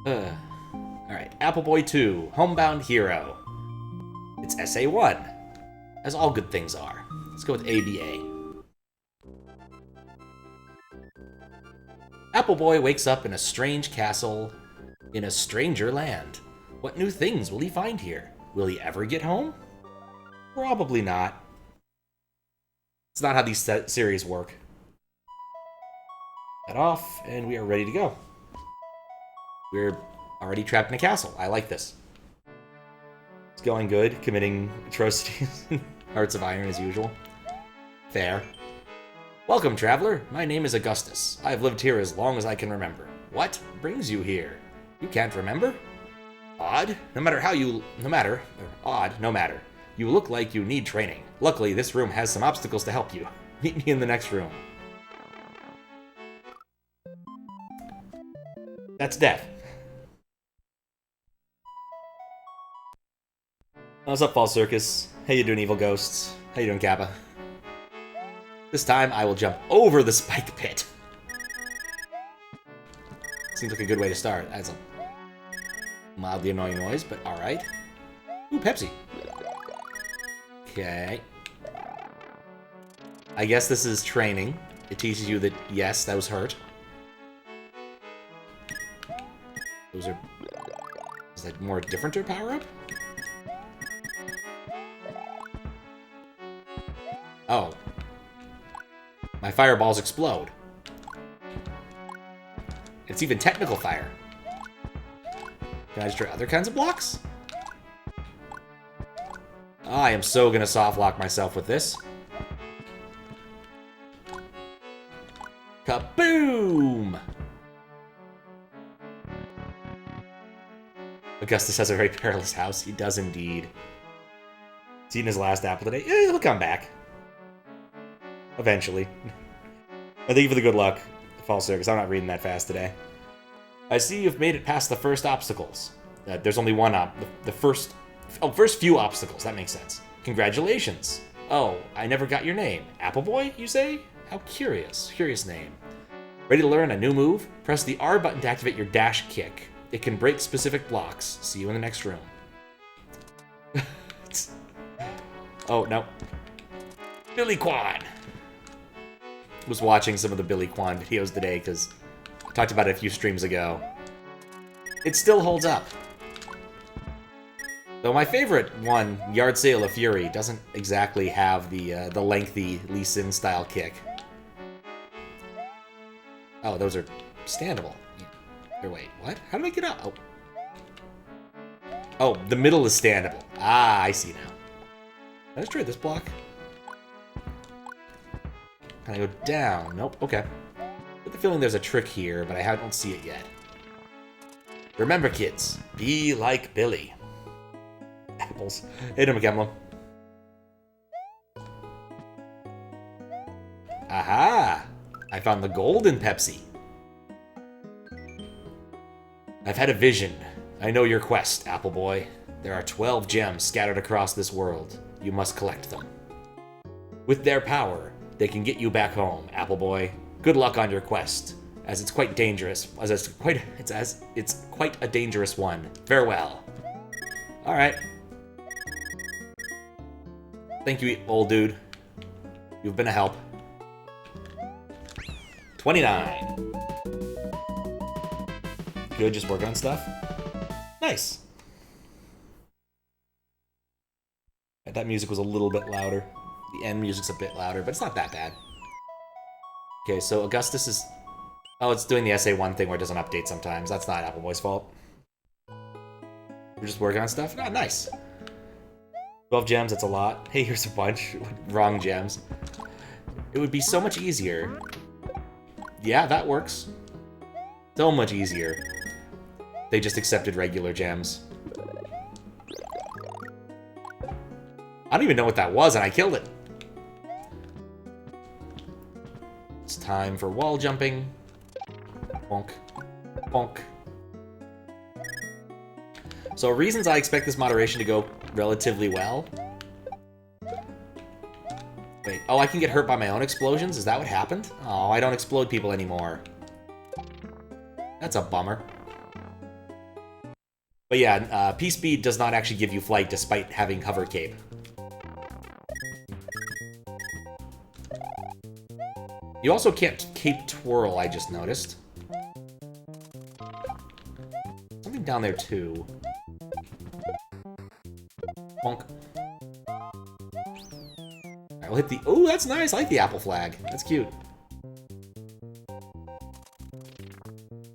Alright, Apple Boy 2, Homebound Hero. It's SA1, as all good things are. Let's go with ABA. Apple Boy wakes up in a strange castle in a stranger land. What new things will he find here? Will he ever get home? Probably not. It's not how these series work. That off, and we are ready to go. We're already trapped in a castle. I like this. It's going good, committing atrocities. Hearts of Iron as usual. Fair. Welcome, traveler. My name is Augustus. I've lived here as long as I can remember. What brings you here? You can't remember? Odd? No matter. You look like you need training. Luckily, this room has some obstacles to help you. Meet me in the next room. That's death. What's up, Fall Circus? How you doing, evil ghosts? How you doing, Kappa? This time, I will jump over the spike pit. Seems like a good way to start. That's a mildly annoying noise, but alright. Ooh, Pepsi. Okay. I guess this is training. It teaches you that, yes, that was hurt. Those are... Is that more different or power-up? Oh. My fireballs explode. It's even technical fire. Can I destroy other kinds of blocks? I am so gonna soft lock myself with this. Kaboom! Augustus has a very perilous house. He does indeed. He's eaten his last apple today. He'll come back. Eventually. I thank you for the good luck, Fall Circus. I'm not reading that fast today. I see you've made it past the first obstacles. There's only one the first few obstacles. That makes sense. Congratulations. Oh, I never got your name. Apple Boy, you say? How curious. Curious name. Ready to learn a new move? Press the R button to activate your dash kick. It can break specific blocks. See you in the next room. Oh, no. Billy Quan. Was watching some of the Billy Quan videos today because I talked about it a few streams ago. It still holds up. Though my favorite one, Yard Sale of Fury, doesn't exactly have the lengthy Lee Sin style kick. Oh, those are standable. Or wait, what? How did I get up? Oh. Oh, the middle is standable. Ah, I see now. Let's try this block. Can I go down? Nope, okay. I get the feeling there's a trick here, but I don't see it yet. Remember, kids, be like Billy. Apples. Hey, McKemlin. Aha! I found the golden Pepsi. I've had a vision. I know your quest, Apple Boy. There are 12 gems scattered across this world. You must collect them. With their power, they can get you back home, Apple Boy. Good luck on your quest, as it's quite dangerous. It's quite a dangerous one. Farewell. All right. Thank you, old dude. You've been a help. 29. Good, just working on stuff. Nice. That music was a little bit louder. The end music's a bit louder, but it's not that bad. Okay, so Augustus is... Oh, it's doing the SA1 thing where it doesn't update sometimes. That's not Apple Boy's fault. We're just working on stuff? Oh, nice. 12 gems, that's a lot. Hey, here's a bunch. Wrong gems. It would be so much easier. Yeah, that works. So much easier. They just accepted regular gems. I don't even know what that was, and I killed it. It's time for wall jumping. Bonk. Bonk. So reasons I expect this moderation to go relatively well. Wait, oh, I can get hurt by my own explosions? Is that what happened? Oh, I don't explode people anymore. That's a bummer. But yeah, P-Speed does not actually give you flight despite having hover cape. You also can't cape twirl, I just noticed. Something down there too. Bonk. Alright, we'll hit the... Oh, that's nice! I like the apple flag. That's cute.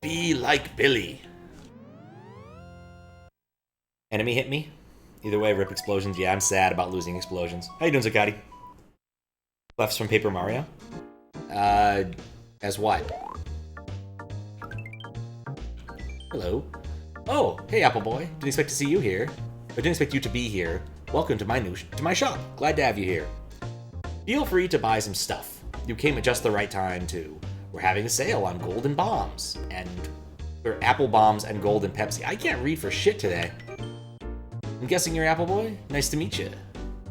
Be like Billy. Enemy hit me. Either way, rip explosions. Yeah, I'm sad about losing explosions. How you doing, Zakati? Lefts from Paper Mario? As what? Hello. Oh, hey, Apple Boy. Didn't expect to see you here. Or didn't expect you to be here. Welcome to my shop. Glad to have you here. Feel free to buy some stuff. You came at just the right time, too. We're having a sale on golden bombs or apple bombs and golden Pepsi. I can't read for shit today. I'm guessing you're Apple Boy? Nice to meet you.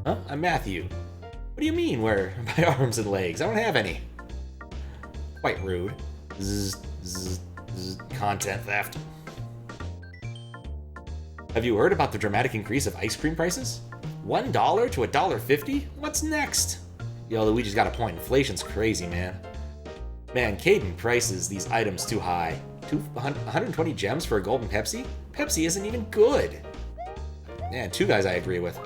Huh? I'm Matthew. What do you mean, where my arms and legs? I don't have any. Quite rude. Zzz, zzz, zzz. Content theft. Have you heard about the dramatic increase of ice cream prices? $1 to $1.50? What's next? Yo, Luigi's got a point. Inflation's crazy, man. Man, Kaiden prices these items too high. 120 gems for a golden Pepsi? Pepsi isn't even good. Man, two guys I agree with.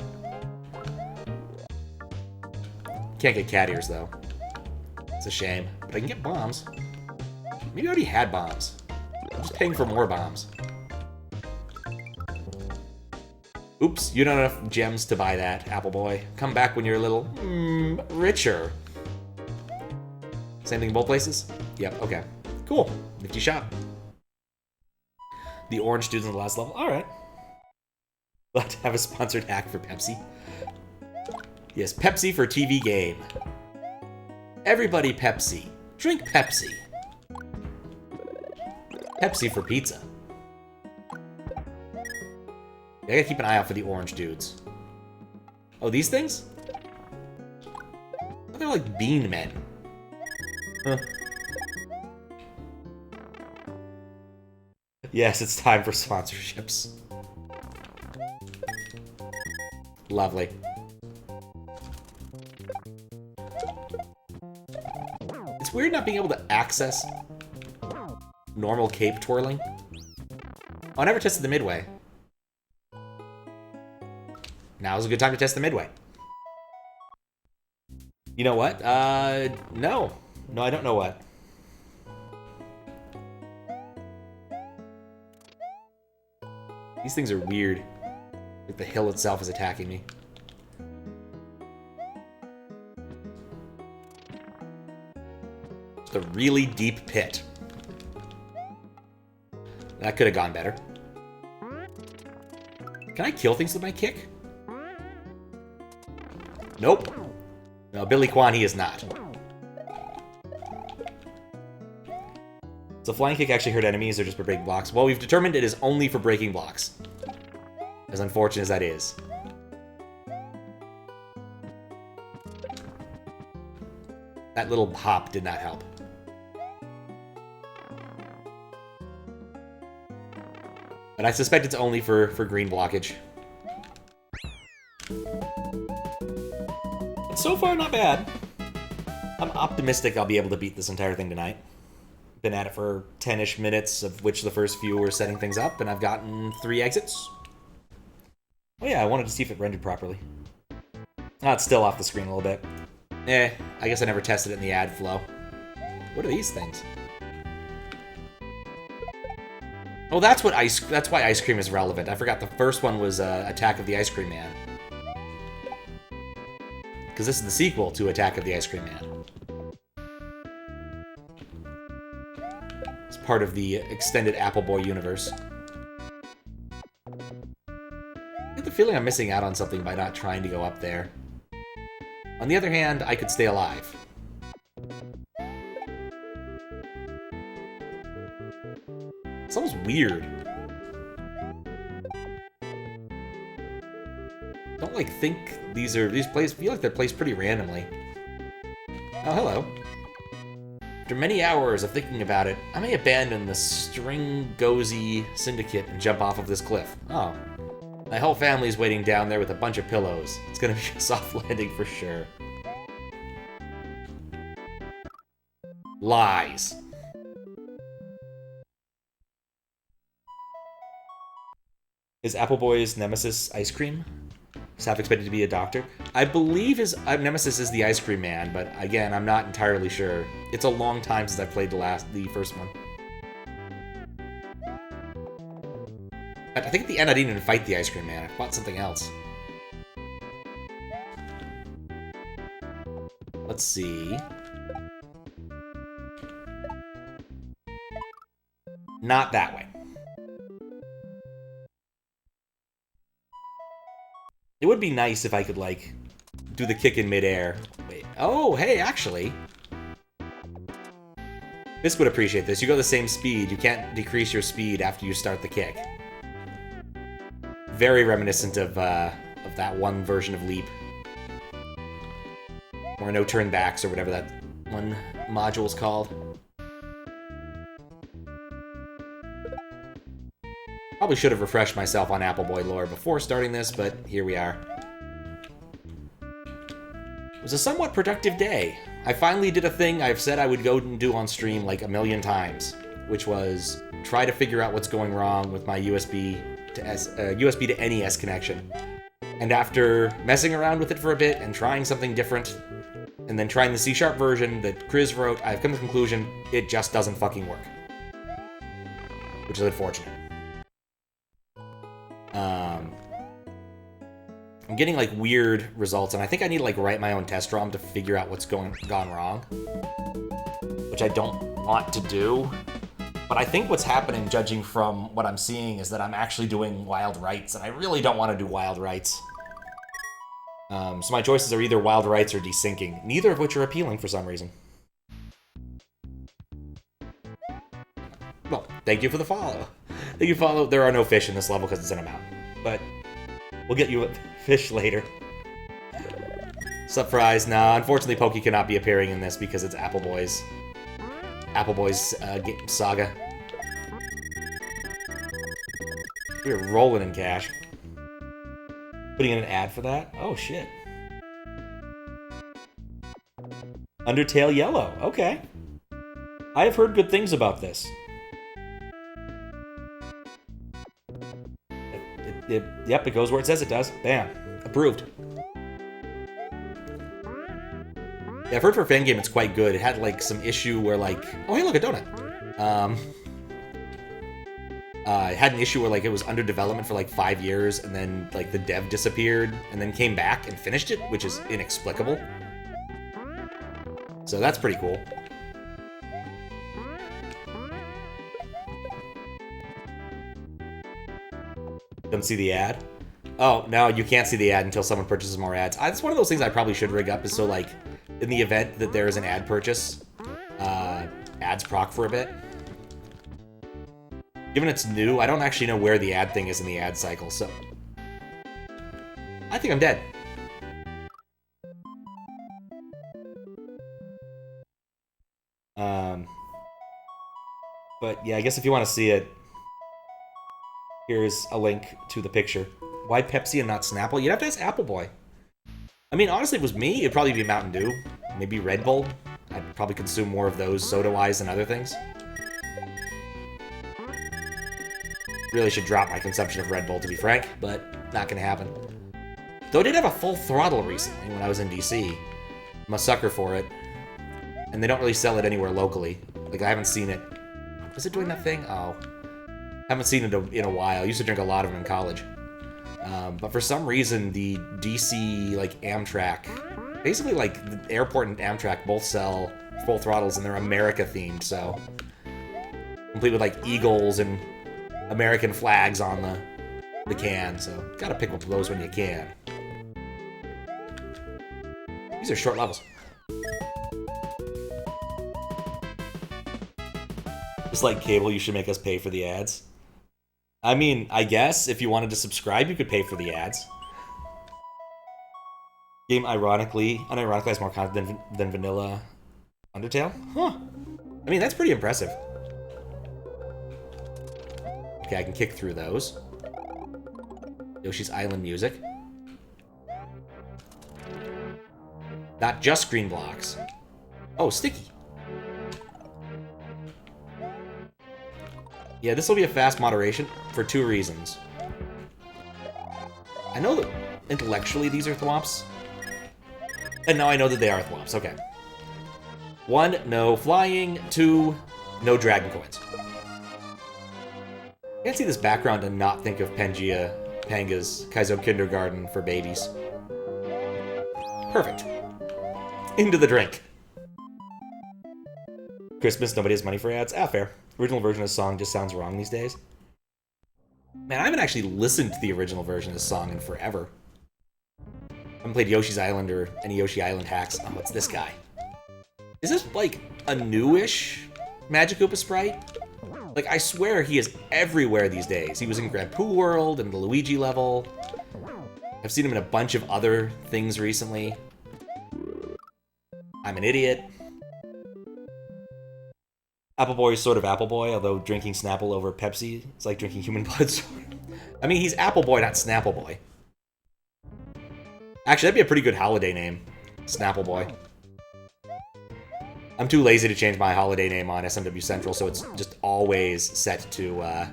Can't get cat ears, though. It's a shame. But I can get bombs. Maybe I already had bombs. I'm just paying for more bombs. Oops, you don't have enough gems to buy that, Apple Boy. Come back when you're a little, richer. Same thing in both places? Yep, okay. Cool. Nifty shop. The orange dude's in the last level? Alright. Glad to have a sponsored hack for Pepsi. Yes, Pepsi for TV game. Everybody Pepsi. Drink Pepsi. Pepsi for pizza. I gotta keep an eye out for the orange dudes. Oh, these things? Oh, they're like bean men. Huh. Yes, it's time for sponsorships. Lovely. It's weird not being able to access normal cape twirling. Oh, I never tested the midway. Now's a good time to test the midway. You know what? No. No, I don't know what. These things are weird. Like the hill itself is attacking me. It's a really deep pit. That could have gone better. Can I kill things with my kick? Nope. No, Billy Kwan, he is not. Does a flying kick actually hurt enemies or just for breaking blocks? Well, we've determined it is only for breaking blocks. As unfortunate as that is. That little hop did not help. But I suspect it's only for green blockage. But so far, not bad. I'm optimistic I'll be able to beat this entire thing tonight. Been at it for 10-ish minutes, of which the first few were setting things up, and I've gotten 3 exits. Oh yeah, I wanted to see if it rendered properly. Oh, it's still off the screen a little bit. I guess I never tested it in the ad flow. What are these things? Oh, that's why ice cream is relevant. I forgot the first one was Attack of the Ice Cream Man. Because this is the sequel to Attack of the Ice Cream Man. It's part of the extended Apple Boy universe. I get the feeling I'm missing out on something by not trying to go up there. On the other hand, I could stay alive. It's almost weird. Don't like think these plays feel like they're placed pretty randomly. Oh, hello. After many hours of thinking about it, I may abandon the Stringozy Syndicate and jump off of this cliff. Oh. My whole family's waiting down there with a bunch of pillows. It's gonna be a soft landing for sure. Lies. Is Appleboy's nemesis ice cream? Is half expected to be a doctor? I believe his nemesis is the ice cream man, but again, I'm not entirely sure. It's a long time since I played the first one. I think at the end I didn't even fight the ice cream man. I fought something else. Let's see. Not that way. It would be nice if I could, like, do the kick in midair. Wait. Oh, hey, actually. This would appreciate this. You go the same speed. You can't decrease your speed after you start the kick. Very reminiscent of that one version of Leap. Or no turn backs, or whatever that one module is called. Probably should have refreshed myself on Appleboy lore before starting this, but here we are. It was a somewhat productive day. I finally did a thing I've said I would go and do on stream like a million times, which was try to figure out what's going wrong with my USB to NES connection. And after messing around with it for a bit and trying something different, and then trying the C# version that Chris wrote, I've come to the conclusion it just doesn't fucking work. Which is unfortunate. I'm getting like weird results, and I think I need to like write my own test ROM to figure out what's gone wrong, which I don't want to do. But I think what's happening, judging from what I'm seeing, is that I'm actually doing wild rights, and I really don't want to do wild rights. So my choices are either wild rights or desyncing, neither of which are appealing for some reason. Well, thank you for the follow. Thank you for follow. There are no fish in this level because it's in a mountain, but we'll get you a fish later. Surprise! Nah, unfortunately, Pokey cannot be appearing in this because it's Appleboy's saga. We're rolling in cash. Putting in an ad for that? Oh shit. Undertale Yellow. Okay. I have heard good things about this. Yep, it goes where it says it does. Bam. Approved. Yeah, I've heard for a fan game it's quite good. It had like some issue where like... Oh, hey, look, a donut. It had an issue where like it was under development for like 5 years, and then like the dev disappeared, and then came back and finished it, which is inexplicable. So that's pretty cool. Don't see the ad? Oh, no, you can't see the ad until someone purchases more ads. It's one of those things I probably should rig up, is so like, in the event that there is an ad purchase, ads proc for a bit. Given it's new, I don't actually know where the ad thing is in the ad cycle, so... I think I'm dead. But yeah, I guess if you want to see it, here's a link to the picture. Why Pepsi and not Snapple? You'd have to ask Appleboy. I mean, honestly, if it was me, it'd probably be Mountain Dew. Maybe Red Bull. I'd probably consume more of those soda-wise than other things. Really should drop my consumption of Red Bull, to be frank, but not gonna happen. Though I did have a full throttle recently when I was in DC. I'm a sucker for it. And they don't really sell it anywhere locally. Like, I haven't seen it. Is it doing that thing? Oh. Haven't seen it in a while. I used to drink a lot of them in college. But for some reason, the DC, like, Amtrak, basically, like, the airport and Amtrak both sell full throttles, and they're America-themed, so... Complete with, like, eagles and American flags on the can, so gotta pick up those when you can. These are short levels. Just like cable, you should make us pay for the ads. I mean, I guess if you wanted to subscribe, you could pay for the ads. Game unironically has more content than vanilla Undertale? Huh. I mean, that's pretty impressive. Okay, I can kick through those. Yoshi's Island music. Not just green blocks. Oh, sticky. Yeah, this will be a fast moderation for 2 reasons. I know that intellectually these are thwomps. And now I know that they are thwomps, okay. 1, no flying. 2, no dragon coins. I can't see this background and not think of Panga's Kaizo Kindergarten for babies. Perfect. Into the drink. Christmas, nobody has money for ads. Ah, fair. Original version of the song just sounds wrong these days. Man, I haven't actually listened to the original version of this song in forever. I haven't played Yoshi's Island or any Yoshi Island hacks. Oh, it's this guy. Is this, like, a newish Magic Koopa sprite? Like, I swear he is everywhere these days. He was in Grand Poo World and the Luigi level. I've seen him in a bunch of other things recently. I'm an idiot. Apple Boy is sort of Apple Boy, although drinking Snapple over Pepsi is like drinking human blood. I mean, he's Apple Boy, not Snapple Boy. Actually, that'd be a pretty good holiday name. Snapple Boy. I'm too lazy to change my holiday name on SMW Central, so it's just always set to,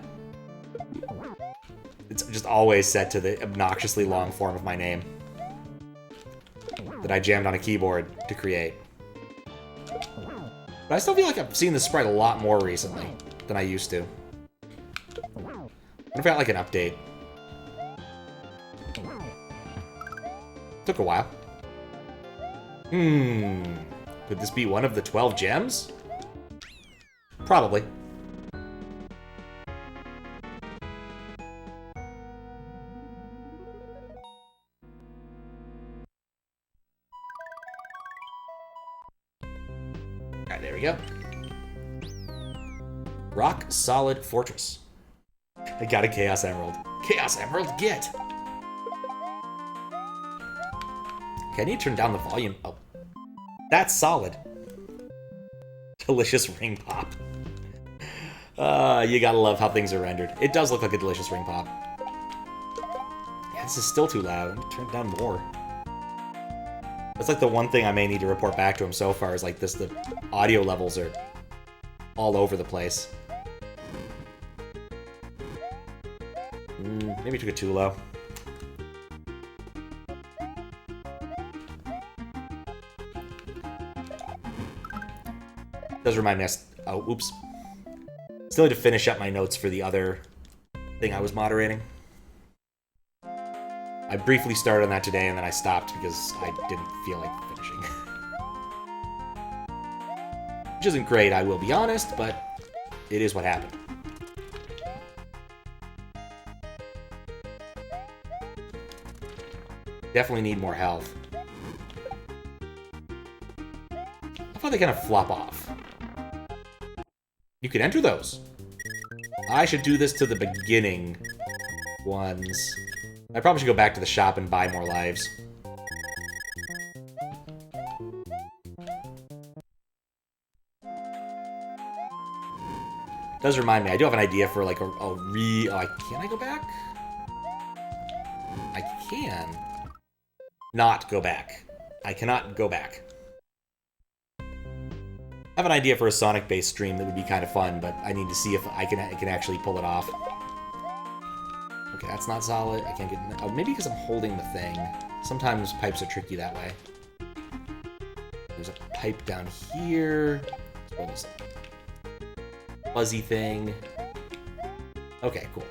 it's just always set to the obnoxiously long form of my name that I jammed on a keyboard to create. But I still feel like I've seen this sprite a lot more recently than I used to. I wonder if I got like an update. Took a while. Could this be one of the 12 gems? Probably. Alright, there we go. Rock Solid Fortress. I got a Chaos Emerald. Chaos Emerald, get! Okay, I need to turn down the volume. Oh. That's solid. Delicious ring pop. You gotta love how things are rendered. It does look like a delicious ring pop. Yeah, this is still too loud. Turn it down more. That's like the one thing I may need to report back to him so far is like this, the audio levels are all over the place. Maybe took it too low. Does remind me, oh, oops. Still need to finish up my notes for the other thing I was moderating. I briefly started on that today and then I stopped because I didn't feel like finishing. Which isn't great, I will be honest, but it is what happened. Definitely need more health. I thought they kind of flop off. You can enter those. I should do this to the beginning ones. I probably should go back to the shop and buy more lives. Does remind me, I do have an idea for like oh, can I go back? I can not go back. I cannot go back. I have an idea for a Sonic-based stream that would be kind of fun, but I need to see if I can actually pull it off. Okay, that's not solid. I can't get... Oh, maybe because I'm holding the thing. Sometimes pipes are tricky that way. There's a pipe down here. This fuzzy thing. Okay, cool.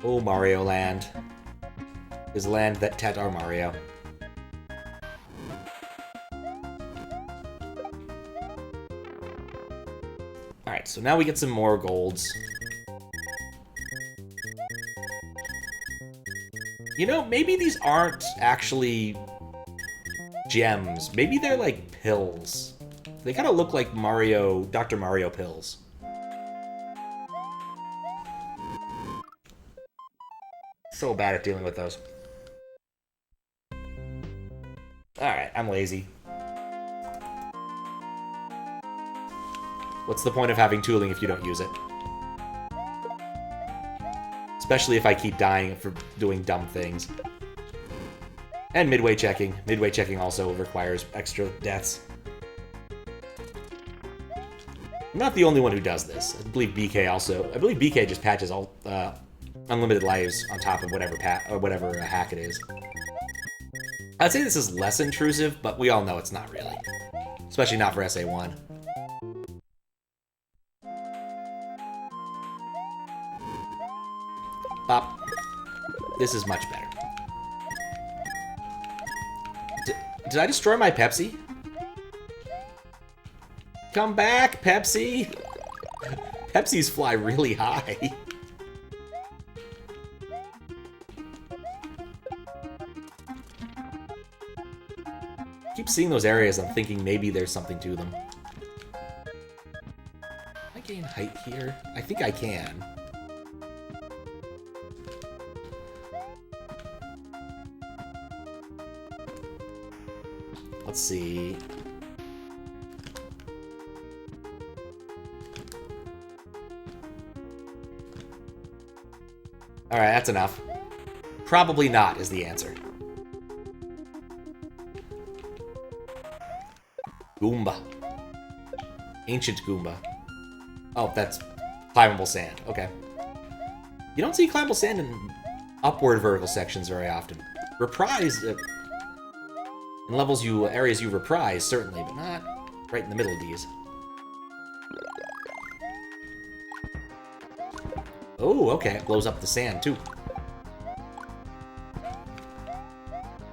Oh, Mario Land. Is land that tet our Mario. Alright, so now we get some more golds. You know, maybe these aren't actually gems. Maybe they're like pills. They kind of look like Mario, Dr. Mario pills. So bad at dealing with those. Alright, I'm lazy. What's the point of having tooling if you don't use it? Especially if I keep dying for doing dumb things. And midway checking. Midway checking also requires extra deaths. I'm not the only one who does this. I believe BK also... I believe BK just patches all unlimited lives on top of whatever hack it is. I'd say this is less intrusive, but we all know it's not really. Especially not for SA1. Pop. This is much better. Did I destroy my Pepsi? Come back, Pepsi! Pepsis fly really high. I keep seeing those areas, I'm thinking maybe there's something to them. Can I gain height here? I think I can. Let's see. Alright, that's enough. Probably not is the answer. Goomba. Ancient Goomba. Oh, that's climbable sand. Okay. You don't see climbable sand in upward vertical sections very often. Reprise... in areas you reprise, certainly, but not right in the middle of these. Oh, okay, it blows up the sand, too.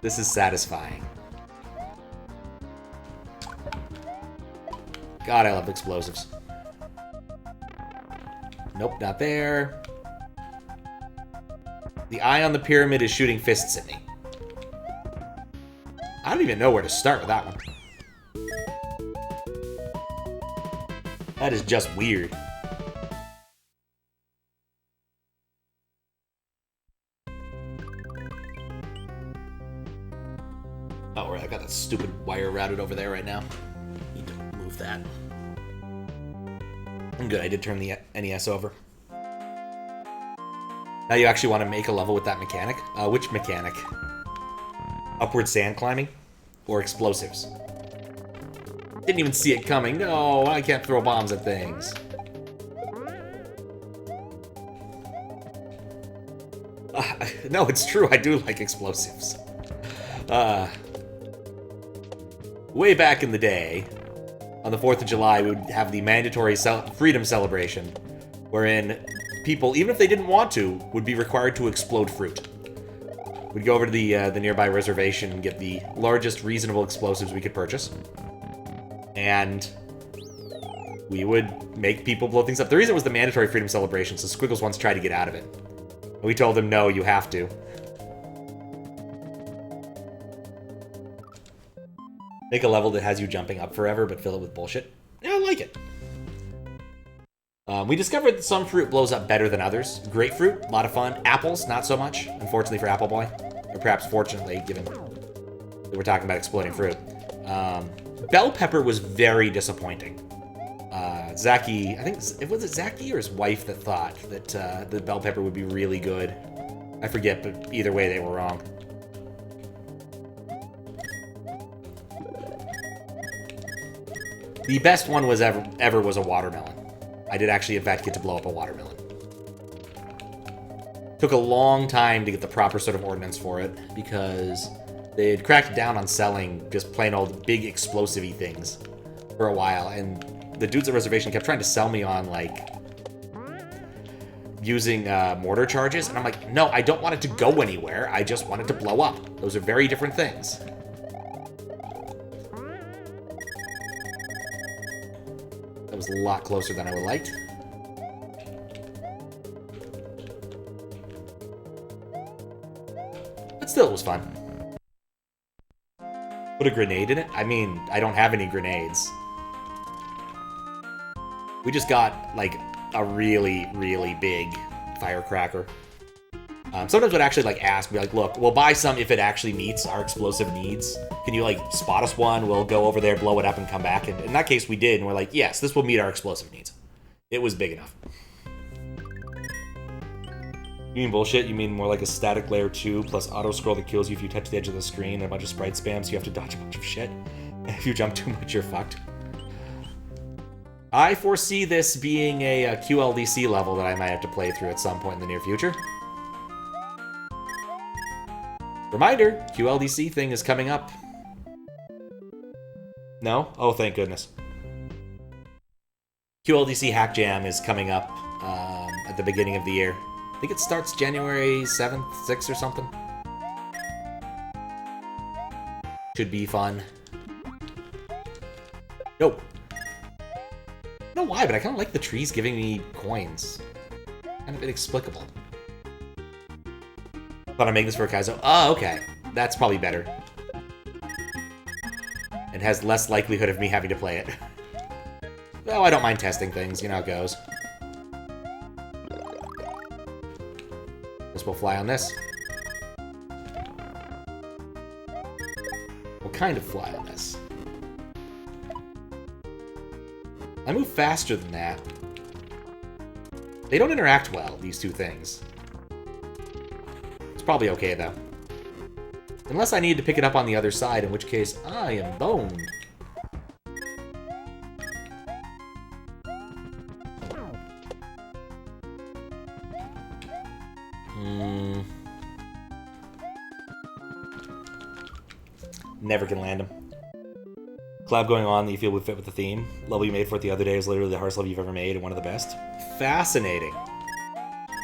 This is satisfying. God, I love explosives. Nope, not there. The eye on the pyramid is shooting fists at me. I don't even know where to start with that one. That is just weird. Oh, right, I got that stupid wire routed over there right now. Need to move that. I'm good, I did turn the NES over. Now you actually want to make a level with that mechanic? Which mechanic? Upward sand climbing? Or explosives? Didn't even see it coming. No, I can't throw bombs at things. No, it's true. I do like explosives. Way back in the day, on the 4th of July, we would have the mandatory freedom celebration, wherein people, even if they didn't want to, would be required to explode fruit. We'd go over to the nearby reservation and get the largest reasonable explosives we could purchase. And we would make people blow things up. The reason it was the mandatory freedom celebration, so Squiggles once tried to get out of it. And we told him, no, you have to. Make a level that has you jumping up forever, but fill it with bullshit. Yeah, I like it. We discovered that some fruit blows up better than others. Grapefruit, a lot of fun. Apples, not so much, unfortunately for Apple Boy. Or perhaps fortunately, given that we're talking about exploding fruit. Bell pepper was very disappointing. Zaki, I think, was it Zaki or his wife that thought that the bell pepper would be really good? I forget, but either way, they were wrong. The best one was ever was a watermelon. I did actually, in fact, get to blow up a watermelon. Took a long time to get the proper sort of ordnance for it, because they had cracked down on selling just plain old big explosive-y things for a while, and the dudes at reservation kept trying to sell me on, like, using mortar charges, and I'm like, no, I don't want it to go anywhere, I just want it to blow up. Those are very different things. That was a lot closer than I would liked. But still, it was fun. Put a grenade in it? I mean, I don't have any grenades. We just got, like, a really, really big firecracker. Sometimes would actually like ask me like, look, we'll buy some if it actually meets our explosive needs. Can you like spot us one? We'll go over there, blow it up, and come back. And in that case, we did, and we're like, yes, this will meet our explosive needs. It was big enough. You mean bullshit? You mean more like a static layer 2 plus auto scroll that kills you if you touch the edge of the screen and a bunch of sprite spam, so you have to dodge a bunch of shit. And if you jump too much, you're fucked. I foresee this being a QLDC level that I might have to play through at some point in the near future. Reminder, QLDC thing is coming up. No? Oh, thank goodness. QLDC Hack Jam is coming up at the beginning of the year. I think it starts January 7th, 6th or something. Should be fun. No. I don't know why, but I kind of like the trees giving me coins. Kind of inexplicable. Thought I'd make this for a Kaizo. Oh, okay. That's probably better. It has less likelihood of me having to play it. Well, I don't mind testing things. You know how it goes. Guess we'll fly on this. We'll kind of fly on this. I move faster than that. They don't interact well, these two things. It's probably okay, though. Unless I need to pick it up on the other side, in which case I am boned. Never can land him. Collab going on that you feel would fit with the theme. Level you made for it the other day is literally the hardest level you've ever made and one of the best. Fascinating.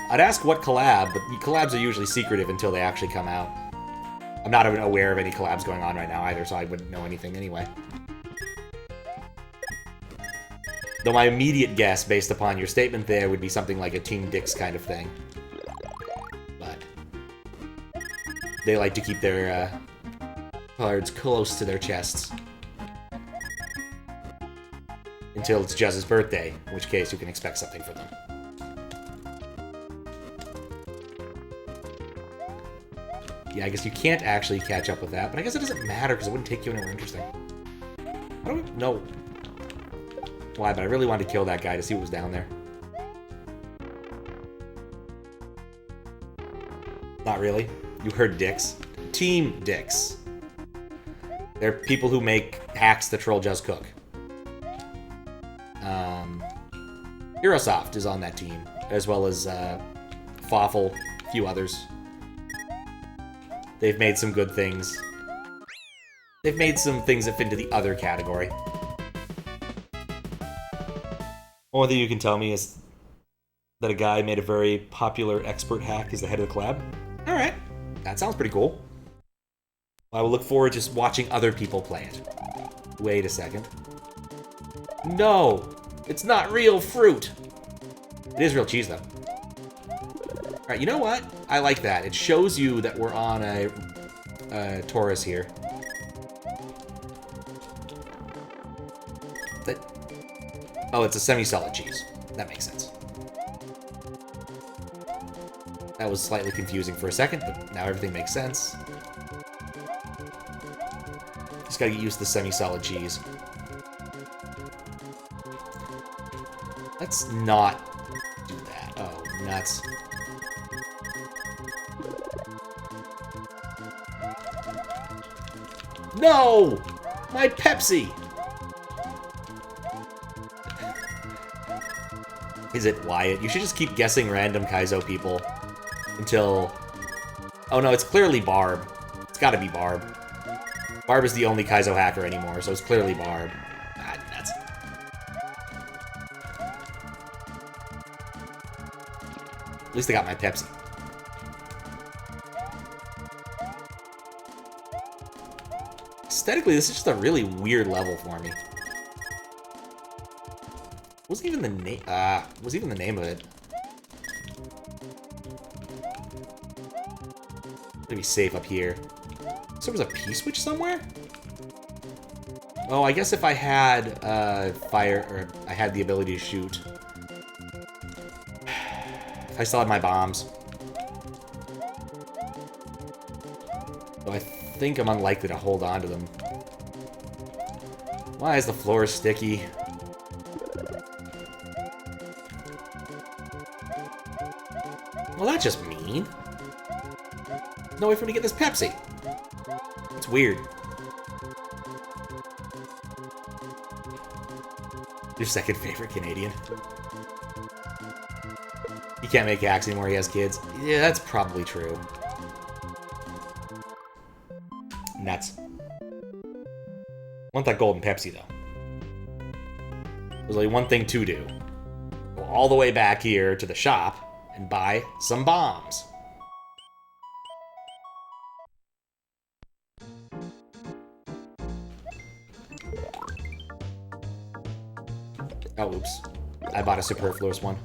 I'd ask what collab, but collabs are usually secretive until they actually come out. I'm not even aware of any collabs going on right now either, so I wouldn't know anything anyway. Though my immediate guess, based upon your statement there, would be something like a Team Dix kind of thing. But they like to keep their cards close to their chests. Until it's Jez's birthday, in which case you can expect something from them. Yeah, I guess you can't actually catch up with that, but I guess it doesn't matter because it wouldn't take you anywhere interesting. I don't know why, but I really wanted to kill that guy to see what was down there. Not really. You heard Dix. Team Dix. They're people who make hacks that troll Just Cook. Herosoft is on that team, as well as Fawful, a few others. They've made some good things. They've made some things that fit into the other category. Only thing you can tell me is that a guy made a very popular expert hack as the head of the collab. Alright, that sounds pretty cool. I will look forward to just watching other people play it. Wait a second. No! It's not real fruit! It is real cheese, though. Alright, you know what? I like that. It shows you that we're on a Taurus here. Oh, it's a semi-solid cheese. That makes sense. That was slightly confusing for a second, but now everything makes sense. Just gotta get used to the semi-solid cheese. Let's not do that. Oh, nuts. No! My Pepsi! Is it Wyatt? You should just keep guessing random Kaizo people until... Oh no, it's clearly Barb. It's gotta be Barb. Barb is the only Kaizo hacker anymore, so it's clearly Barb. Ah, nuts. At least I got my Pepsi. Aesthetically, this is just a really weird level for me. Wasn't even the name. Was even the name of it? Gonna be safe up here. So there was a P-switch somewhere? Oh, I guess if I had fire, or I had the ability to shoot. If I still had my bombs. think I'm unlikely to hold on to them. Why is the floor sticky? Well, that's just mean. No way for me to get this Pepsi. It's weird. Your second favorite Canadian. He can't make acts anymore, he has kids. Yeah, that's probably true. Nuts. Want that golden Pepsi, though. There's only one thing to do. Go all the way back here to the shop and buy some bombs. Oh, oops. I bought a superfluous one.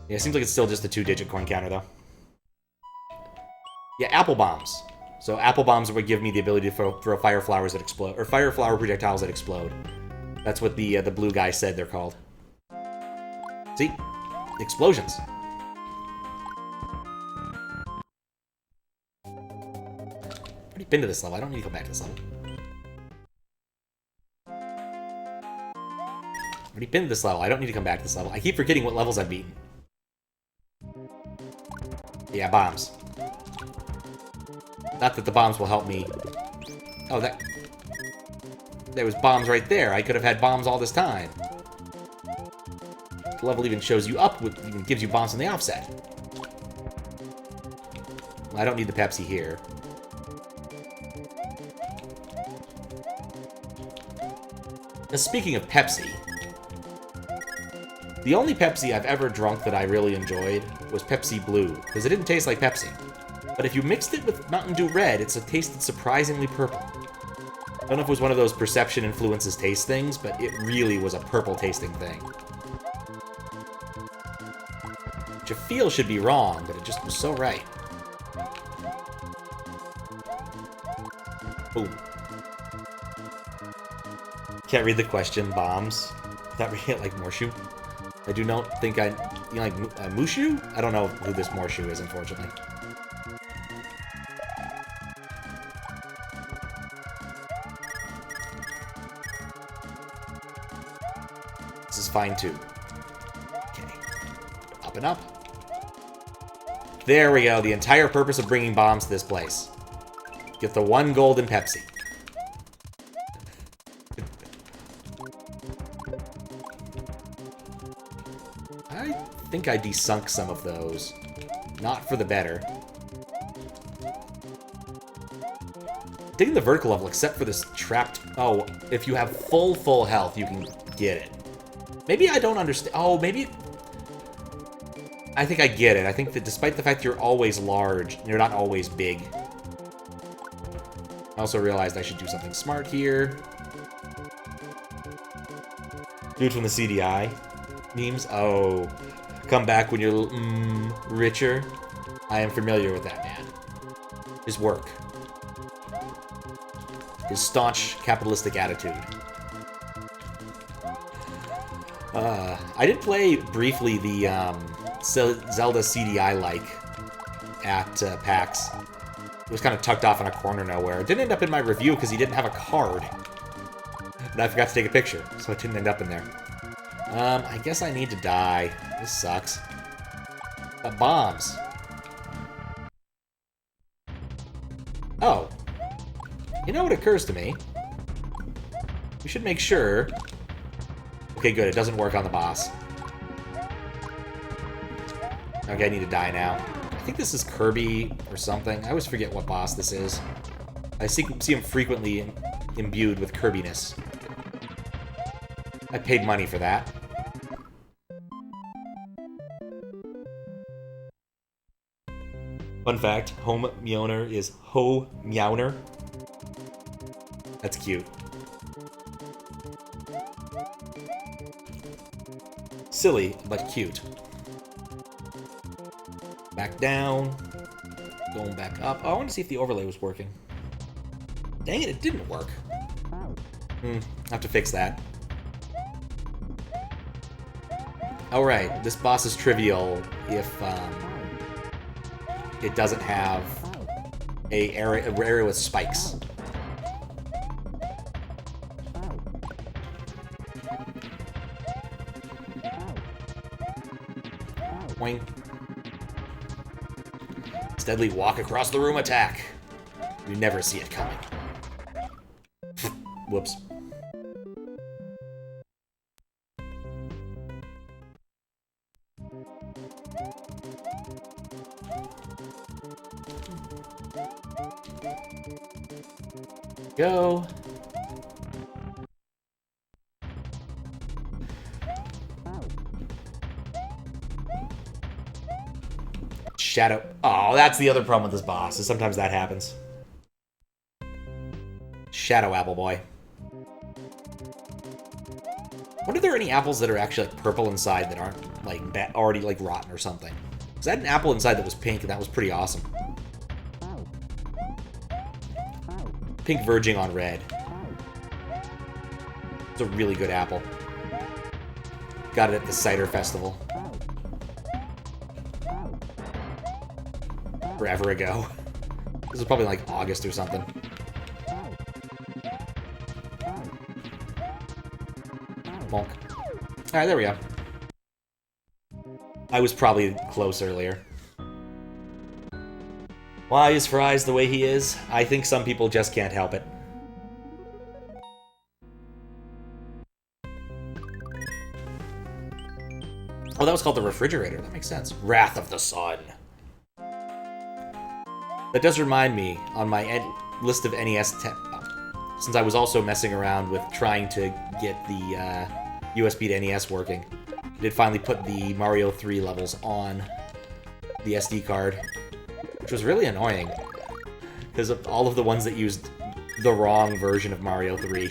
Yeah, it seems like it's still just a 2-digit coin counter, though. Yeah, apple bombs. So apple bombs would give me the ability to throw fire flowers that explode, or fire flower projectiles that explode. That's what the blue guy said they're called. See? Explosions. I've already been to this level. I don't need to go back to this level. I've already been to this level. I don't need to come back to this level. I keep forgetting what levels I've beaten. Yeah, bombs. Not that the bombs will help me. Oh, that... There was bombs right there. I could have had bombs all this time. The level even shows you up, with, even gives you bombs on the offset. Well, I don't need the Pepsi here. Now, speaking of Pepsi, the only Pepsi I've ever drunk that I really enjoyed was Pepsi Blue, because it didn't taste like Pepsi. But if you mixed it with Mountain Dew Red, it tasted surprisingly purple. I don't know if it was one of those perception influences taste things, but it really was a purple-tasting thing. Which I feel should be wrong, but it just was so right. Boom. Can't read the question, bombs. Not reading it like Morshu. I do not think I... You know, like Mushu? I don't know who this Morshu is, unfortunately. This is fine, too. Okay. Up and up. There we go. The entire purpose of bringing bombs to this place. Get the one golden Pepsi. I think I desunk some of those. Not for the better. Digging the vertical level, except for this trapped... Oh, if you have full health, you can get it. Maybe I don't understand... Oh, maybe... I think I get it. I think that despite the fact you're always large, you're not always big. I also realized I should do something smart here. Dude from the CDI memes. Oh, come back when you're richer. I am familiar with that man. His work. His staunch capitalistic attitude. I did play briefly the Zelda CDI-like at PAX. It was kind of tucked off in a corner nowhere. It didn't end up in my review because he didn't have a card. And I forgot to take a picture, so it didn't end up in there. I guess I need to die. This sucks. Bombs. Oh. You know what occurs to me? We should make sure... Okay, good. It doesn't work on the boss. Okay, I need to die now. I think this is Kirby or something. I always forget what boss this is. I see him frequently imbued with Kirbiness. I paid money for that. Fun fact, Home Meowner is Ho Meowner. That's cute. Silly, but cute. Back down. Going back up. Oh, I want to see if the overlay was working. Dang it, it didn't work. I have to fix that. Alright, this boss is trivial if it doesn't have a area with spikes. Boing. Deadly walk across the room attack. You never see it coming. Whoops. Go. Shadow. Oh, that's the other problem with this boss, is sometimes that happens. Shadow apple boy. Wonder if there are any apples that are actually like purple inside that aren't like already like rotten or something. Because I had an apple inside that was pink and that was pretty awesome. Pink verging on red. It's a really good apple. Got it at the cider festival. Forever ago. This was probably like August or something. Bonk. Alright, there we go. I was probably close earlier. Why is Fries the way he is? I think some people just can't help it. Oh, that was called the refrigerator. That makes sense. Wrath of the Sun. That does remind me, on my list of NES... since I was also messing around with trying to get the USB to NES working, I did finally put the Mario 3 levels on the SD card, which was really annoying, because of all of the ones that used the wrong version of Mario 3.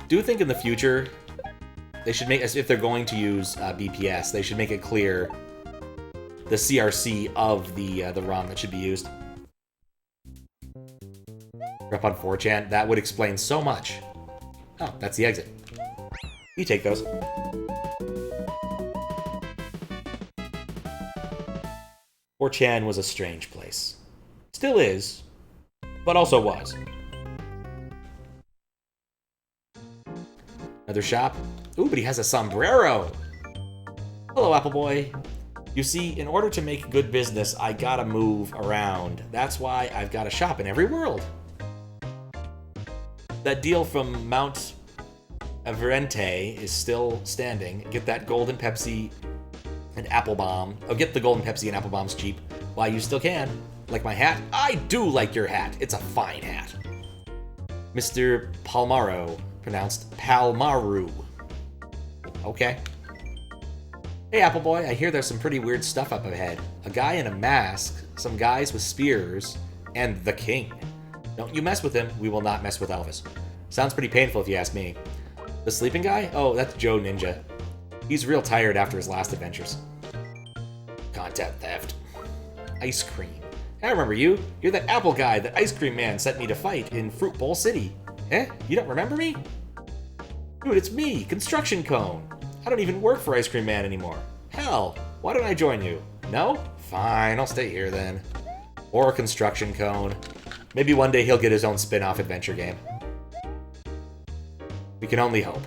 Do think in the future they should make, if they're going to use BPS, they should make it clear the CRC of the ROM that should be used. Up on 4chan, that would explain so much. Oh, that's the exit. You take those. Four chan was a strange place. Still is, but also was. Another shop. Ooh, but he has a sombrero! Hello, Apple Boy. You see, in order to make good business, I gotta move around. That's why I've got a shop in every world. That deal from Mount Everente is still standing. Get that golden Pepsi and apple bomb. Oh, get the golden Pepsi and apple bombs cheap. Why, you still can. Like my hat? I do like your hat. It's a fine hat. Mr. Palmaro. Pronounced Palmaru. Okay. Hey, Apple Boy, I hear there's some pretty weird stuff up ahead. A guy in a mask, some guys with spears, and the king. Don't you mess with him, we will not mess with Elvis. Sounds pretty painful if you ask me. The sleeping guy? Oh, that's Joe Ninja. He's real tired after his last adventures. Content theft. Ice cream. I remember you. You're that apple guy that Ice Cream Man sent me to fight in Fruit Bowl City. Eh? You don't remember me? Dude, it's me, Construction Cone. I don't even work for Ice Cream Man anymore. Hell, why don't I join you? No? Fine, I'll stay here then. Or Construction Cone. Maybe one day he'll get his own spin-off adventure game. We can only hope.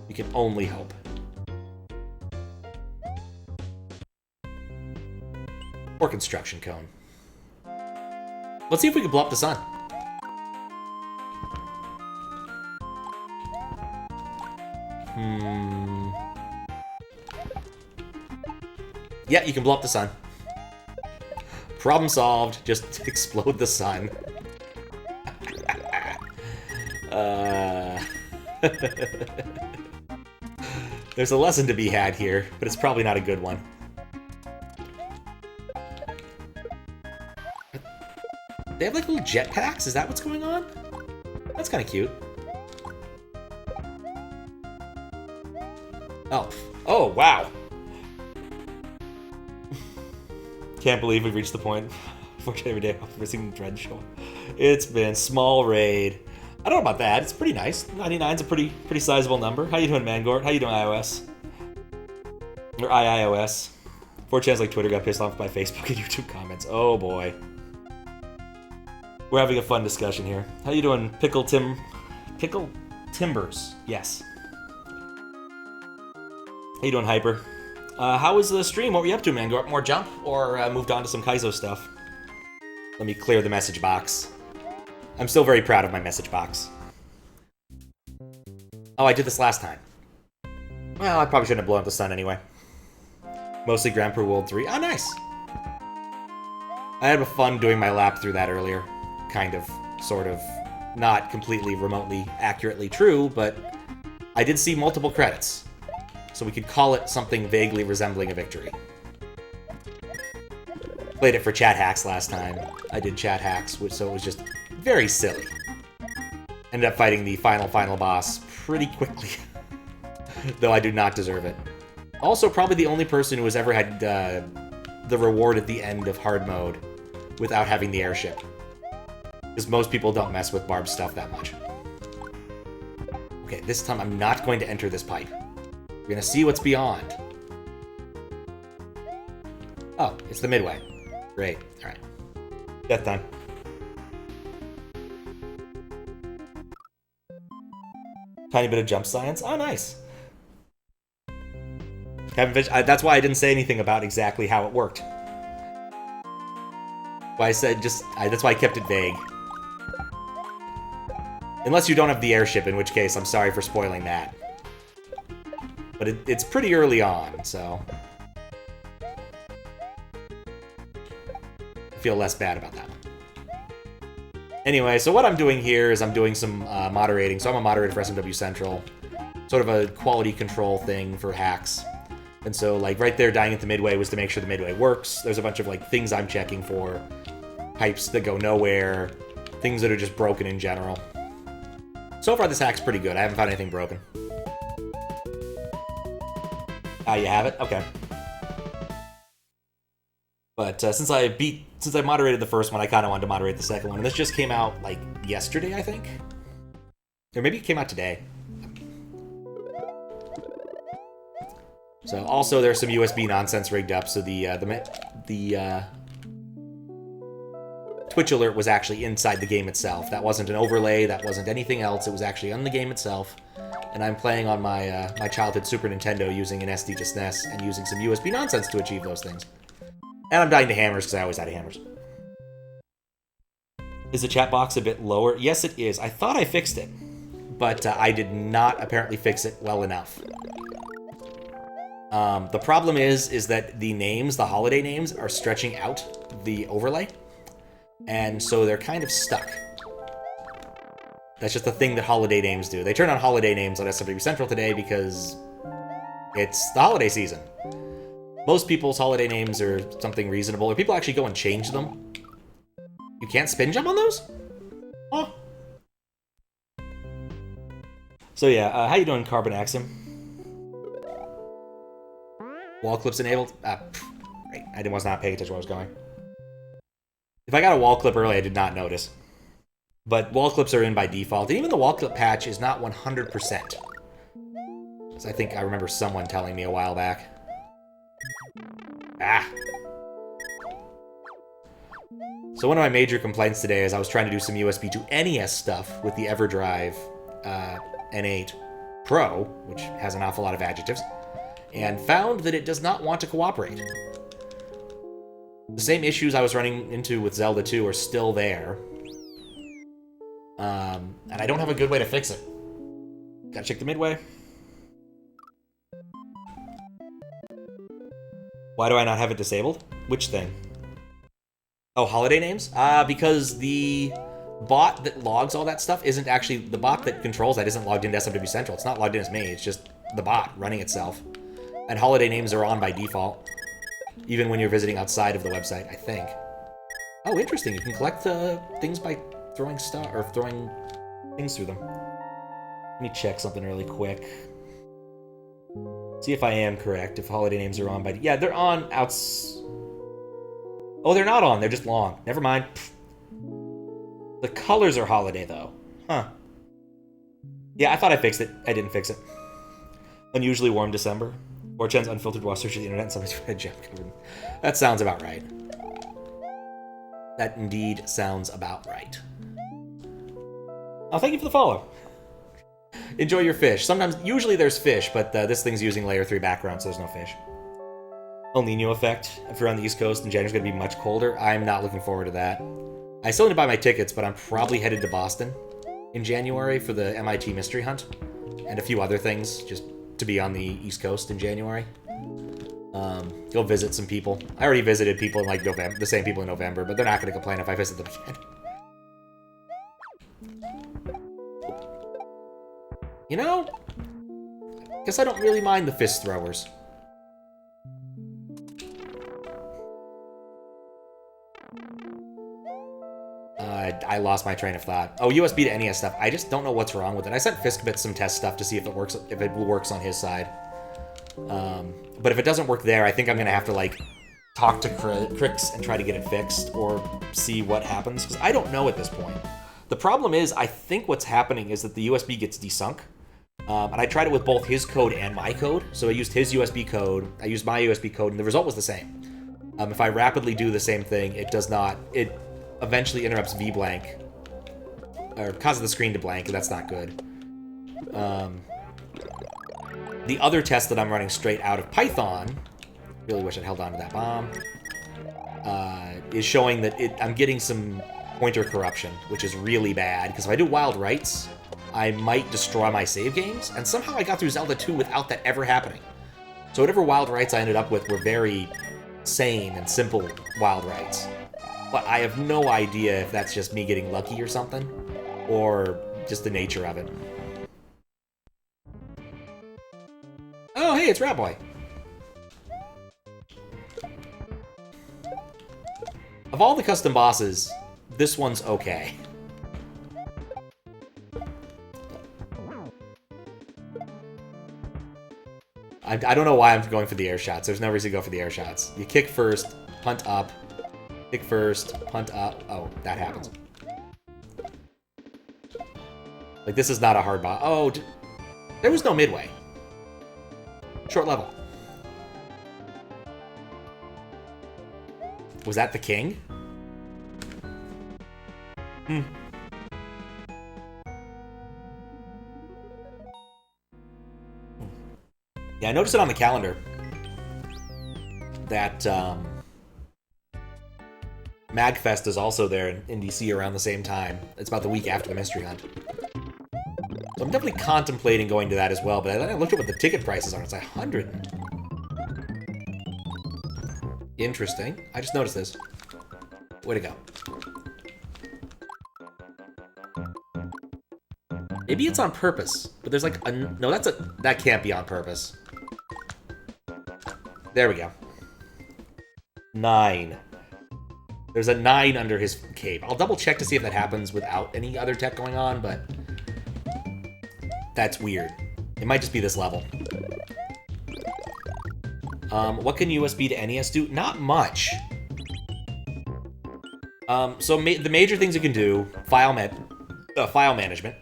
We can only hope. Or Construction Cone. Let's see if we can blow up the sun. Yeah, you can blow up the sun. Problem solved. Just explode the sun. There's a lesson to be had here, but it's probably not a good one. They have like little jetpacks? Is that what's going on? That's kind of cute. Oh. Oh, wow. Can't believe we've reached the point. Fortunately, every day I've seen Dread show. It's been small raid. I don't know about that. It's pretty nice. 99's a pretty sizable number. How you doing, Mangort? How you doing, iOS? Or iOS? 4chan's like Twitter got pissed off by Facebook and YouTube comments. Oh boy. We're having a fun discussion here. How you doing, Pickle Timbers? Yes. How you doing, Hyper? How was the stream? What were you up to, man? More jump or moved on to some Kaizo stuff? Let me clear the message box. I'm still very proud of my message box. Oh, I did this last time. Well, I probably shouldn't have blown up the sun anyway. Mostly Grand Prix World 3. Oh, nice! I had fun doing my lap through that earlier. Kind of, sort of. Not completely, remotely, accurately true, but I did see multiple credits. So we could call it something vaguely resembling a victory. Played it for chat hacks last time. I did chat hacks, so it was just very silly. Ended up fighting the final boss pretty quickly. Though I do not deserve it. Also, probably the only person who has ever had the reward at the end of hard mode without having the airship. Because most people don't mess with Barb's stuff that much. Okay, this time I'm not going to enter this pipe. We're gonna see what's beyond. Oh, it's the midway. Great, alright. Death time. Tiny bit of jump science. Oh, nice. That's why I didn't say anything about exactly how it worked. Why I said that's why I kept it vague. Unless you don't have the airship, in which case I'm sorry for spoiling that. But it's pretty early on, so I feel less bad about that one. Anyway, so what I'm doing here is I'm doing some moderating. So I'm a moderator for SMW Central. Sort of a quality control thing for hacks. And so, like, right there, dying at the midway was to make sure the midway works. There's a bunch of, like, things I'm checking for. Pipes that go nowhere. Things that are just broken in general. So far, this hack's pretty good. I haven't found anything broken. Ah, you have it? Okay. But since I moderated the first one, I kind of wanted to moderate the second one. And this just came out, like, yesterday, I think? Or maybe it came out today. So, also, there's some USB nonsense rigged up, so the Twitch alert was actually inside the game itself. That wasn't an overlay, that wasn't anything else, it was actually on the game itself. And I'm playing on my my childhood Super Nintendo using an SD to SNES and using some USB nonsense to achieve those things. And I'm dying to hammers, because I always had hammers. Is the chat box a bit lower? Yes, it is. I thought I fixed it, but I did not apparently fix it well enough. The problem is that the names, the holiday names, are stretching out the overlay. And so they're kind of stuck. That's just the thing that holiday names do. They turn on holiday names on SMW Central today because it's the holiday season. Most people's holiday names are something reasonable, or people actually go and change them. You can't spin jump on those? Oh. So yeah, how you doing, Carbon Axiom? Wall clips enabled? Right. I was not paying attention where I was going. If I got a wall clip early, I did not notice. But wall clips are in by default. And even the wall clip patch is not 100%. So I think I remember someone telling me a while back. Ah! So one of my major complaints today is I was trying to do some USB to NES stuff with the EverDrive N8 Pro, which has an awful lot of adjectives, and found that it does not want to cooperate. The same issues I was running into with Zelda 2 are still there. And I don't have a good way to fix it. Gotta check the midway. Why do I not have it disabled? Which thing? Oh, holiday names? Because the bot that logs all that stuff isn't actually... The bot that controls that isn't logged into SMW Central. It's not logged in as me, it's just the bot running itself. And holiday names are on by default. Even when you're visiting outside of the website, I think. Oh, interesting. You can collect things by throwing stuff, or throwing things through them. Let me check something really quick. See if I am correct, if holiday names are on by... Yeah, they're on outs... Oh, they're not on, they're just long. Never mind. The colors are holiday, though. Huh. Yeah, I thought I fixed it. I didn't fix it. Unusually warm December. 4chan's unfiltered while searching the internet and somebody's red gem covered. That sounds about right. That indeed sounds about right. Oh, thank you for the follow. Enjoy your fish. Sometimes, usually there's fish, but this thing's using layer 3 background, so there's no fish. El Nino effect. If you're on the East Coast and January's going to be much colder, I'm not looking forward to that. I still need to buy my tickets, but I'm probably headed to Boston in January for the MIT Mystery Hunt and a few other things, just to be on the East Coast in January. Go visit some people. I already visited people in like November, the same people in November, but they're not going to complain if I visit them again. You know, guess I don't really mind the fist throwers. I lost my train of thought. Oh, USB to NES stuff. I just don't know what's wrong with it. I sent Fiskbit some test stuff to see if it works on his side. But if it doesn't work there, I think I'm gonna have to like talk to Crix and try to get it fixed or see what happens, because I don't know at this point. The problem is, I think what's happening is that the USB gets desunk. And I tried it with both his code and my code. So I used his USB code, I used my USB code, and the result was the same. If I rapidly do the same thing, it does not, it eventually interrupts VBlank, or causes the screen to blank, and that's not good. The other test that I'm running straight out of Python, really wish I'd held on to that bomb, is showing that I'm getting some pointer corruption, which is really bad, because if I do wild rights, I might destroy my save games, and somehow I got through Zelda 2 without that ever happening. So whatever wild rights I ended up with were very sane and simple wild rights. But I have no idea if that's just me getting lucky or something, or just the nature of it. Oh, hey, it's Rat Boy. Of all the custom bosses, this one's okay. I don't know why I'm going for the air shots. There's no reason to go for the air shots. You kick first, punt up. Kick first, punt up. Oh, that happens. Like, this is not a hard boss. Oh, there was no midway. Short level. Was that the king? Yeah, I noticed it on the calendar that MagFest is also there in DC around the same time. It's about the week after the Mystery Hunt. So I'm definitely contemplating going to that as well, but I looked at what the ticket prices are. It's like 100. Interesting. I just noticed this. Way to go. Maybe it's on purpose, but there's like a... No, that can't be on purpose. There we go. 9. There's a 9 under his cape. I'll double check to see if that happens without any other tech going on, but that's weird. It might just be this level. What can USB to NES do? Not much. So the major things you can do, file management.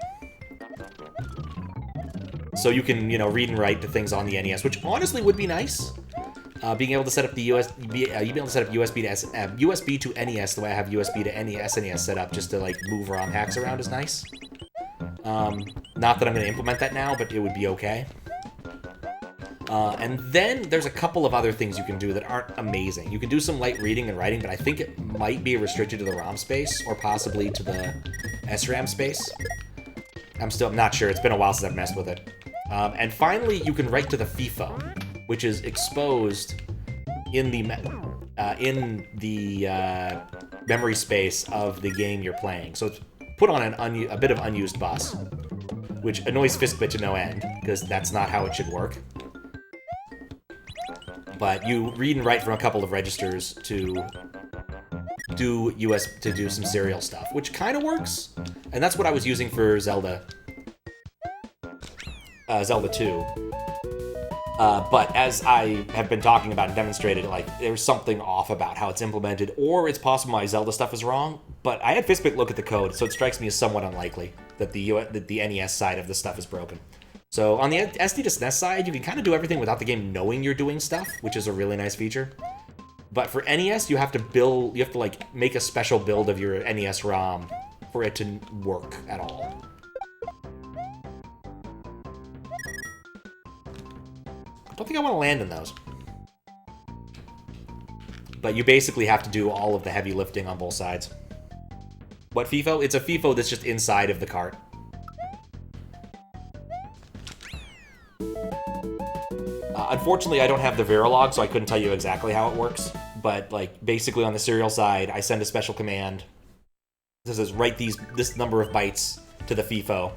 So you can, read and write to things on the NES, which honestly would be nice. Being able to set up the USB, being able to set up USB to NES the way I have USB to SNES set up, just to like move ROM hacks around is nice. Not that I'm going to implement that now, but it would be okay. And then there's a couple of other things you can do that aren't amazing. You can do some light reading and writing, but I think it might be restricted to the ROM space or possibly to the SRAM space. I'm not sure. It's been a while since I've messed with it. And finally, you can write to the FIFO, which is exposed in the memory space of the game you're playing. So it's put on a bit of unused bus, which annoys Fiskbit to no end, because that's not how it should work. But you read and write from a couple of registers to do some serial stuff, which kind of works. And that's what I was using for Zelda 2. But as I have been talking about and demonstrated, like, there's something off about how it's implemented, or it's possible my Zelda stuff is wrong, but I had Fiskbit look at the code, so it strikes me as somewhat unlikely. that the NES side of the stuff is broken. So on the SD to SNES side, you can kind of do everything without the game knowing you're doing stuff, which is a really nice feature. But for NES, you have to like make a special build of your NES ROM for it to work at all. I don't think I want to land in those. But you basically have to do all of the heavy lifting on both sides. What FIFO? It's a FIFO that's just inside of the cart. Unfortunately, I don't have the Verilog, so I couldn't tell you exactly how it works. But, like, basically on the serial side, I send a special command. This says, write this number of bytes to the FIFO.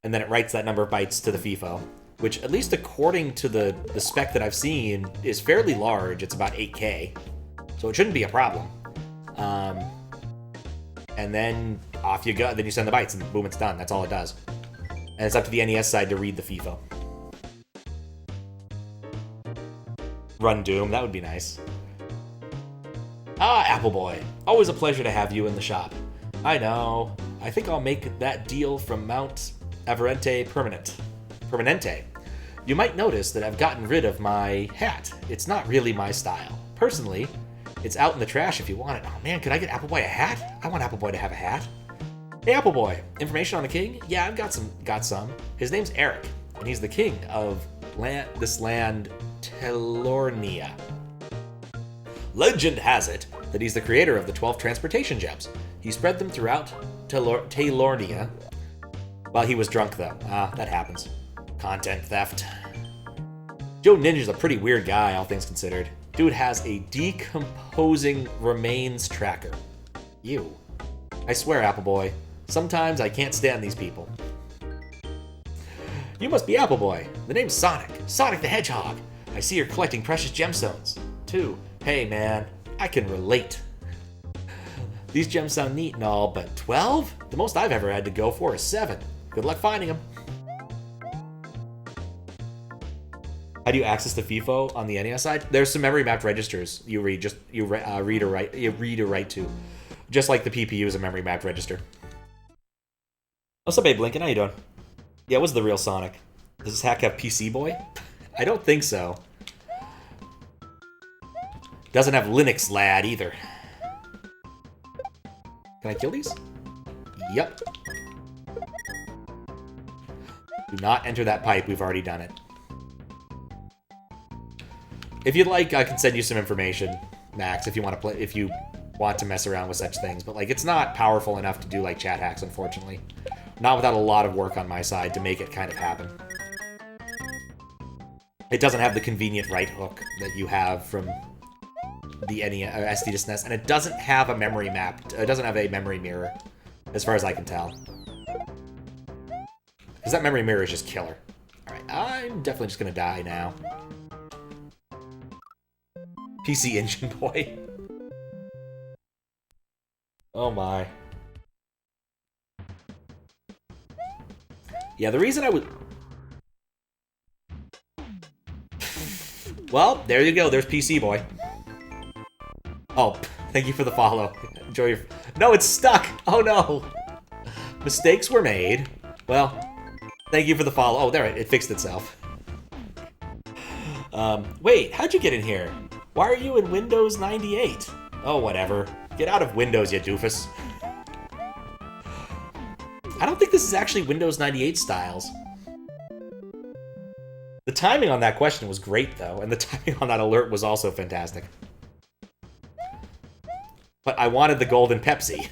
And then it writes that number of bytes to the FIFO. Which, at least according to the spec that I've seen, is fairly large. It's about 8K. So it shouldn't be a problem. And then off you go. Then you send the bytes, and boom, it's done. That's all it does. And it's up to the NES side to read the FIFO. Run Doom, that would be nice. Ah, Appleboy. Always a pleasure to have you in the shop. I know. I think I'll make that deal from Mount Everente Permanente. You might notice that I've gotten rid of my hat. It's not really my style. Personally, it's out in the trash if you want it. Oh man, could I get Appleboy a hat? I want Appleboy to have a hat. Hey Appleboy, information on the king? Yeah, I've got some. His name's Eric, and he's the king of this land, Telornia. Legend has it that he's the creator of the 12 transportation gems. He spread them throughout Telornia while he was drunk, though. That happens. Content theft. Joe Ninja's a pretty weird guy, all things considered. Dude has a decomposing remains tracker. Ew. I swear, Appleboy, sometimes I can't stand these people. You must be Appleboy. The name's Sonic. Sonic the Hedgehog. I see you're collecting precious gemstones, too. Hey, man, I can relate. These gems sound neat and all, but 12? The most I've ever had to go for is 7. Good luck finding them. How do you access the FIFO on the NES side? There's some memory mapped registers you read or write to, just like the PPU is a memory mapped register. What's up, Abe Lincoln? How you doing? Yeah, what's the real Sonic? Does this hack have PC Boy? I don't think so. Doesn't have Linux Lad either. Can I kill these? Yep. Do not enter that pipe. We've already done it. If you'd like, I can send you some information, Max, if you want to play, if you want to mess around with such things. But like, it's not powerful enough to do like chat hacks, unfortunately. Not without a lot of work on my side to make it kind of happen. It doesn't have the convenient right hook that you have from the SD to SNES, and it doesn't have a memory map. It doesn't have a memory mirror, as far as I can tell. Because that memory mirror is just killer. Alright, I'm definitely just gonna die now. PC Engine Boy. Oh my. Yeah, the reason I would... Well, there you go. There's PC Boy. Oh, thank you for the follow. Enjoy your... No, it's stuck! Oh no! Mistakes were made. Well, thank you for the follow. Oh, there, it fixed itself. Wait, how'd you get in here? Why are you in Windows 98? Oh, whatever. Get out of Windows, you doofus. I don't think this is actually Windows 98 styles. The timing on that question was great, though, and the timing on that alert was also fantastic. But I wanted the golden Pepsi.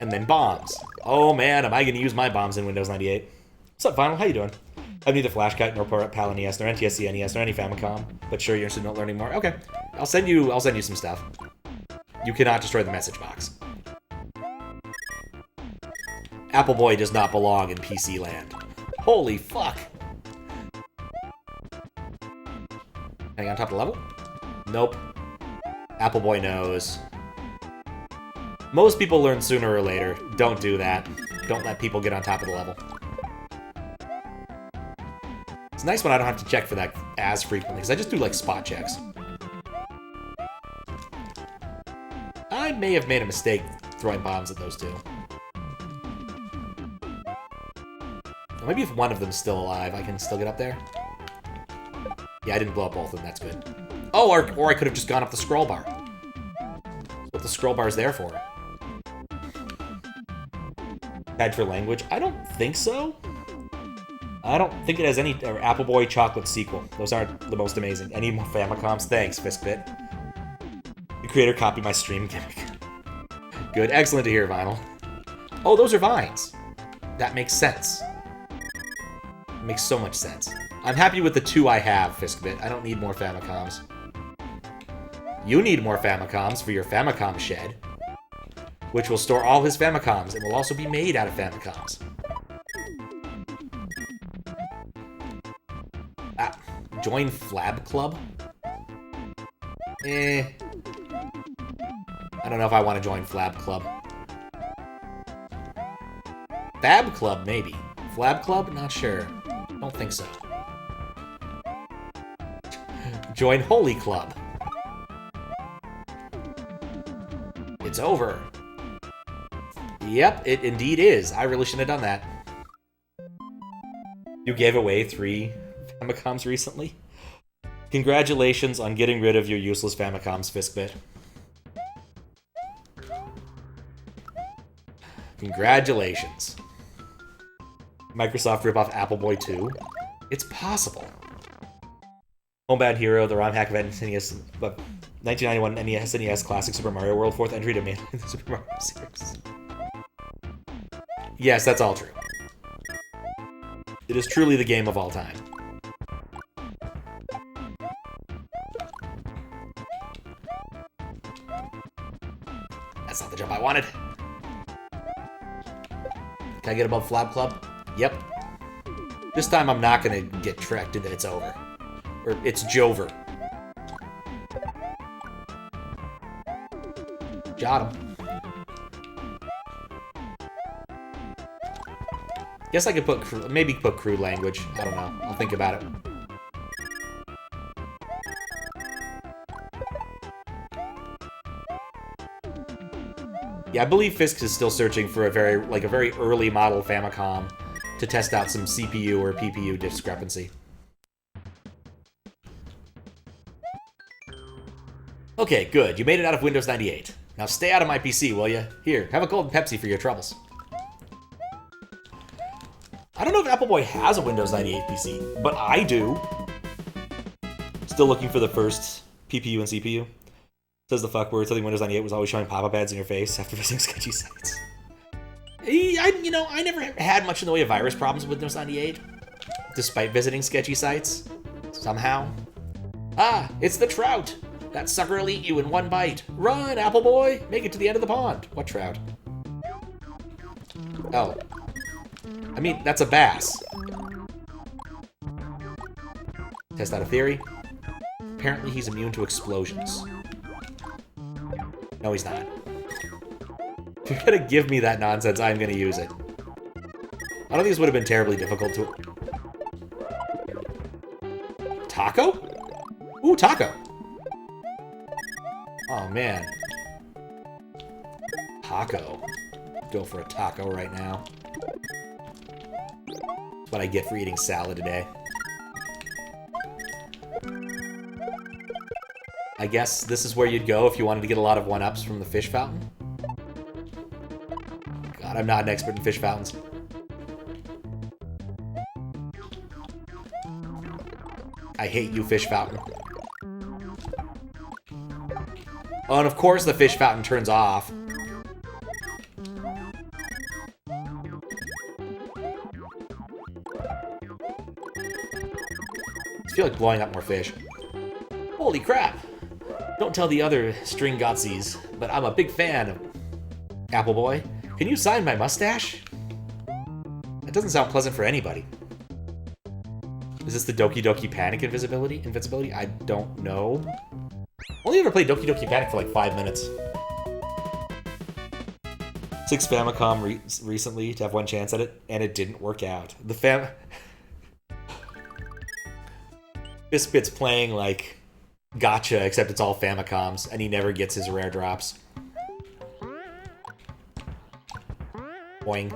And then bombs. Oh man, am I going to use my bombs in Windows 98. What's up, Vinyl? How you doing? I have neither Flashcut nor PAL NES, nor NTSC NES, nor any Famicom. But sure, you're interested in learning more? Okay. I'll send you some stuff. You cannot destroy the message box. Appleboy does not belong in PC land. Holy fuck. Can I get on top of the level? Nope. Appleboy knows. Most people learn sooner or later. Don't do that. Don't let people get on top of the level. It's nice when I don't have to check for that as frequently, because I just do, like, spot checks. I may have made a mistake throwing bombs at those two. Maybe if one of them's still alive, I can still get up there. Yeah, I didn't blow up both of them. That's good. Oh, or I could have just gone up the scroll bar. That's what the scroll bar is there for. Bad for language? I don't think so. I don't think it has any Apple Boy Chocolate sequel. Those aren't the most amazing. Any more Famicoms? Thanks, Fistbit. The creator copied my stream gimmick. Good. Excellent to hear, Vinyl. Oh, those are vines. That makes sense. It makes so much sense. I'm happy with the 2 I have, Fiskbit. I don't need more Famicoms. You need more Famicoms for your Famicom shed, which will store all his Famicoms and will also be made out of Famicoms. Ah, join Flab Club? I don't know if I want to join Flab Club. Fab Club, maybe. Flab Club? Not sure. Don't think so. Join Holy Club. It's over. Yep, it indeed is. I really shouldn't have done that. You gave away 3 Famicoms recently? Congratulations on getting rid of your useless Famicoms, Fiskbit. Congratulations. Microsoft rip off Apple Boy 2? It's possible. Homebound Hero, the ROM hack of NES, but 1991 SNES Classic Super Mario World, 4th entry to main the Super Mario series. Yes, that's all true. It is truly the game of all time. That's not the jump I wanted. Can I get above Flab Club? Yep. This time I'm not gonna get tricked into it's over. Or it's Jover. Got him. Guess I could put, maybe put crude language. I don't know. I'll think about it. Yeah, I believe Fisk is still searching for a very early model Famicom to test out some CPU or PPU discrepancy. Okay, good. You made it out of Windows 98. Now stay out of my PC, will you? Here, have a golden Pepsi for your troubles. I don't know if Apple Boy has a Windows 98 PC, but I do. Still looking for the first PPU and CPU. Says the fuck word. Something Windows 98 was always showing pop-up ads in your face after visiting sketchy sites. I never had much in the way of virus problems with Windows 98, despite visiting sketchy sites. Somehow. Ah, it's the trout. That sucker will eat you in one bite. Run, Apple Boy. Make it to the end of the pond. What trout? Oh. I mean, that's a bass. Test out a theory. Apparently he's immune to explosions. No, he's not. If you're gonna give me that nonsense, I'm gonna use it. I don't think this would have been terribly difficult to... Taco? Ooh, taco. Oh, man. Taco. Go for a taco right now. That's what I get for eating salad today. I guess this is where you'd go if you wanted to get a lot of 1-ups from the fish fountain. God, I'm not an expert in fish fountains. I hate you, fish fountain. Oh, and of course the fish fountain turns off. I feel like blowing up more fish. Holy crap! Don't tell the other string Gotsies, but I'm a big fan of Apple Boy. Can you sign my mustache? That doesn't sound pleasant for anybody. Is this the Doki Doki Panic Invincibility? I don't know. Only ever played Doki Doki Panic for like 5 minutes. 6 Famicom recently to have one chance at it, and it didn't work out. The Bispit's playing like Gotcha, except it's all Famicoms, and he never gets his rare drops. Boing.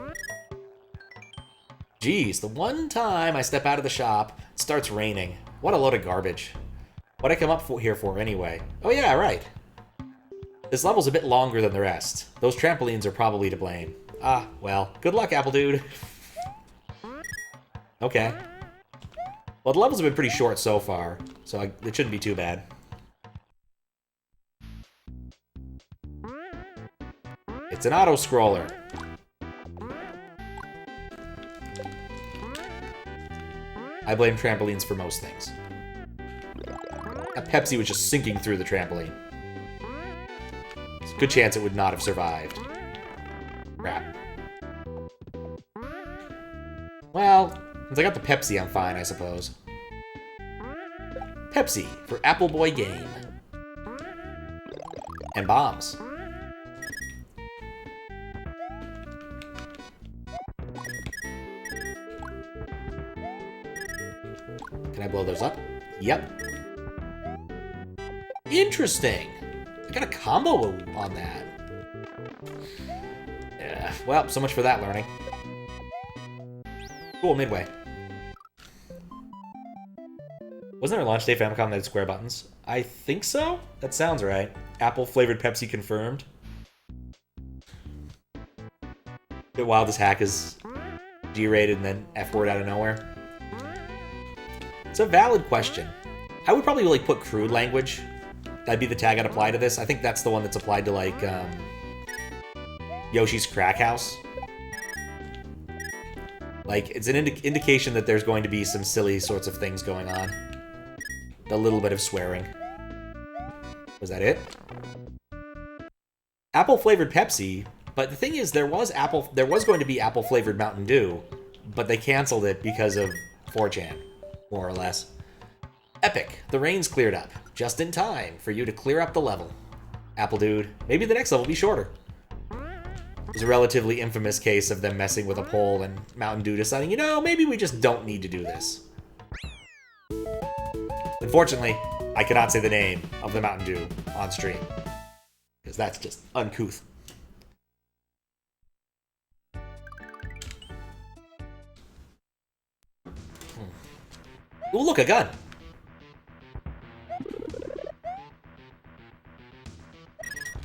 Geez, the one time I step out of the shop, it starts raining. What a load of garbage. What'd I come up here for anyway? Oh yeah, right. This level's a bit longer than the rest. Those trampolines are probably to blame. Ah, well, good luck, Apple Dude. Okay. Well, the levels have been pretty short so far, so it shouldn't be too bad. It's an auto-scroller. I blame trampolines for most things. That Pepsi was just sinking through the trampoline. There's a good chance it would not have survived. Crap. Well, since I got the Pepsi, I'm fine, I suppose. Pepsi for Apple Boy Game. And bombs. Can I blow those up? Yep. Interesting. I got a combo on that. Yeah, well, so much for that learning. Cool, Midway. Wasn't there a launch day Famicom that had square buttons? I think so? That sounds right. Apple-flavored Pepsi confirmed. Bit wild this hack is G-rated and then F-word out of nowhere. It's a valid question. I would probably like put crude language. That'd be the tag I'd apply to this. I think that's the one that's applied to like Yoshi's Crack House. Like, it's an indication that there's going to be some silly sorts of things going on. A little bit of swearing. Was that it? Apple-flavored Pepsi, but the thing is, there was going to be apple-flavored Mountain Dew, but they canceled it because of 4chan, more or less. Epic. The rain's cleared up. Just in time for you to clear up the level. Apple Dude. Maybe the next level will be shorter. It was a relatively infamous case of them messing with a poll and Mountain Dew deciding, you know, maybe we just don't need to do this. Unfortunately, I cannot say the name of the Mountain Dew on stream. Because that's just uncouth. Ooh, look, a gun!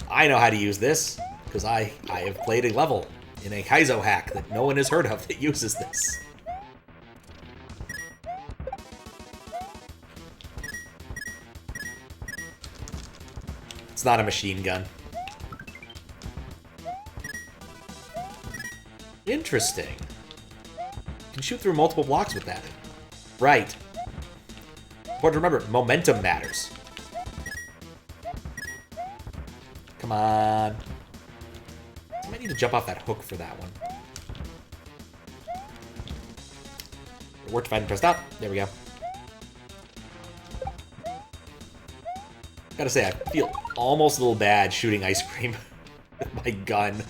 I know how to use this, because I have played a level in a Kaizo hack that no one has heard of that uses this. It's not a machine gun. Interesting. You can shoot through multiple blocks with that. Right. But remember, momentum matters. Come on. I might need to jump off that hook for that one. It worked if I hadn't pressed up. There we go. Gotta say, I feel almost a little bad shooting ice cream with my gun.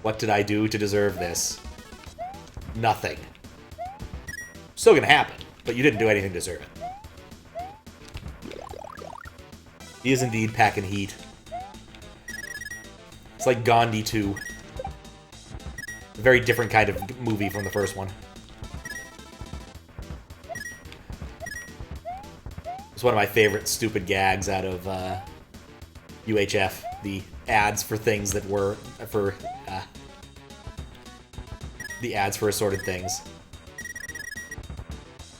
What did I do to deserve this? Nothing. Still gonna happen, but you didn't do anything to deserve it. He is indeed packing heat. It's like Gandhi 2. A very different kind of movie from the first one. It's one of my favorite stupid gags out of UHF. The ads for things that were for the ads for assorted things,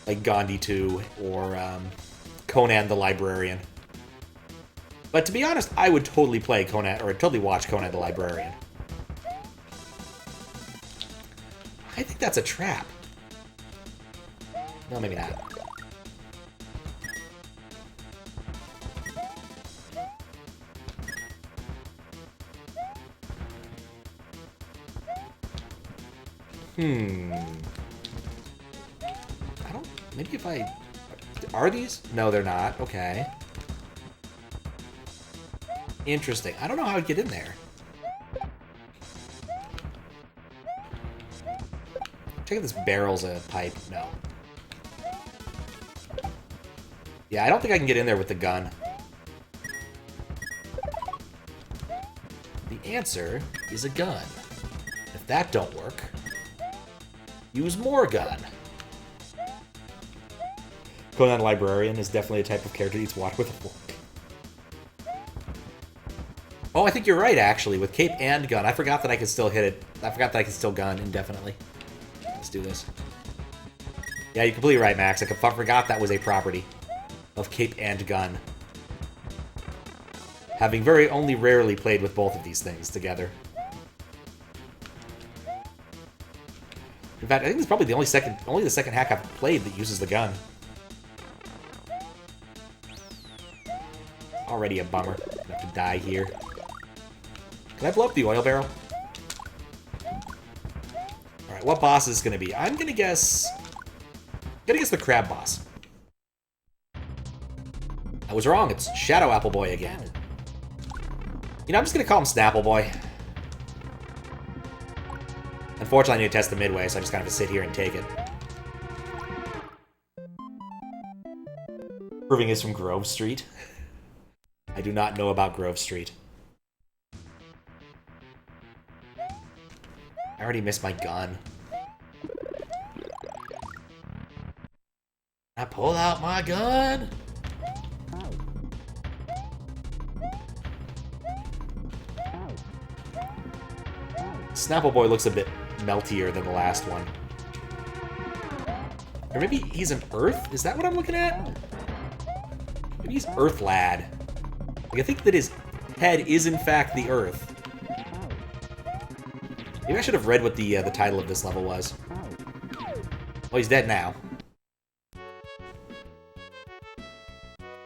like Gandhi 2 or Conan the Librarian. But to be honest, I would totally play Conan, or totally watch Conan the Librarian. I think that's a trap. No, maybe not. I don't... Maybe if I... Are these? No, they're not. Okay. Interesting. I don't know how I'd get in there. Check if this barrel's a pipe. No. Yeah, I don't think I can get in there with the gun. The answer is a gun. If that don't work, use more gun. Conan Librarian is definitely a type of character that eats water with a fork. Oh, I think you're right, actually, with cape and gun. I forgot that I could still hit it. I forgot that I could still gun indefinitely. Let's do this. Yeah, you're completely right, Max. I forgot that was a property of cape and gun. Having only rarely played with both of these things together. In fact, I think it's probably the only the second hack I've played that uses the gun. Already a bummer. I have to die here. Can I blow up the oil barrel? Alright, what boss is this gonna be? I'm gonna guess the crab boss. I was wrong, it's Shadow Apple Boy again. You know, I'm just gonna call him Snapple Boy. Unfortunately, I need to test the midway, so I just kind of have to sit here and take it. Proving is from Grove Street. I do not know about Grove Street. I already missed my gun. I pull out my gun. Snapple Boy looks a bit meltier than the last one. Or maybe he's an Earth? Is that what I'm looking at? Maybe he's Earth Lad. Like, I think that his head is in fact the Earth. Maybe I should have read what the title of this level was. Oh, he's dead now.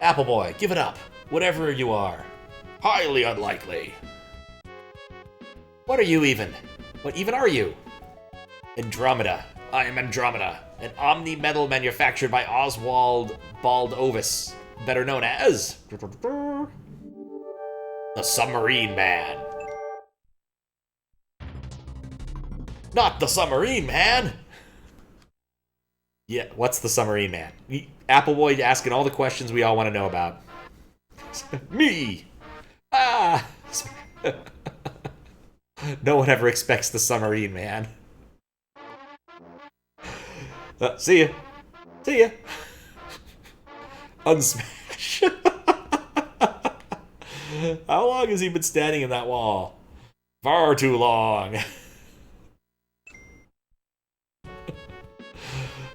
Apple Boy, give it up. Whatever you are. Highly unlikely. What are you even? What even are you? Andromeda. I am Andromeda, an omni-metal manufactured by Oswald Baldovis, better known as the Submarine Man. Not the Submarine Man! Yeah, what's the Submarine Man? Apple Boy asking all the questions we all want to know about. Me! Ah! No one ever expects the Submarine Man. See ya. See ya. Unsmash. How long has he been standing in that wall? Far too long.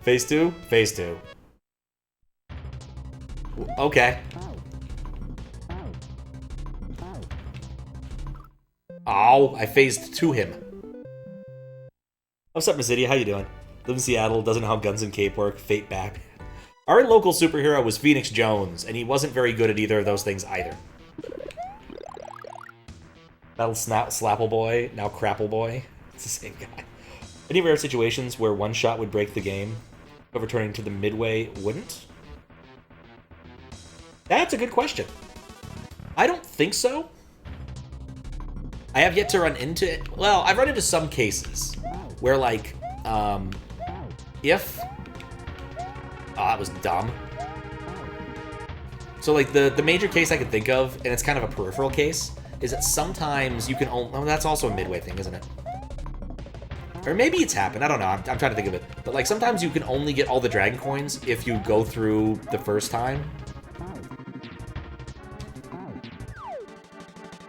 Phase 2? Phase 2. Okay. Ow, I phased to him. What's up, Miss Idiot? How you doing? Live in Seattle, doesn't know how guns and cape work, fate back. Our local superhero was Phoenix Jones, and he wasn't very good at either of those things either. Battle Slapple Boy, now Crapple Boy. It's the same guy. Any rare situations where one shot would break the game, but returning to the midway wouldn't? That's a good question. I don't think so. I have yet to run into it. Well, I've run into some cases where, like, if... Oh, that was dumb. So, like, the major case I can think of, and it's kind of a peripheral case, is that sometimes you can only... Oh, that's also a midway thing, isn't it? Or maybe it's happened. I don't know. I'm trying to think of it. But, like, sometimes you can only get all the dragon coins if you go through the first time.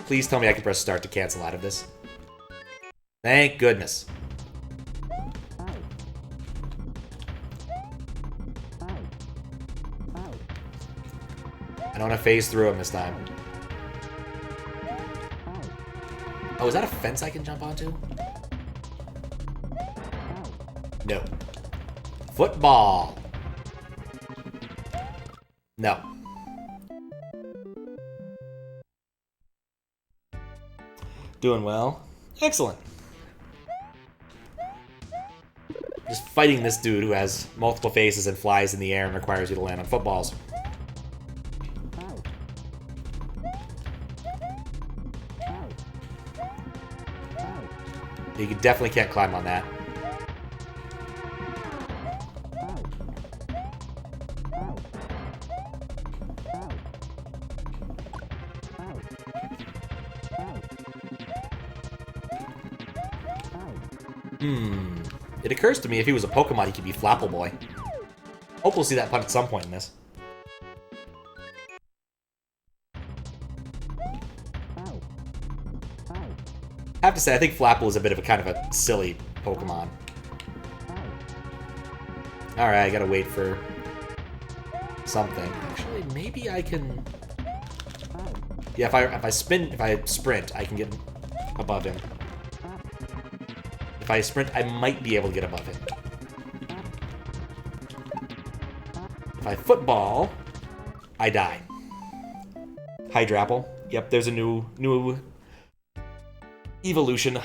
Please tell me I can press start to cancel out of this. Thank goodness. I don't want to phase through him this time. Oh, is that a fence I can jump onto? No. Football. No. Doing well. Excellent. Just fighting this dude who has multiple faces and flies in the air and requires you to land on footballs. You definitely can't climb on that. It occurs to me if he was a Pokemon, he could be Flapple Boy. Hope we'll see that pun at some point in this. I have to say, I think Flapple is a bit of a kind of a silly Pokemon. Alright, I gotta wait for something. Actually, maybe I can... Yeah, if I sprint, I can get above him. If I sprint, I might be able to get above him. If I football, I die. Hydrapple. Yep, there's a new evolution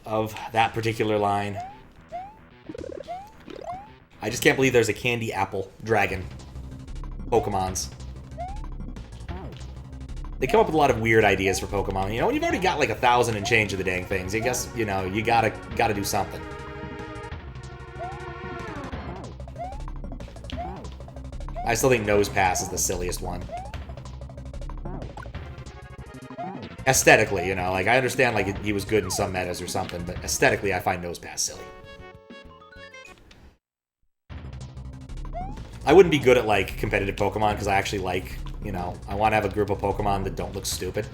of that particular line. I just can't believe there's a candy apple dragon Pokemons. They come up with a lot of weird ideas for Pokemon. You know, when you've already got like 1,000 and change of the dang things, I guess, you know, you gotta do something. I still think Nose Pass is the silliest one. Aesthetically, you know, like, I understand, like, he was good in some metas or something, but aesthetically, I find Nose Pass silly. I wouldn't be good at, like, competitive Pokemon, because I actually like, you know, I want to have a group of Pokemon that don't look stupid.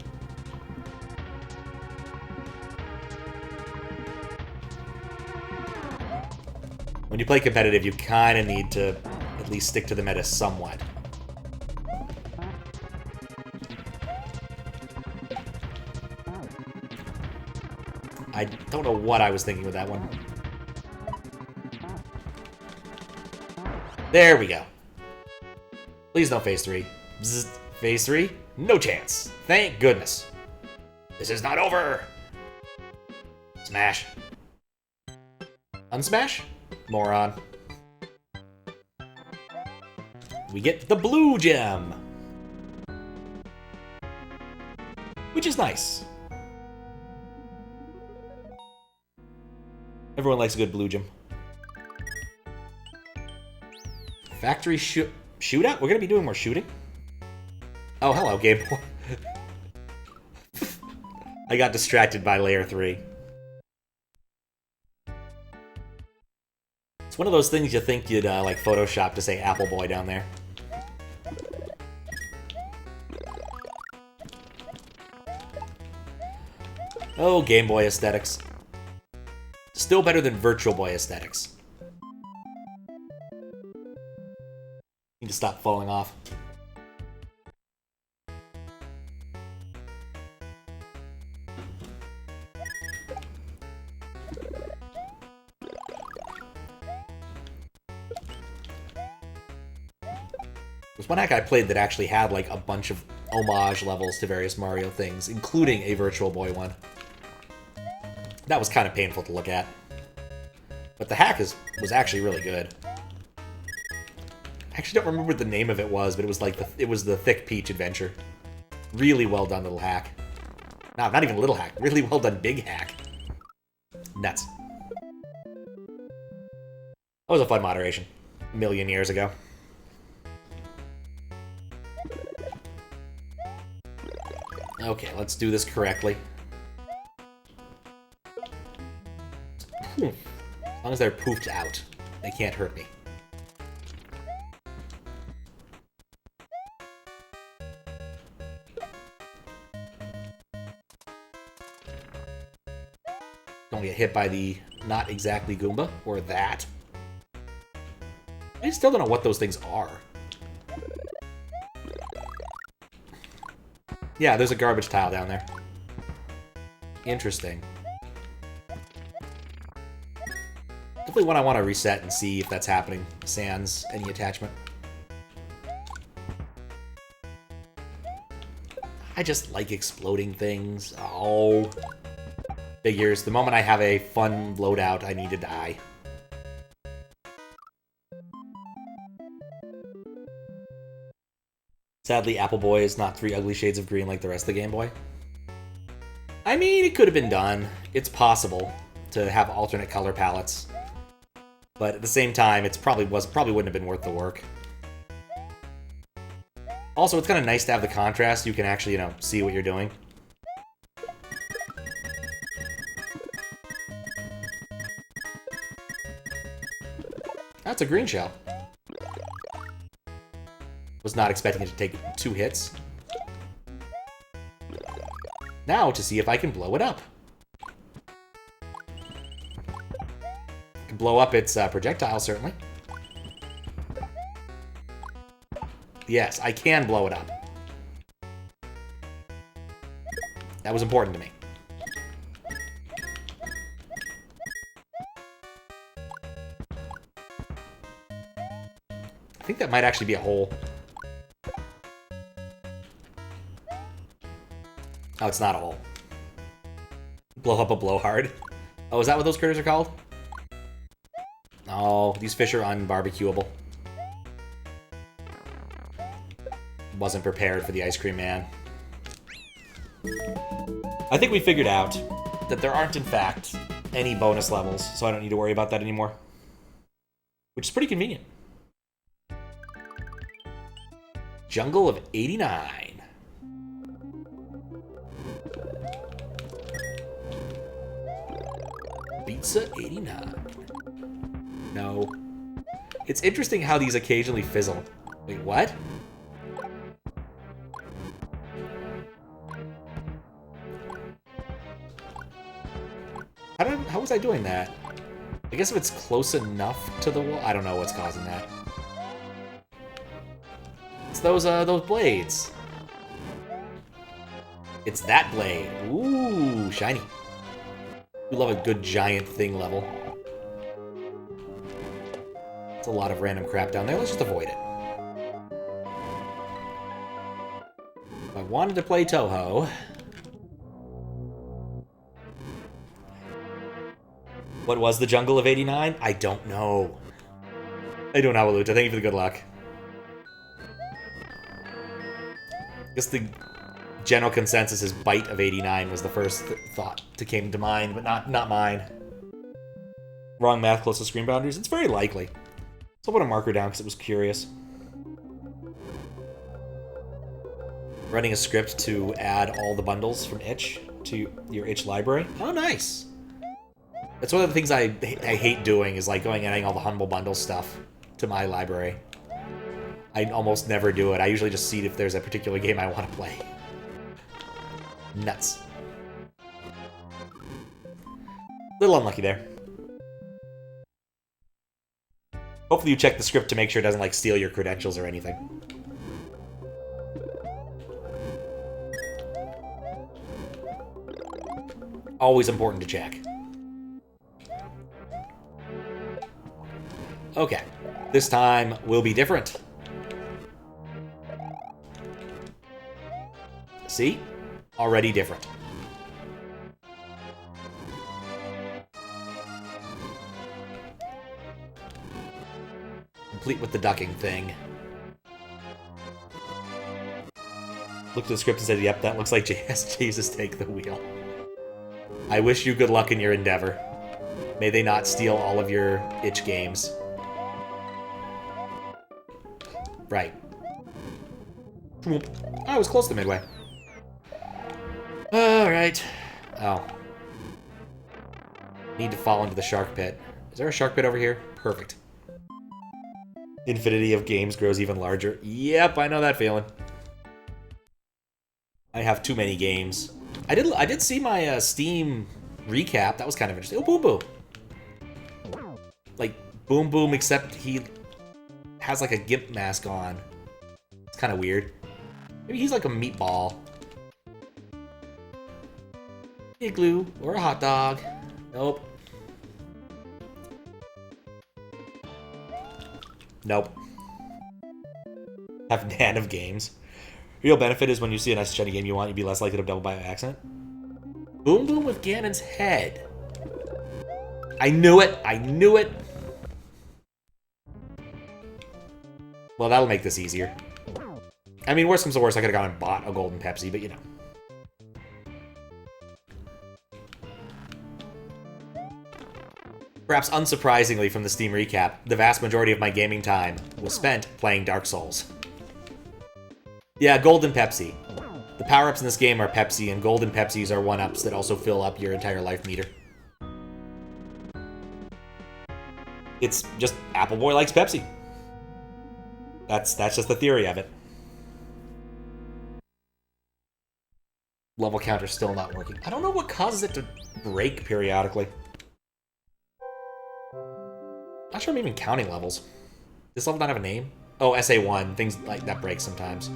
When you play competitive, you kind of need to at least stick to the meta somewhat. I don't know what I was thinking with that one. There we go. Please don't phase 3. Bzz. Phase 3? No chance. Thank goodness. This is not over. Smash. Unsmash? Moron. We get the blue gem. Which is nice. Everyone likes a good blue gem. Factory shootout? We're gonna be doing more shooting? Oh, hello, Game Boy. I got distracted by layer 3. It's one of those things you think you'd, like, Photoshop to say Apple Boy down there. Oh, Game Boy aesthetics. Still better than Virtual Boy aesthetics. Need to stop falling off. There's one hack I played that actually had like a bunch of homage levels to various Mario things, including a Virtual Boy one. That was kind of painful to look at. But the hack was actually really good. I actually don't remember what the name of it was, but it was like it was the Thick Peach Adventure. Really well done little hack. No, not even little hack. Really well done big hack. Nuts. That was a fun moderation. A million years ago. Okay, let's do this correctly. As long as they're poofed out, they can't hurt me. Don't get hit by the not exactly Goomba, or that. I still don't know what those things are. Yeah, there's a garbage tile down there. Interesting. Definitely one I want to reset and see if that's happening. Sans any attachment. I just like exploding things. Oh. Figures. The moment I have a fun loadout, I need to die. Sadly, Apple Boy is not 3 ugly shades of green like the rest of the Game Boy. I mean, it could have been done. It's possible to have alternate color palettes. But at the same time, it probably wouldn't have been worth the work. Also, it's kind of nice to have the contrast. You can actually, you know, see what you're doing. That's a green shell. Was not expecting it to take 2 hits. Now to see if I can blow it up. I can blow up its projectile, certainly. Yes, I can blow it up. That was important to me. I think that might actually be a hole. Oh, it's not a hole. Blow up a blowhard. Oh, is that what those critters are called? Oh, these fish are unbarbecuable. Wasn't prepared for the ice cream man. I think we figured out that there aren't, in fact, any bonus levels, so I don't need to worry about that anymore. Which is pretty convenient. Jungle of 89. Pizza 89. No. It's interesting how these occasionally fizzle. Wait, what? How was I doing that? I guess if it's close enough to the wall, I don't know what's causing that. It's those blades. It's that blade. Ooh, shiny. We love a good giant thing level. It's a lot of random crap down there. Let's just avoid it. If I wanted to play Toho. What was the Jungle of 89? I don't know. I don't know, Aluta. Thank you for the good luck. I guess the general consensus is Bite of 89 was the first thought that came to mind, but not mine. Wrong math close to screen boundaries? It's very likely. So I'll put a marker down because it was curious. Running a script to add all the bundles from itch to your itch library. Oh, nice. That's one of the things I hate doing, is like going and adding all the Humble Bundle stuff to my library. I almost never do it. I usually just see if there's a particular game I want to play. Nuts. Little unlucky there. Hopefully you check the script to make sure it doesn't like steal your credentials or anything. Always important to check. Okay, this time will be different. See? Already different. Complete with the ducking thing. Looked at the script and said, yep, that looks like Jesus take the wheel. I wish you good luck in your endeavor. May they not steal all of your itch games. Right. I was close to midway. Alright. Oh. Need to fall into the shark pit. Is there a shark pit over here? Perfect. Infinity of games grows even larger. Yep, I know that feeling. I have too many games. I did see my Steam recap. That was kind of interesting. Oh, Boom Boom. Like, Boom Boom, except he has like a gimp mask on. It's kind of weird. Maybe he's like a meatball. Igloo or a hot dog. Nope. Nope. Have nan of games. Real benefit is when you see a nice shiny game you want, you'd be less likely to double buy by accident. Boom Boom with Ganon's head. I knew it! I knew it! Well, that'll make this easier. I mean, worst comes to worst, I could've gone and bought a golden Pepsi, but you know. Perhaps unsurprisingly from the Steam recap, the vast majority of my gaming time was spent playing Dark Souls. Yeah, golden Pepsi. The power-ups in this game are Pepsi, and golden Pepsis are 1-ups that also fill up your entire life meter. It's just Apple Boy likes Pepsi. That's just the theory of it. Level counter's still not working. I don't know what causes it to break periodically. Not sure I'm even counting levels. Does this level not have a name? Oh, SA1. Things like that break sometimes.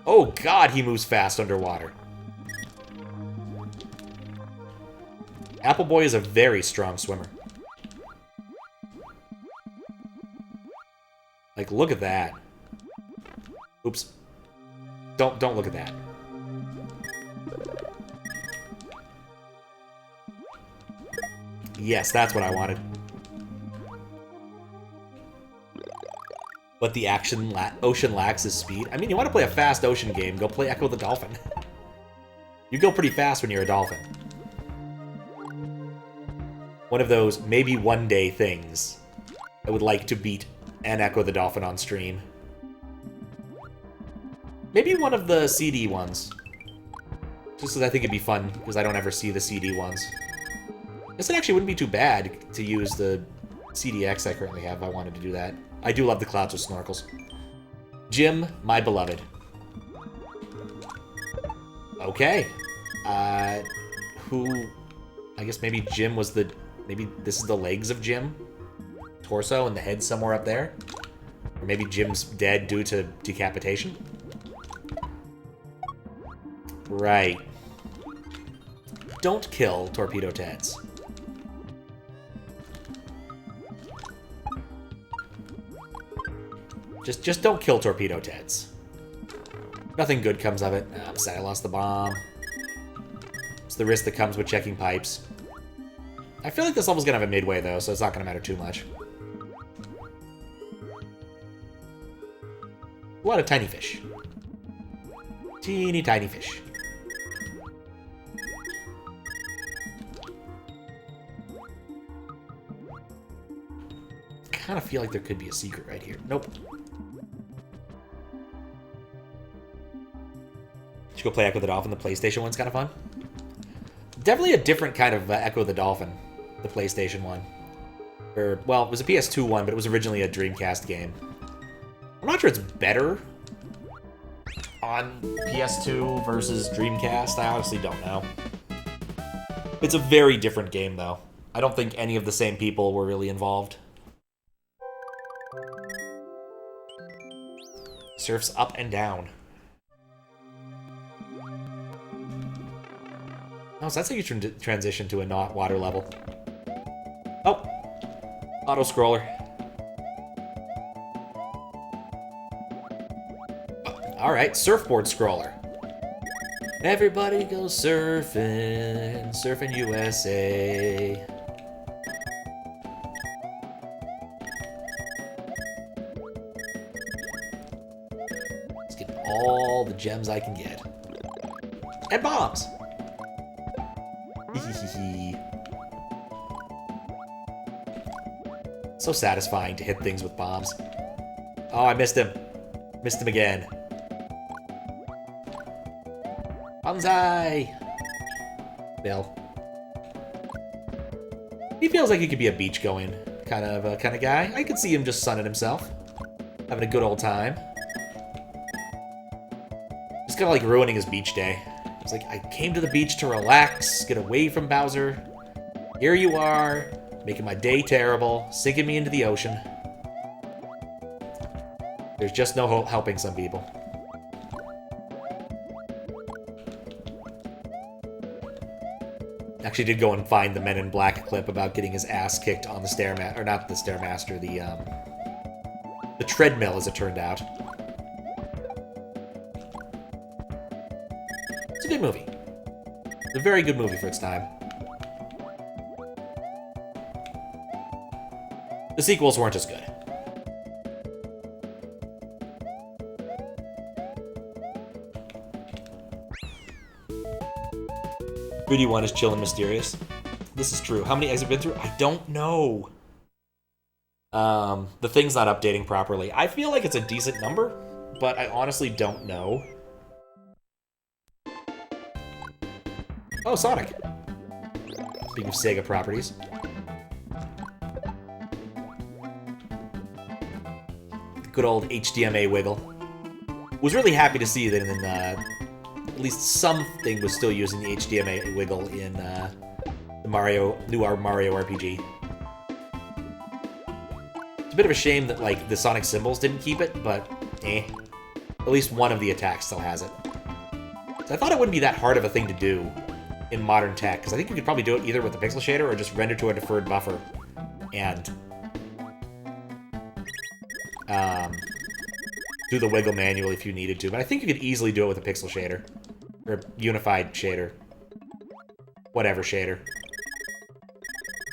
Oh god, he moves fast underwater. Apple Boy is a very strong swimmer. Like, look at that. Oops. Don't look at that. Yes, that's what I wanted. But the ocean lacks is speed. I mean, you want to play a fast ocean game, go play Echo the Dolphin. You go pretty fast when you're a dolphin. One of those maybe one day things. I would like to beat and Echo the Dolphin on stream. Maybe one of the CD ones. Just because I think it'd be fun, because I don't ever see the CD ones. I guess it actually wouldn't be too bad to use the CDX I currently have if I wanted to do that. I do love the clouds with snorkels. Jim, my beloved. Okay. Who... I guess maybe Jim was the... Maybe this is the legs of Jim? Torso and the head somewhere up there? Or maybe Jim's dead due to decapitation? Right. Don't kill Torpedo Teds. Just don't kill Torpedo Teds. Nothing good comes of it. I'm sad I lost the bomb. It's the risk that comes with checking pipes. I feel like this level's gonna have a midway, though, so it's not gonna matter too much. What a tiny fish. Teeny tiny fish. I kind of feel like there could be a secret right here. Nope. Should go play Echo the Dolphin. The PlayStation one's kind of fun. Definitely a different kind of Echo the Dolphin, the PlayStation one. Or, well, it was a PS2 one, but it was originally a Dreamcast game. I'm not sure it's better on PS2 versus Dreamcast. I honestly don't know. It's a very different game, though. I don't think any of the same people were really involved. Surfs up and down. Oh, so that's how you transition to a not water level. Oh! Auto-scroller. Alright, surfboard scroller. Everybody goes surfing, surfing USA. Let's get all the gems I can get. And bombs! So satisfying to hit things with bombs. Oh, I missed him. Missed him again. Banzai! Bill. He feels like he could be a beach-going kind of guy. I could see him just sunning himself. Having a good old time. Just kind of like ruining his beach day. It's like, I came to the beach to relax, get away from Bowser. Here you are, making my day terrible, sinking me into the ocean. There's just no hope helping some people. Actually did go and find the Men in Black clip about getting his ass kicked on the Stairmaster, or not the Stairmaster, the treadmill, as it turned out. It's a good movie. It's a very good movie for its time. The sequels weren't as good. Rudy 1 is chill and mysterious. This is true. How many eggs have been through? I don't know. The thing's not updating properly. I feel like it's a decent number, but I honestly don't know. Oh, Sonic. Speaking of Sega properties. Good old HDMA wiggle. Was really happy to see that in at least something was still using the HDMA wiggle in the new Mario RPG. It's a bit of a shame that like the Sonic symbols didn't keep it, but at least one of the attacks still has it. So I thought it wouldn't be that hard of a thing to do in modern tech, because I think you could probably do it either with the pixel shader or just render to a deferred buffer and do the wiggle manually if you needed to. But I think you could easily do it with a pixel shader. Or unified shader. Whatever shader.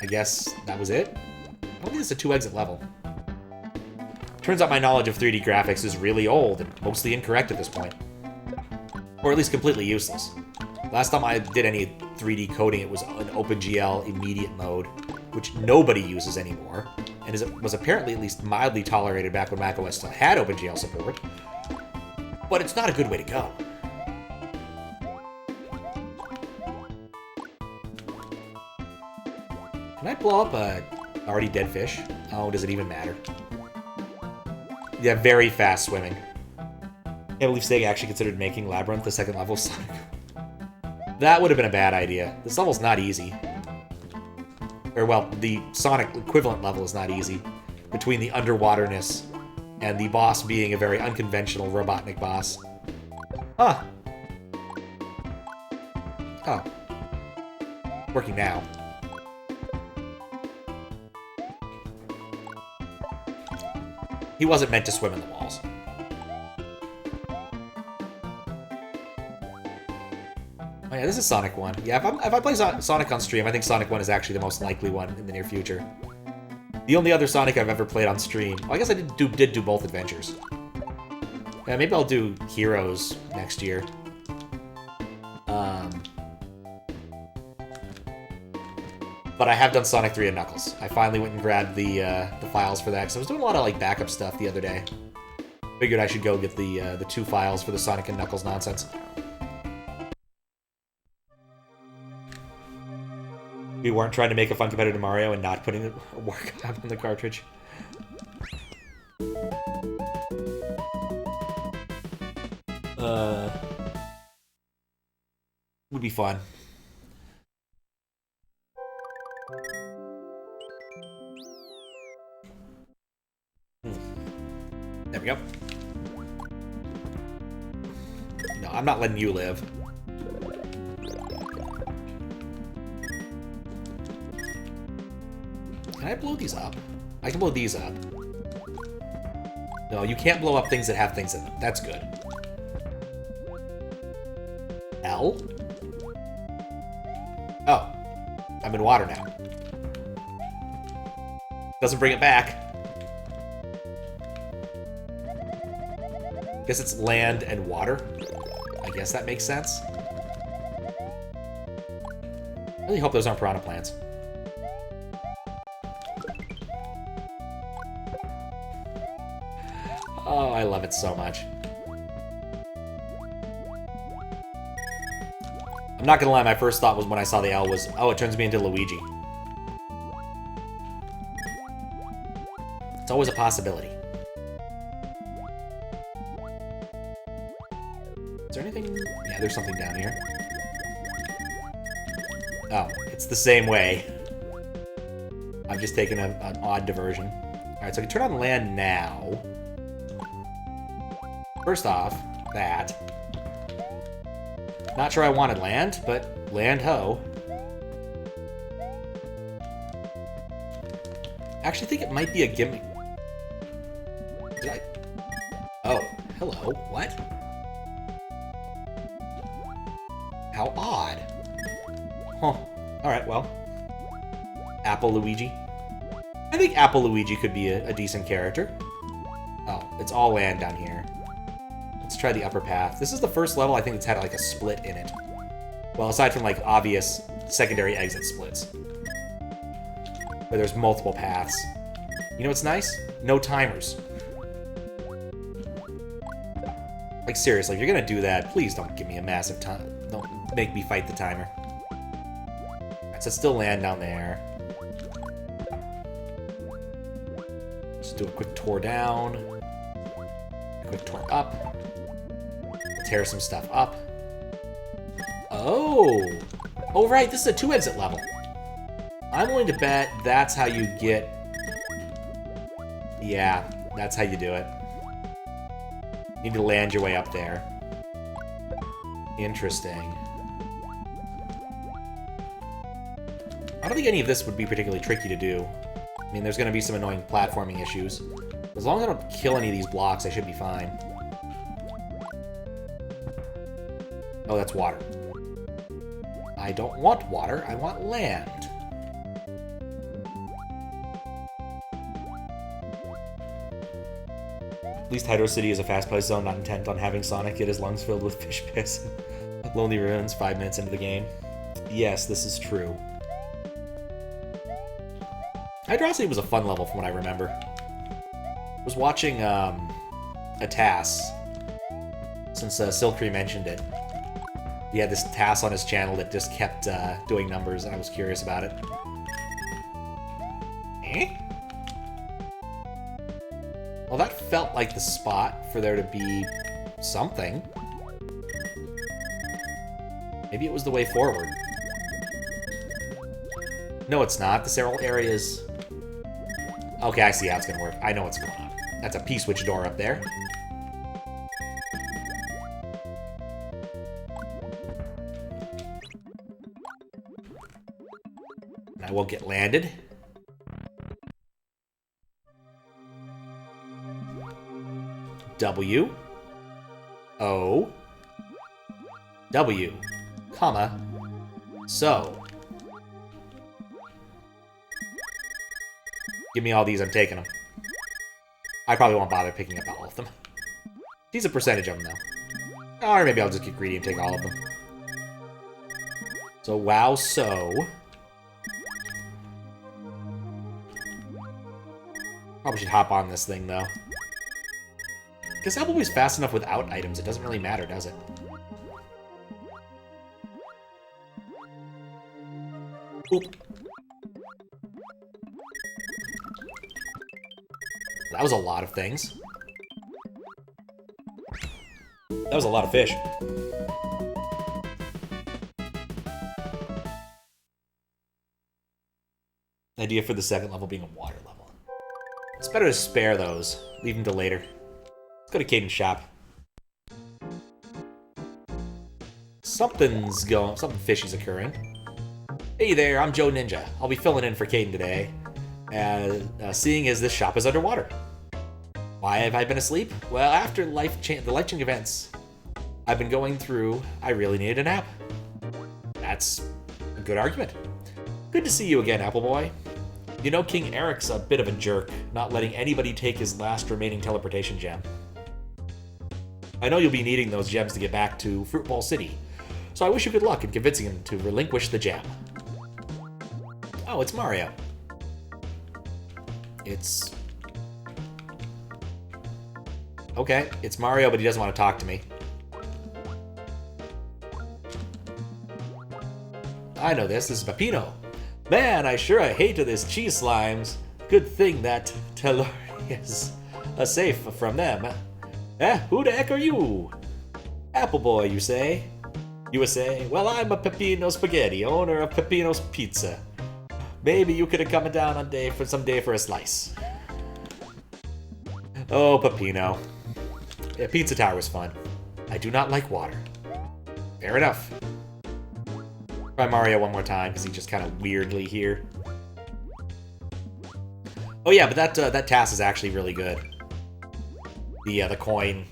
I guess that was it? I don't think it's a 2-exit level. Turns out my knowledge of 3D graphics is really old and mostly incorrect at this point. Or at least completely useless. Last time I did any 3D coding, it was an OpenGL immediate mode, which nobody uses anymore, and was apparently at least mildly tolerated back when macOS still had OpenGL support. But it's not a good way to go. Can I blow up a already dead fish? Oh, does it even matter? Yeah, very fast swimming. Can't believe Sega actually considered making Labyrinth the second level of Sonic. That would have been a bad idea. This level's not easy. Or, well, the Sonic equivalent level is not easy. Between the underwaterness and the boss being a very unconventional Robotnik boss. Huh. Oh. Working now. He wasn't meant to swim in the walls. Oh yeah, this is Sonic 1. Yeah, if I play Sonic on stream, I think Sonic 1 is actually the most likely one in the near future. The only other Sonic I've ever played on stream... Well, I guess I did do both adventures. Yeah, maybe I'll do Heroes next year. But I have done Sonic 3 and Knuckles. I finally went and grabbed the files for that, because I was doing a lot of like backup stuff the other day. Figured I should go get the 2 files for the Sonic and Knuckles nonsense. We weren't trying to make a fun competitor Mario and not putting a work on the cartridge. Would be fun. There we go. No, I'm not letting you live. Can I blow these up? I can blow these up. No, you can't blow up things that have things in them. That's good. L? Oh. I'm in water now. Doesn't bring it back. Guess it's land and water. I guess that makes sense. I really hope those aren't piranha plants. Oh, I love it so much. I'm not gonna lie, my first thought was when I saw the L was, oh, it turns me into Luigi. It's always a possibility. Is there anything? Yeah, there's something down here. Oh, it's the same way. I'm just taking an odd diversion. Alright, so I can turn on land now. First off, that. Not sure I wanted land, but land ho. Actually think it might be a gimmick. Did I? Oh, hello. What? How odd. Huh. Alright, well. Apple Luigi. I think Apple Luigi could be a decent character. Oh, it's all land down here. Let's try the upper path. This is the first level I think that's had like a split in it. Well, aside from like obvious secondary exit splits. Where there's multiple paths. You know what's nice? No timers. Like seriously, if you're gonna do that, please don't give me a massive time. Don't make me fight the timer. Alright, so it's still land down there. Just do a quick tour down. Quick torque up. Tear some stuff up. Oh! Oh, right, this is a 2-exit level. I'm willing to bet that's how you get... Yeah, that's how you do it. You need to land your way up there. Interesting. I don't think any of this would be particularly tricky to do. I mean, there's going to be some annoying platforming issues. As long as I don't kill any of these blocks, I should be fine. Oh, that's water. I don't want water, I want land. At least Hydro City is a fast-paced zone not intent on having Sonic get his lungs filled with fish piss. Lonely Ruins 5 minutes into the game. Yes, this is true. Hydro City was a fun level from what I remember. I was watching a TAS, since Silkree mentioned it. He had this TAS on his channel that just kept doing numbers, and I was curious about it. Eh? Well, that felt like the spot for there to be something. Maybe it was the way forward. No, it's not. The Serral area's... Okay, I see how it's gonna work. I know what's going on. That's a P-switch door up there. I won't get landed. W. O. W. Comma. So. Give me all these, I'm taking them. I probably won't bother picking up all of them. Decent percentage of them, though. Or maybe I'll just get greedy and take all of them. So, wow, so... Probably should hop on this thing, though. Because Applebee's fast enough without items, it doesn't really matter, does it? Oop. That was a lot of things. That was a lot of fish. Idea for the second level being a water level. It's better to spare those. Leave them till later. Let's go to Kaiden's shop. Something fishy's occurring. Hey there, I'm Joe Ninja. I'll be filling in for Kaiden today. Seeing as this shop is underwater. Why have I been asleep? Well, after the life-changing events I've been going through, I really needed a nap. That's a good argument. Good to see you again, Apple Boy. You know King Eric's a bit of a jerk, not letting anybody take his last remaining teleportation gem. I know you'll be needing those gems to get back to Fruit Bowl City, so I wish you good luck in convincing him to relinquish the gem. Oh, it's Mario. It's... Okay, it's Mario, but he doesn't want to talk to me. I know this is Peppino. Man, I sure hate this cheese slimes. Good thing that Telur is safe from them. Who the heck are you? Apple Boy, you say? You say, well, I'm a Peppino Spaghetti, owner of Peppino's Pizza. Maybe you could have come down someday for a slice. Oh, Peppino. Yeah, Pizza Tower was fun. I do not like water. Fair enough. Try Mario one more time, because he's just kind of weirdly here. Oh yeah, but that task is actually really good. The coin,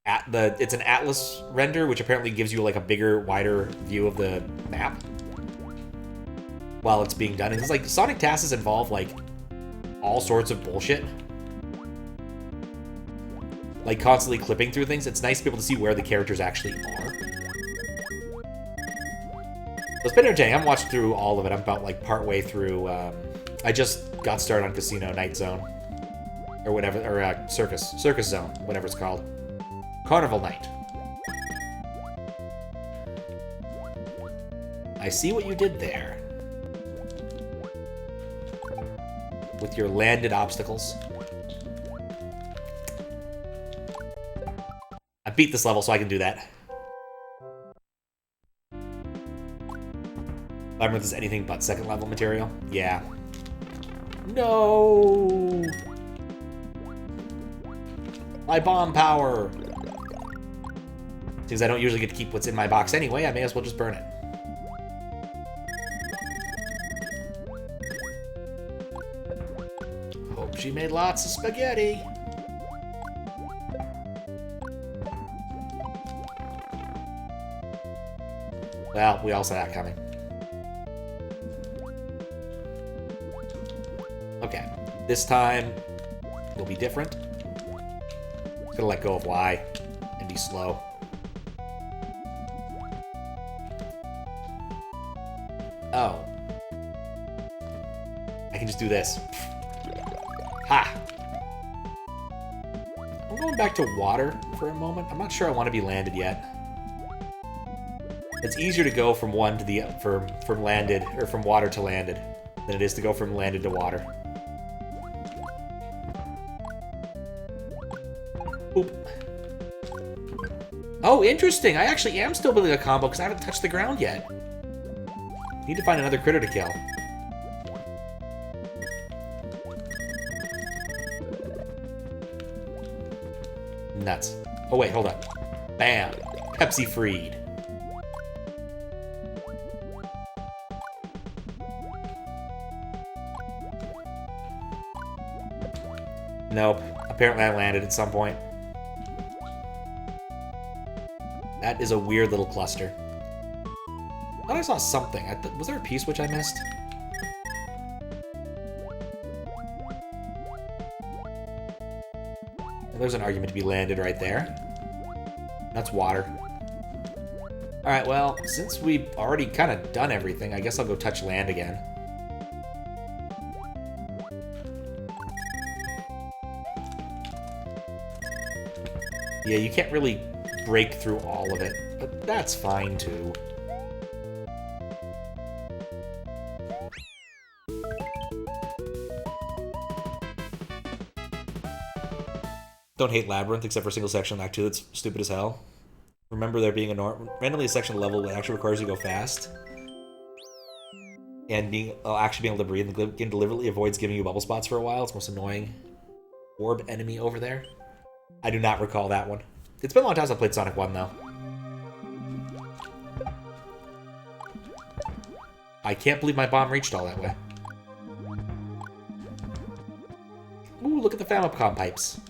it's an atlas render, which apparently gives you like a bigger, wider view of the map while it's being done. And it's like Sonic tasks involve like all sorts of bullshit, like constantly clipping through things. It's nice to be able to see where the characters actually are. So it's been entertaining. I haven't watched through all of it. I'm about like partway through. I just got started on Casino Night Zone, or whatever, or Circus Zone, whatever it's called. Carnival Night. I see what you did there. With your landed obstacles. I beat this level, so I can do that. Labyrinth is anything but second level material. Yeah. No! My bomb power! Since I don't usually get to keep what's in my box anyway, I may as well just burn it. Hope she made lots of spaghetti. Well, we all saw that coming. Okay, this time will be different. Just gonna let go of Y and be slow. Oh. I can just do this. Ha! I'm going back to water for a moment. I'm not sure I want to be landed yet. It's easier to go from one to the from landed or from water to landed than it is to go from landed to water. Oop. Oh, interesting. I actually am still building a combo because I haven't touched the ground yet. Need to find another critter to kill. Nuts. Oh wait, hold up. Bam. Pepsi freed. Nope. Apparently I landed at some point. That is a weird little cluster. I thought I saw something. Was there a piece which I missed? Well, there's an argument to be landed right there. That's water. Alright, well, since we've already kind of done everything, I guess I'll go touch land again. Yeah, you can't really break through all of it, but that's fine too. Don't hate Labyrinth, except for a single section in Act 2 that's stupid as hell. Remember there being randomly a section of the level that actually requires you to go fast. And actually being able to breathe, and the game deliberately avoids giving you bubble spots for a while. It's the most annoying orb enemy over there. I do not recall that one. It's been a long time since I played Sonic 1, though. I can't believe my bomb reached all that way. Ooh, look at the Famicom pipes.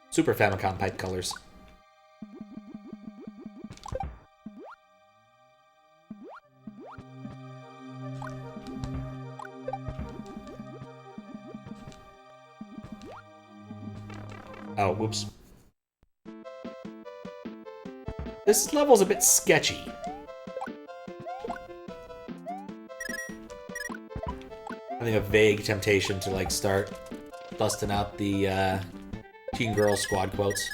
Super Famicom pipe colors. Oh, whoops. This level's a bit sketchy. I think a vague temptation to, like, start busting out the, teen girl squad quotes.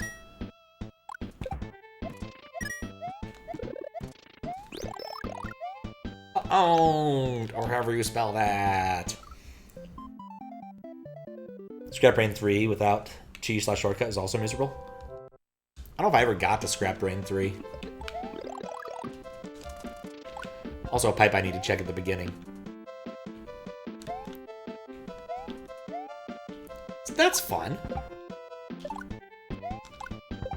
Owned, or however you spell that. Scrap Brain 3 without cheese/shortcut is also miserable. I don't know if I ever got to Scrap Brain 3. Also a pipe I need to check at the beginning. So that's fun. I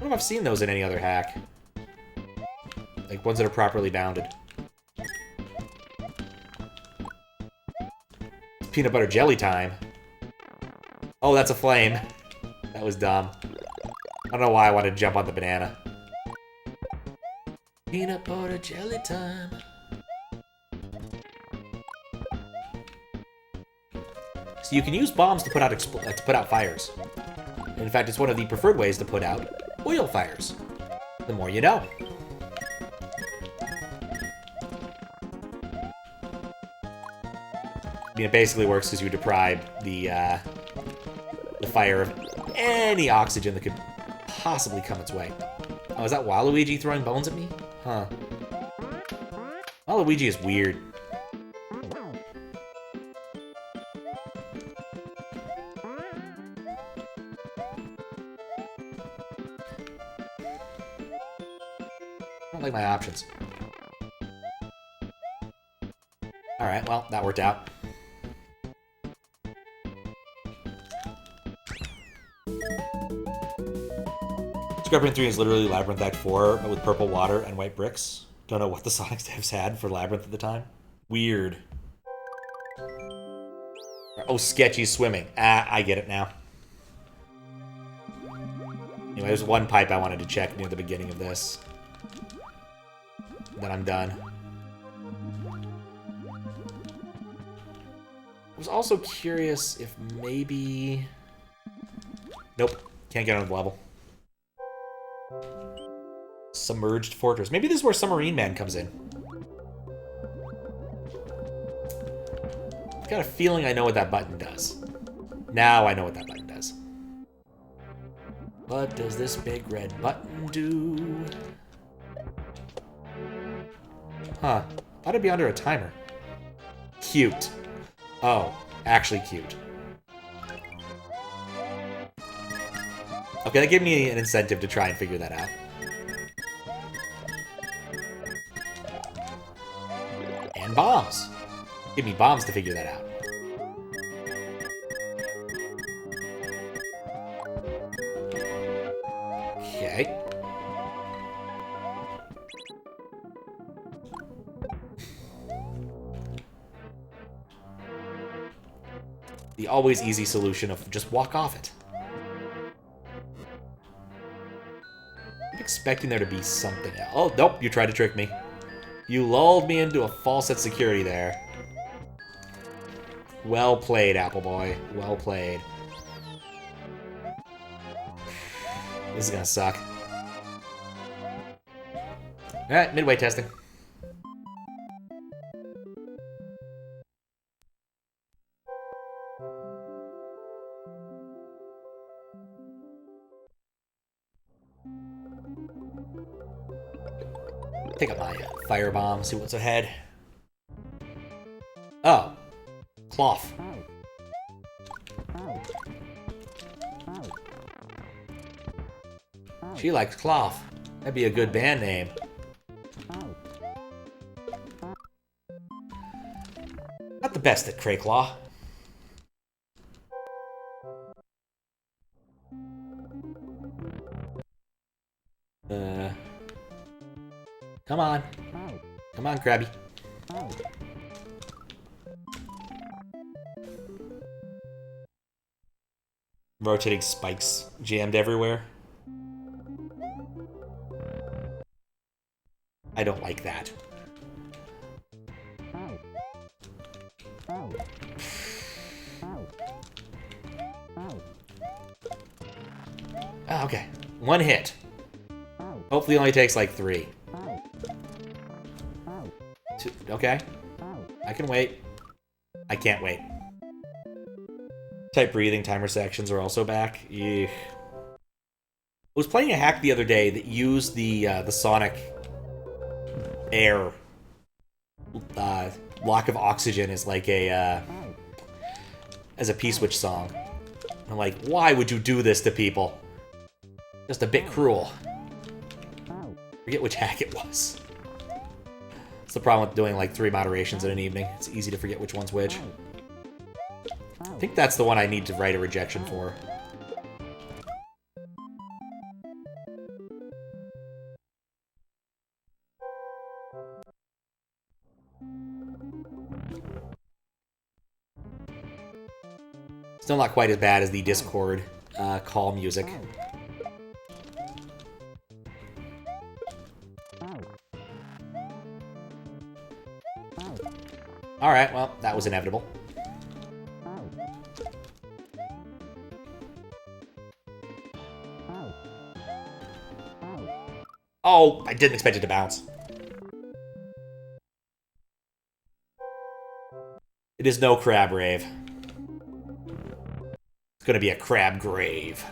don't know if I've seen those in any other hack. Like ones that are properly bounded. It's peanut butter jelly time. Oh, that's a flame. That was dumb. I don't know why I wanted to jump on the banana. Peanut butter jelly time. So you can use bombs to put out fires. In fact, it's one of the preferred ways to put out oil fires. The more you know. I mean, it basically works because you deprive the fire of any oxygen that could possibly come its way. Oh, is that Waluigi throwing bones at me? Huh. Waluigi is weird. don't like my options. Alright, well, that worked out. Scorpion 3 is literally Labyrinth Act 4, but with purple water and white bricks. Don't know what the Sonic devs had for Labyrinth at the time. Weird. Oh, sketchy swimming. Ah, I get it now. Anyway, there's one pipe I wanted to check near the beginning of this. Then I'm done. I was also curious if maybe... Nope. Can't get on the level. Submerged Fortress. Maybe this is where Submarine Man comes in. I've got a feeling I know what that button does. Now I know what that button does. What does this big red button do? Huh. Thought it'd be under a timer. Cute. Oh, actually cute. Okay, that gave me an incentive to try and figure that out. And bombs. Give me bombs to figure that out. Okay. The always easy solution of just walk off it. I'm expecting there to be something else. Oh, nope, you tried to trick me. You lulled me into a false sense of security there. Well played, Apple Boy. Well played. This is gonna suck. Alright, midway testing. Pick up my firebomb, see what's ahead. Oh. Cloth. She likes cloth. That'd be a good band name. Not the best at Crayclaw. Come on. Come on, Krabby. Rotating spikes jammed everywhere. I don't like that. Oh, okay. One hit. Hopefully it only takes like 3. 2, okay. I can wait. I can't wait. Tight breathing timer sections are also back. Eugh. I was playing a hack the other day that used the Sonic air block of oxygen as like a as a P-switch song. I'm like, why would you do this to people? Just a bit cruel. Forget which hack it was. It's the problem with doing like 3 moderations in an evening. It's easy to forget which one's which. I think that's the one I need to write a rejection for. Still not quite as bad as the Discord call music. Alright, well, that was inevitable. Oh, I didn't expect it to bounce. It is no crab rave. It's gonna be a crab grave.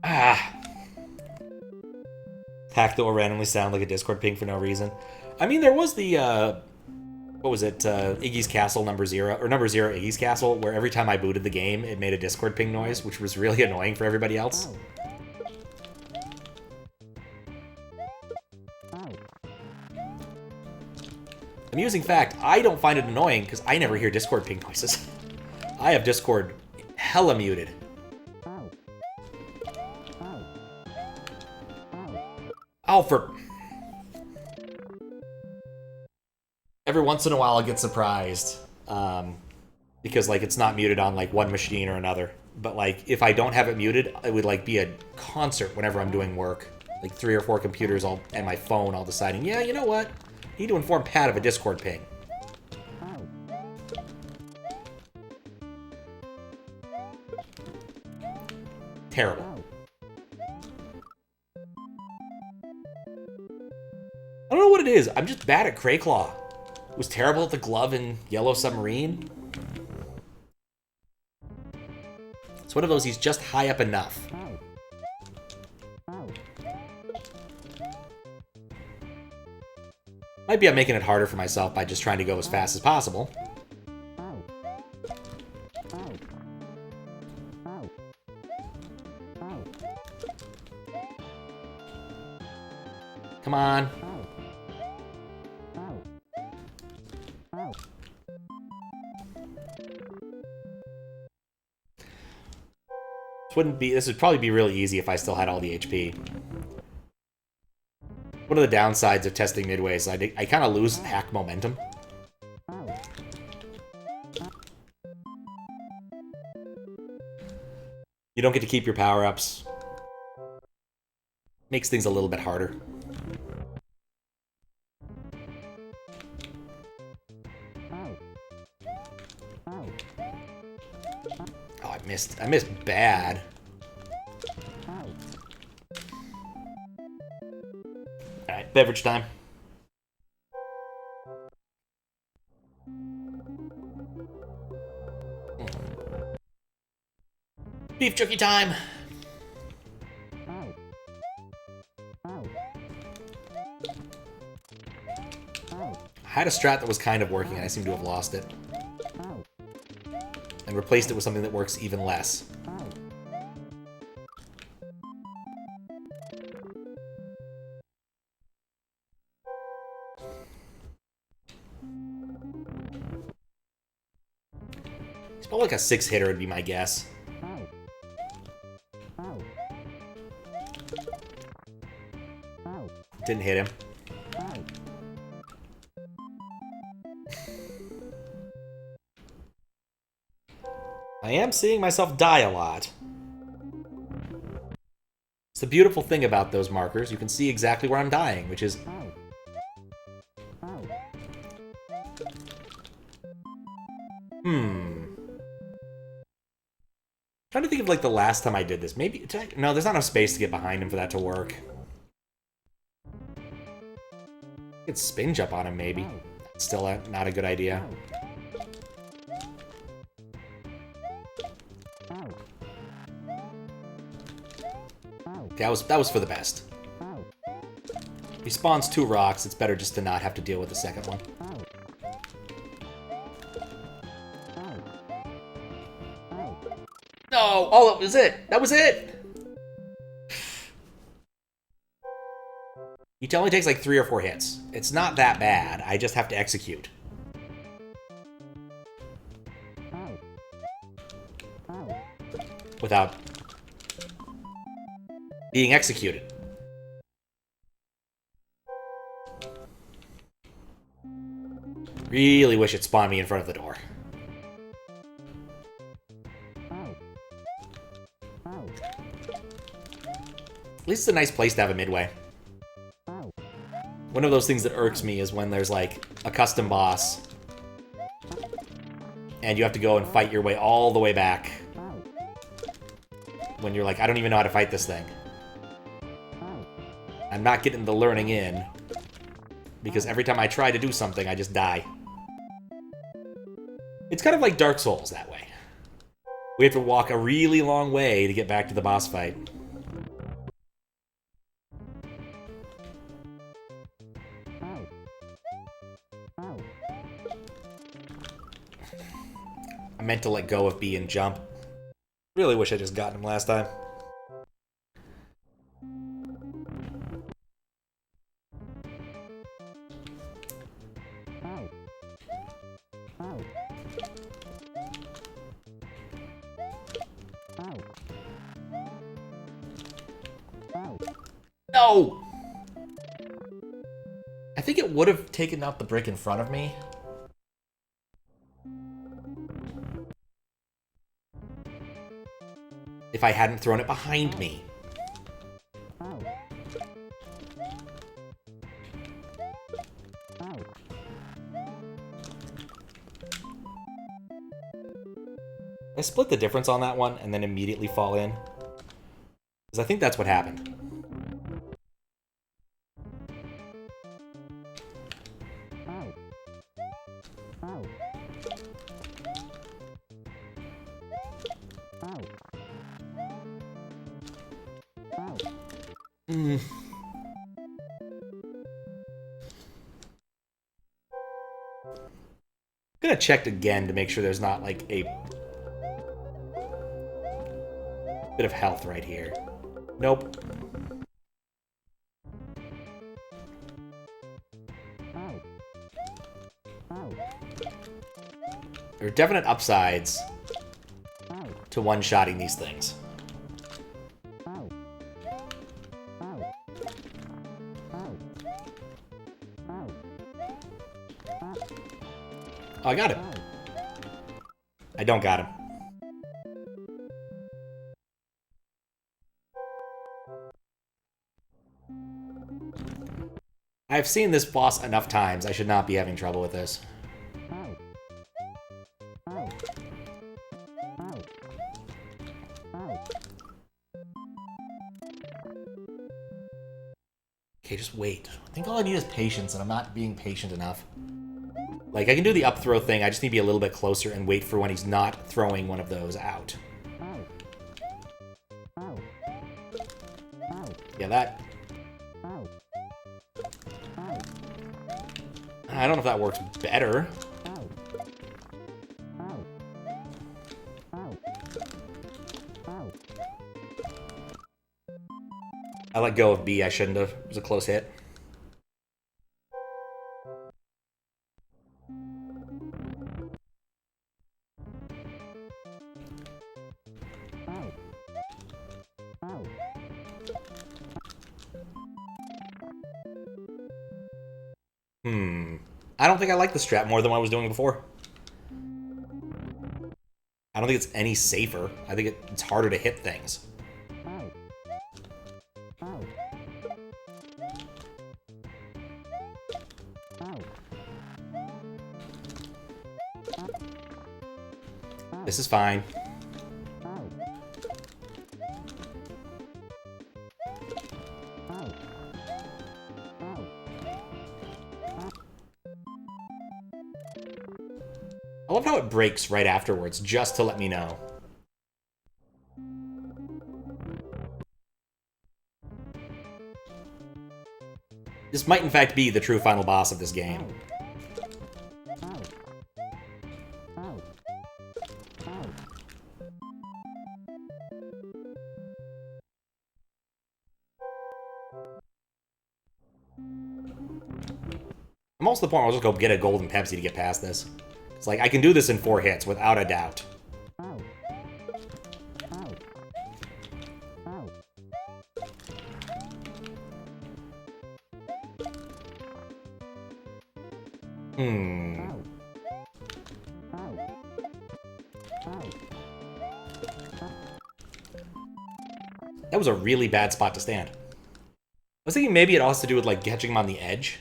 Ah. Hack that will randomly sound like a Discord ping for no reason. I mean, there was the what was it, Iggy's Castle number 0, or number 0 Iggy's Castle, where every time I booted the game, it made a Discord ping noise, which was really annoying for everybody else. Amusing fact, I don't find it annoying because I never hear Discord ping noises. I have Discord hella muted. Oh, for... Every once in a while, I'll get surprised. Because, like, it's not muted on, like, one machine or another. But, like, if I don't have it muted, it would, like, be a concert whenever I'm doing work. Like, 3 or 4 computers all and my phone all deciding, yeah, you know what? I need to inform Pat of a Discord ping. Terrible. I don't know what it is. I'm just bad at Crayclaw. Was terrible at the glove in Yellow Submarine. It's one of those, he's just high up enough. Might be I'm making it harder for myself by just trying to go as fast as possible. Come on. This would probably be really easy if I still had all the HP. One of the downsides of testing midway is I kind of lose hack momentum. You don't get to keep your power-ups. Makes things a little bit harder. Oh, I missed bad. Alright, beverage time. Beef jerky time! I had a strat that was kind of working, and I seem to have lost it. And replaced it with something that works even less. It's probably like a 6-hitter would be my guess. Didn't hit him. I am seeing myself die a lot. It's the beautiful thing about those markers. You can see exactly where I'm dying, which is... Trying to think of, like, the last time I did this. Maybe... No, there's not enough space to get behind him for that to work. I could spin jump on him, maybe. Still not a good idea. That was for the best. If he spawns 2 rocks, it's better just to not have to deal with the second one. No! Oh, that was it! That was it! He only takes like 3 or 4 hits. It's not that bad. I just have to execute. Without being executed. Really wish it spawned me in front of the door. At least it's a nice place to have a midway. One of those things that irks me is when there's like a custom boss and you have to go and fight your way all the way back. When you're like, I don't even know how to fight this thing. I'm not getting the learning in, because every time I try to do something, I just die. It's kind of like Dark Souls that way. We have to walk a really long way to get back to the boss fight. meant to let go of B and jump. Really wish I just gotten him last time. No! I think it would have taken out the brick in front of me. If I hadn't thrown it behind me. I split the difference on that one and then immediately fall in. Because I think that's what happened. I'm gonna check again to make sure there's not like a bit of health right here. Nope. There are definite upsides to one-shotting these things. Oh, I got him. I don't got him. I've seen this boss enough times. I should not be having trouble with this. Okay, just wait. I think all I need is patience, and I'm not being patient enough. Like, I can do the up throw thing, I just need to be a little bit closer and wait for when he's not throwing one of those out. Yeah, that... I don't know if that works better. I let go of B, I shouldn't have. It was a close hit. I don't think I like the strat more than what I was doing before. I don't think it's any safer. I think it's harder to hit things. This is fine. I love how it breaks right afterwards, just to let me know. This might in fact be the true final boss of this game. I'm also at the point where I'll just go get a golden Pepsi to get past this. It's like, I can do this in 4 hits, without a doubt. That was a really bad spot to stand. I was thinking maybe it all has to do with, like, catching him on the edge.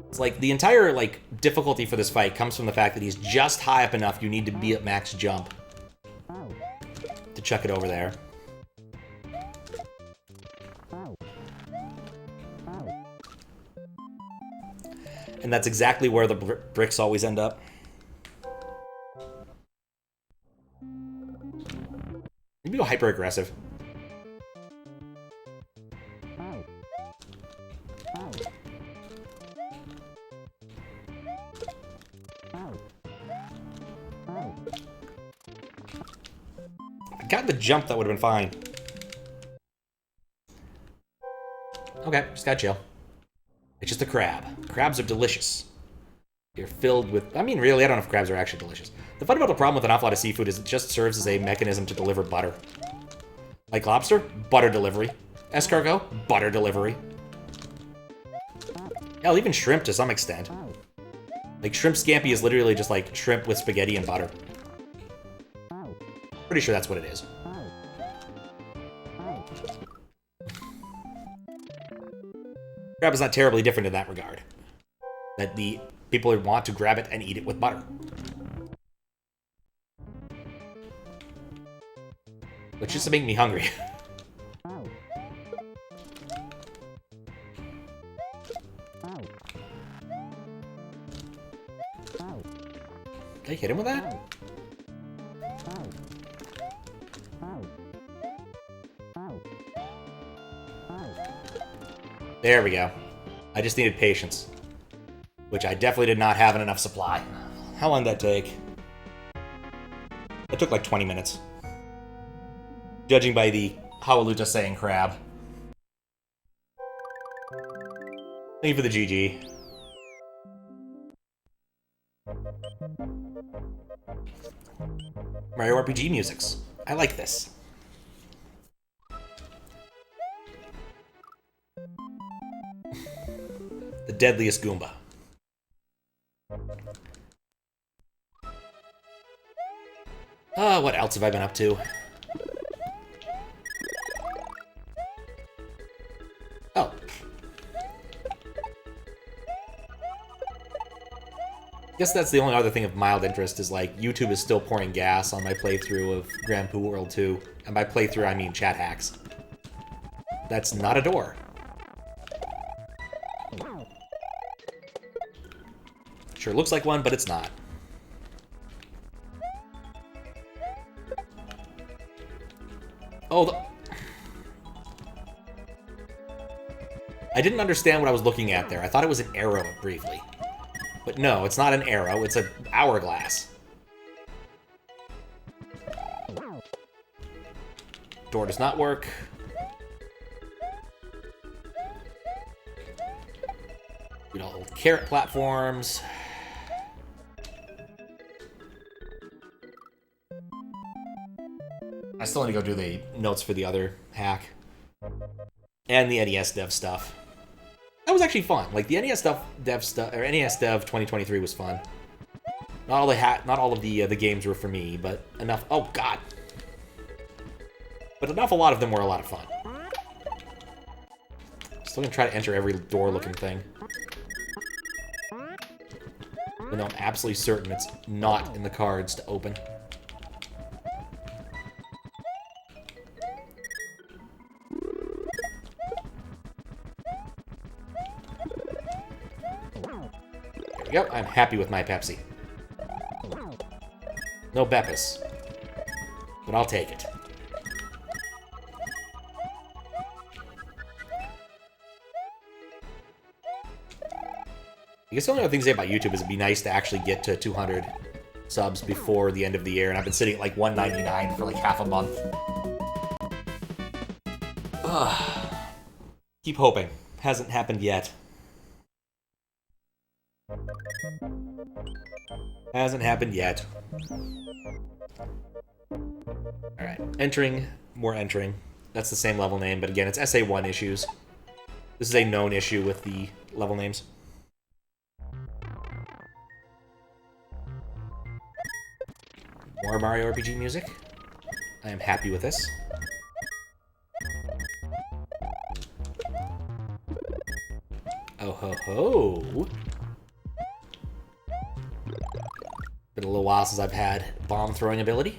It's like, the entire, like, difficulty for this fight comes from the fact that he's just high up enough you need to be at max jump to chuck it over there. And that's exactly where the bricks always end up. Maybe go hyper-aggressive. got the jump, that would have been fine. Okay, just gotta chill. It's just a crab. Crabs are delicious. They're filled with... I mean, really, I don't know if crabs are actually delicious. The fundamental problem with an awful lot of seafood is it just serves as a mechanism to deliver butter. Like lobster, butter delivery. Escargot, butter delivery. Hell, even shrimp to some extent. Like, shrimp scampi is literally just like shrimp with spaghetti and butter. Pretty sure that's what it is. Crab is not terribly different in that regard. That the people would want to grab it and eat it with butter. Which just to make me hungry. Did I hit him with that? There we go. I just needed patience. Which I definitely did not have in enough supply. How long did that take? It took like 20 minutes. Judging by the Howaloo saying crab. Thank you for the GG. Mario RPG musics. I like this. The deadliest Goomba. What else have I been up to? Oh. Guess that's the only other thing of mild interest is, like, YouTube is still pouring gas on my playthrough of Grand Poo World 2. And by playthrough, I mean chat hacks. That's not a door. Sure looks like one, but it's not. Oh, I didn't understand what I was looking at there. I thought it was an arrow briefly. But no, it's not an arrow, it's an hourglass. Door does not work. We don't hold carrot platforms. I still need to go do the notes for the other hack. And the NES dev stuff. That was actually fun. Like, the NES dev stuff, or NES dev 2023 was fun. Not all of the games were for me, but enough. Oh God! But a lot of them were a lot of fun. Still gonna try to enter every door-looking thing. But no, I'm absolutely certain it's not in the cards to open. Yep, I'm happy with my Pepsi. No Beppis. But I'll take it. I guess the only other thing to say about YouTube is it'd be nice to actually get to 200 subs before the end of the year, and I've been sitting at like 199 for like half a month. Ugh. Keep hoping. Hasn't happened yet. Hasn't happened yet. Alright. Entering. More entering. That's the same level name, but again, it's SA1 issues. This is a known issue with the level names. More Mario RPG music. I am happy with this. Oh ho ho! Been a little while since I've had bomb throwing ability.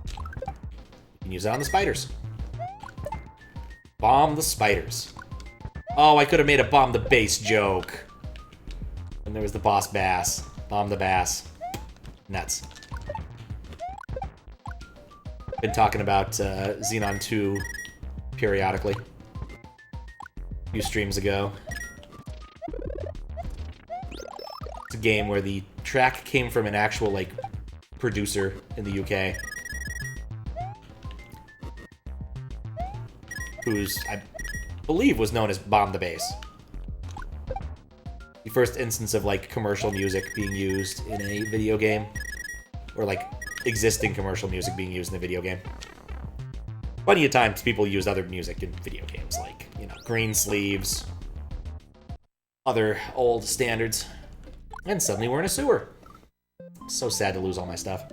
You can use it on the spiders. Bomb the spiders. Oh, I could have made a bomb the base joke. And there was the boss bass. Bomb the bass. Nuts. Been talking about Xenon 2 periodically. A few streams ago. It's a game where the track came from an actual, like, producer in the UK. who's, I believe, was known as Bomb the Bass. The first instance of, like, commercial music being used in a video game. Or, like, existing commercial music being used in a video game. Plenty of times people use other music in video games, like, you know, Green Sleeves, other old standards. And suddenly we're in a sewer. So sad to lose all my stuff.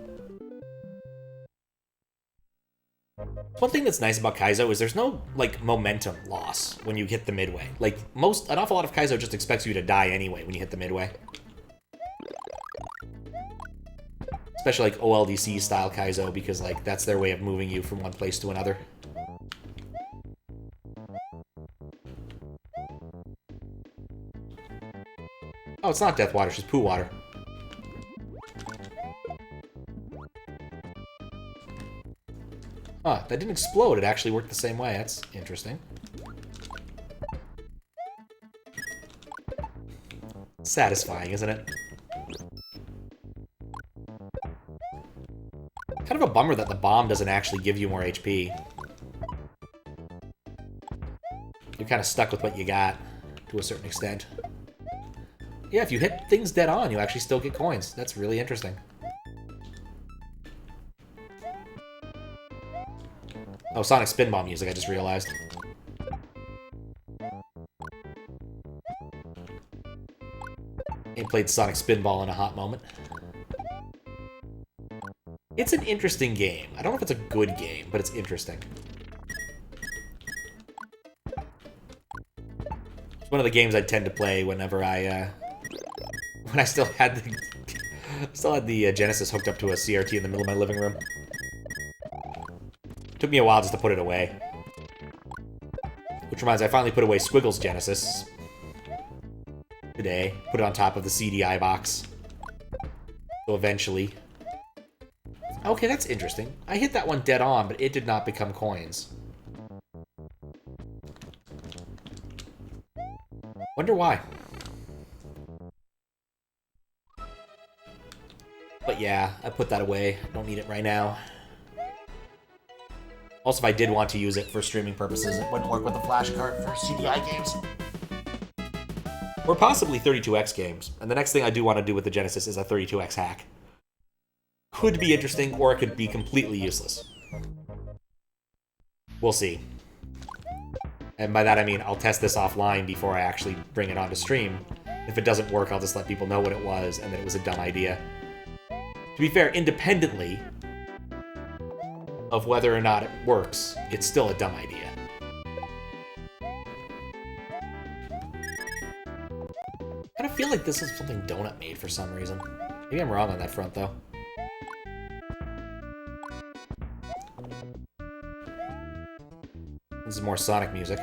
One thing that's nice about Kaizo is there's no, like, momentum loss when you hit the midway. Like, an awful lot of Kaizo just expects you to die anyway when you hit the midway. Especially, like, OLDC style Kaizo, because, like, that's their way of moving you from one place to another. Oh, it's not death water, it's just poo water. Huh, that didn't explode. It actually worked the same way. That's interesting. Satisfying, isn't it? Kind of a bummer that the bomb doesn't actually give you more HP. You're kind of stuck with what you got, to a certain extent. Yeah, if you hit things dead on, you actually still get coins. That's really interesting. Oh, Sonic Spinball music, I just realized. Ain't played Sonic Spinball in a hot moment. It's an interesting game. I don't know if it's a good game, but it's interesting. It's one of the games I tend to play whenever I, when I still had the Genesis hooked up to a CRT in the middle of my living room. Took me a while just to put it away. Which reminds me, I finally put away Squiggles Genesis today. Put it on top of the CDI box. So eventually. Okay, that's interesting. I hit that one dead on, but it did not become coins. Wonder why. But yeah, I put that away. Don't need it right now. Also, if I did want to use it for streaming purposes, it wouldn't work with the flash card for CDI games. Or possibly 32X games. And the next thing I do want to do with the Genesis is a 32X hack. Could be interesting, or it could be completely useless. We'll see. And by that I mean I'll test this offline before I actually bring it onto stream. If it doesn't work, I'll just let people know what it was and that it was a dumb idea. To be fair, independently of whether or not it works, it's still a dumb idea. I kind of feel like this is something Donut made for some reason. Maybe I'm wrong on that front, though. This is more Sonic music.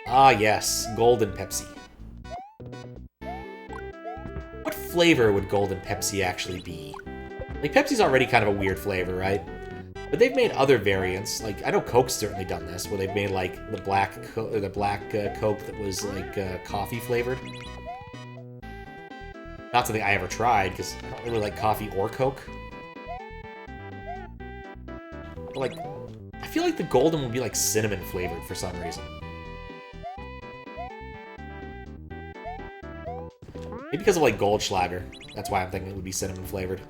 Ah, yes. Golden Pepsi. What flavor would Golden Pepsi actually be? Like, Pepsi's already kind of a weird flavor, right? But they've made other variants. Like, I know Coke's certainly done this, where they've made, like, the black Coke that was, like, coffee flavored. Not something I ever tried, because I don't really like coffee or Coke. But, like, I feel like the golden would be, like, cinnamon flavored for some reason. Maybe because of, like, Goldschlager. That's why I'm thinking it would be cinnamon flavored.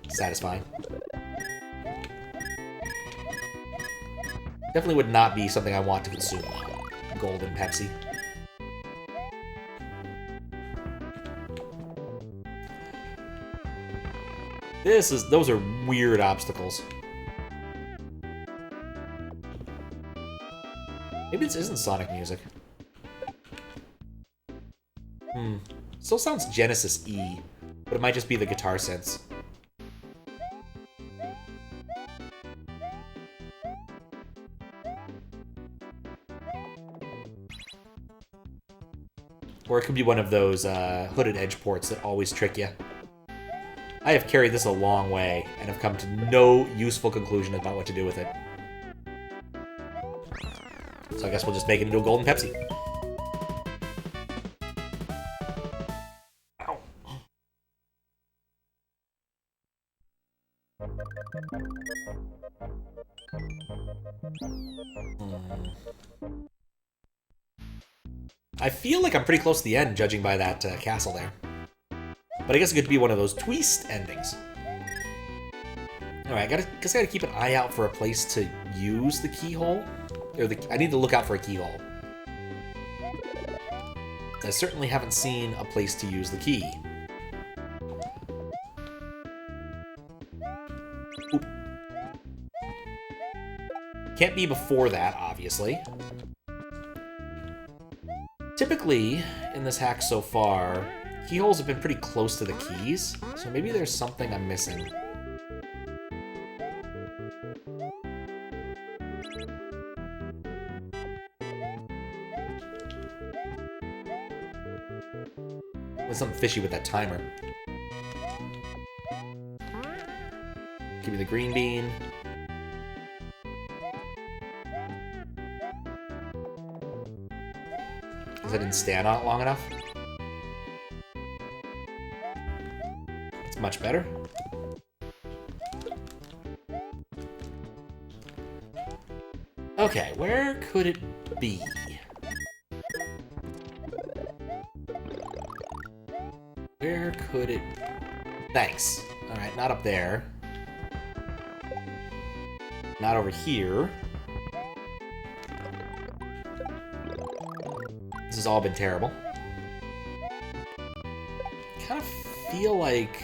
Satisfying. Definitely would not be something I want to consume, though. Golden Pepsi. Those are weird obstacles. Maybe this isn't Sonic music. Still sounds Genesis-y, but it might just be the guitar synths. Or it could be one of those hooded edge ports that always trick you. I have carried this a long way, and have come to no useful conclusion about what to do with it. So I guess we'll just make it into a Golden Pepsi. Ow. I feel like I'm pretty close to the end, judging by that castle there. But I guess it could be one of those twist endings. Alright, guess I gotta keep an eye out for a place to use the keyhole. Or I need to look out for a keyhole. I certainly haven't seen a place to use the key. Oop. Can't be before that, obviously. Typically, in this hack so far, keyholes have been pretty close to the keys, so maybe there's something I'm missing. There's something fishy with that timer. Give me the green bean. Because I didn't stand on it long enough. It's much better. Okay, where could it be? Where could it... Thanks. Alright, not up there. Not over here. This has all been terrible. Kind of feel like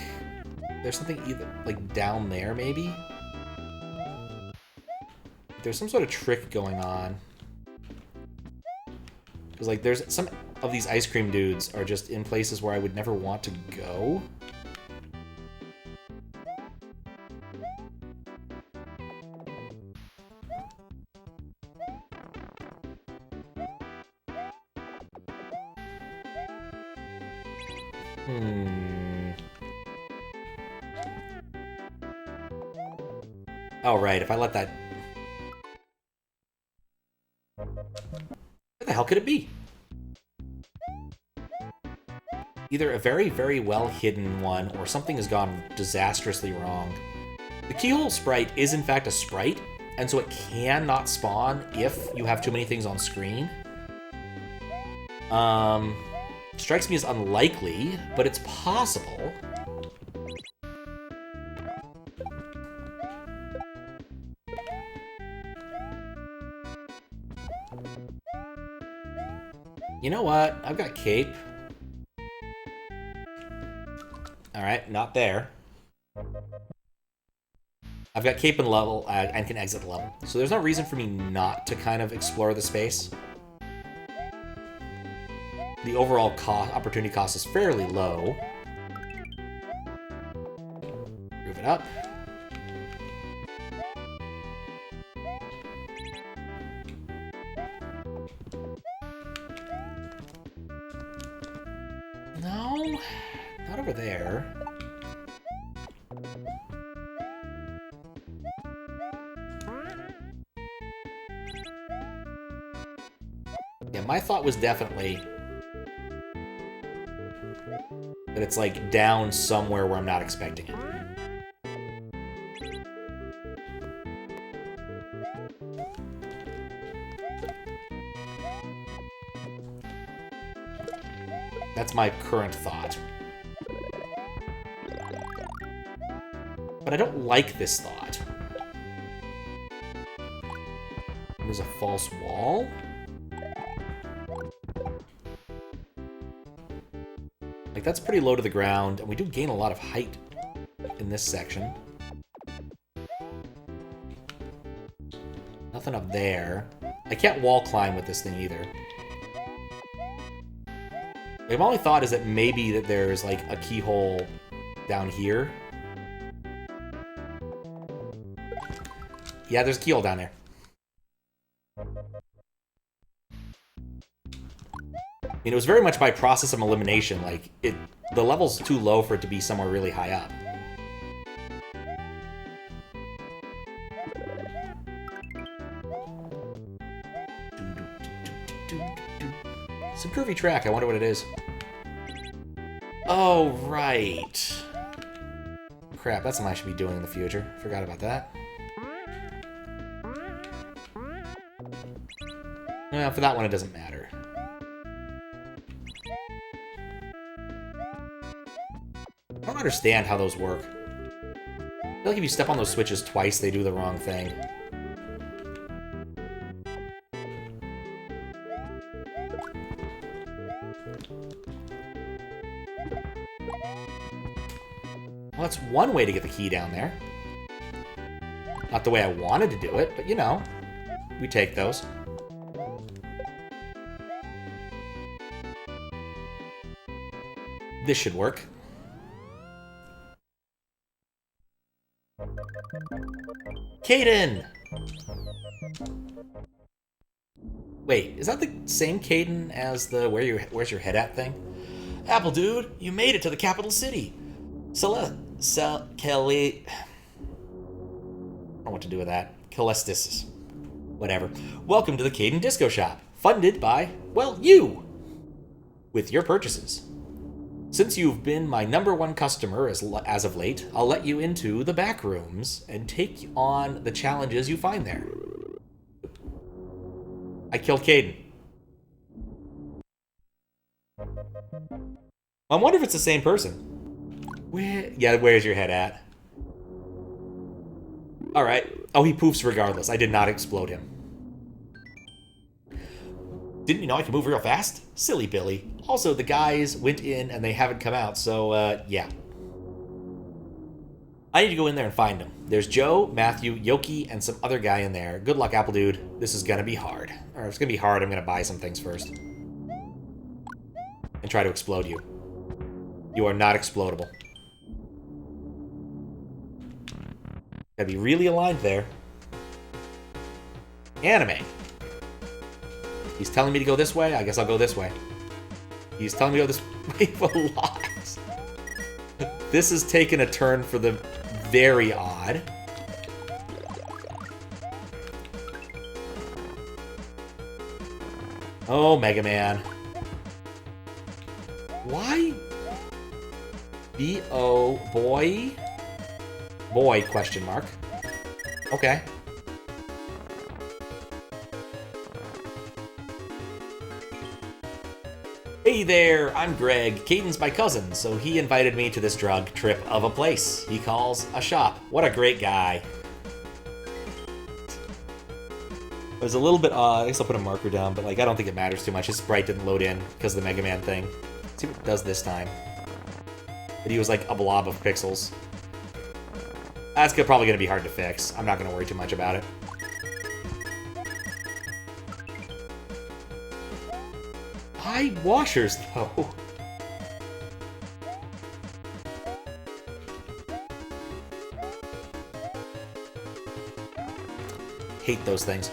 there's something either like down there, maybe? There's some sort of trick going on. Because like there's some of these ice cream dudes are just in places where I would never want to go. Oh, right, if I let that... Where the hell could it be? Either a very, very well hidden one, or something has gone disastrously wrong. The keyhole sprite is in fact a sprite, and so it cannot spawn if you have too many things on screen. Strikes me as unlikely, but it's possible. You know what? I've got cape. Alright, not there. I've got cape and level, and can exit the level. So there's no reason for me not to kind of explore the space. The overall opportunity cost is fairly low. Move it up. No, not over there. Yeah, my thought was definitely that it's like down somewhere where I'm not expecting it. That's my current thought. But I don't like this thought. There's a false wall? Like, that's pretty low to the ground, and we do gain a lot of height in this section. Nothing up there. I can't wall climb with this thing either. My only thought is that maybe that there's, like, a keyhole down here. Yeah, there's a keyhole down there. I mean, it was very much by process of elimination. Like, the level's too low for it to be somewhere really high up. It's a curvy track. I wonder what it is. Oh, right. Crap, that's something I should be doing in the future. Forgot about that. For that one, it doesn't matter. I don't understand how those work. I feel like if you step on those switches twice, they do the wrong thing. Well, that's one way to get the key down there. Not the way I wanted to do it, but you know, we take those. This should work. Kaiden! Wait, is that the same Kaiden as the where's your head at thing? Apple dude, you made it to the capital city. Kelly. I don't know what to do with that. CAELESTIS. Whatever. Welcome to the Kaiden Disco Shop, funded by, well, you! With your purchases. Since you've been my #1 customer as of late, I'll let you into the back rooms and take on the challenges you find there. I killed Kaiden. I wonder if it's the same person. Where's your head at? Alright. Oh, he poofs regardless. I did not explode him. Didn't you know I can move real fast? Silly Billy. Also, the guys went in and they haven't come out, so, yeah. I need to go in there and find them. There's Joe, Matthew, Yoki, and some other guy in there. Good luck, Apple Dude. This is gonna be hard. Or if it's gonna be hard, I'm gonna buy some things first. And try to explode you. You are not explodable. Gotta be really aligned there. Anime. He's telling me to go this way, I guess I'll go this way. He's telling me to go this way a lot. This has taken a turn for the very odd. Oh, Mega Man. Why? B-O, boy? Boy, question mark. Okay. Hey there, I'm Greg. Kaiden's my cousin, so he invited me to this drug trip of a place he calls a shop. What a great guy. It was a little bit odd. I guess I'll put a marker down, but like I don't think it matters too much. His sprite didn't load in because of the Mega Man thing. Let's see what it does this time. But he was like a blob of pixels. That's probably going to be hard to fix. I'm not going to worry too much about it. Why washers, though? Hate those things.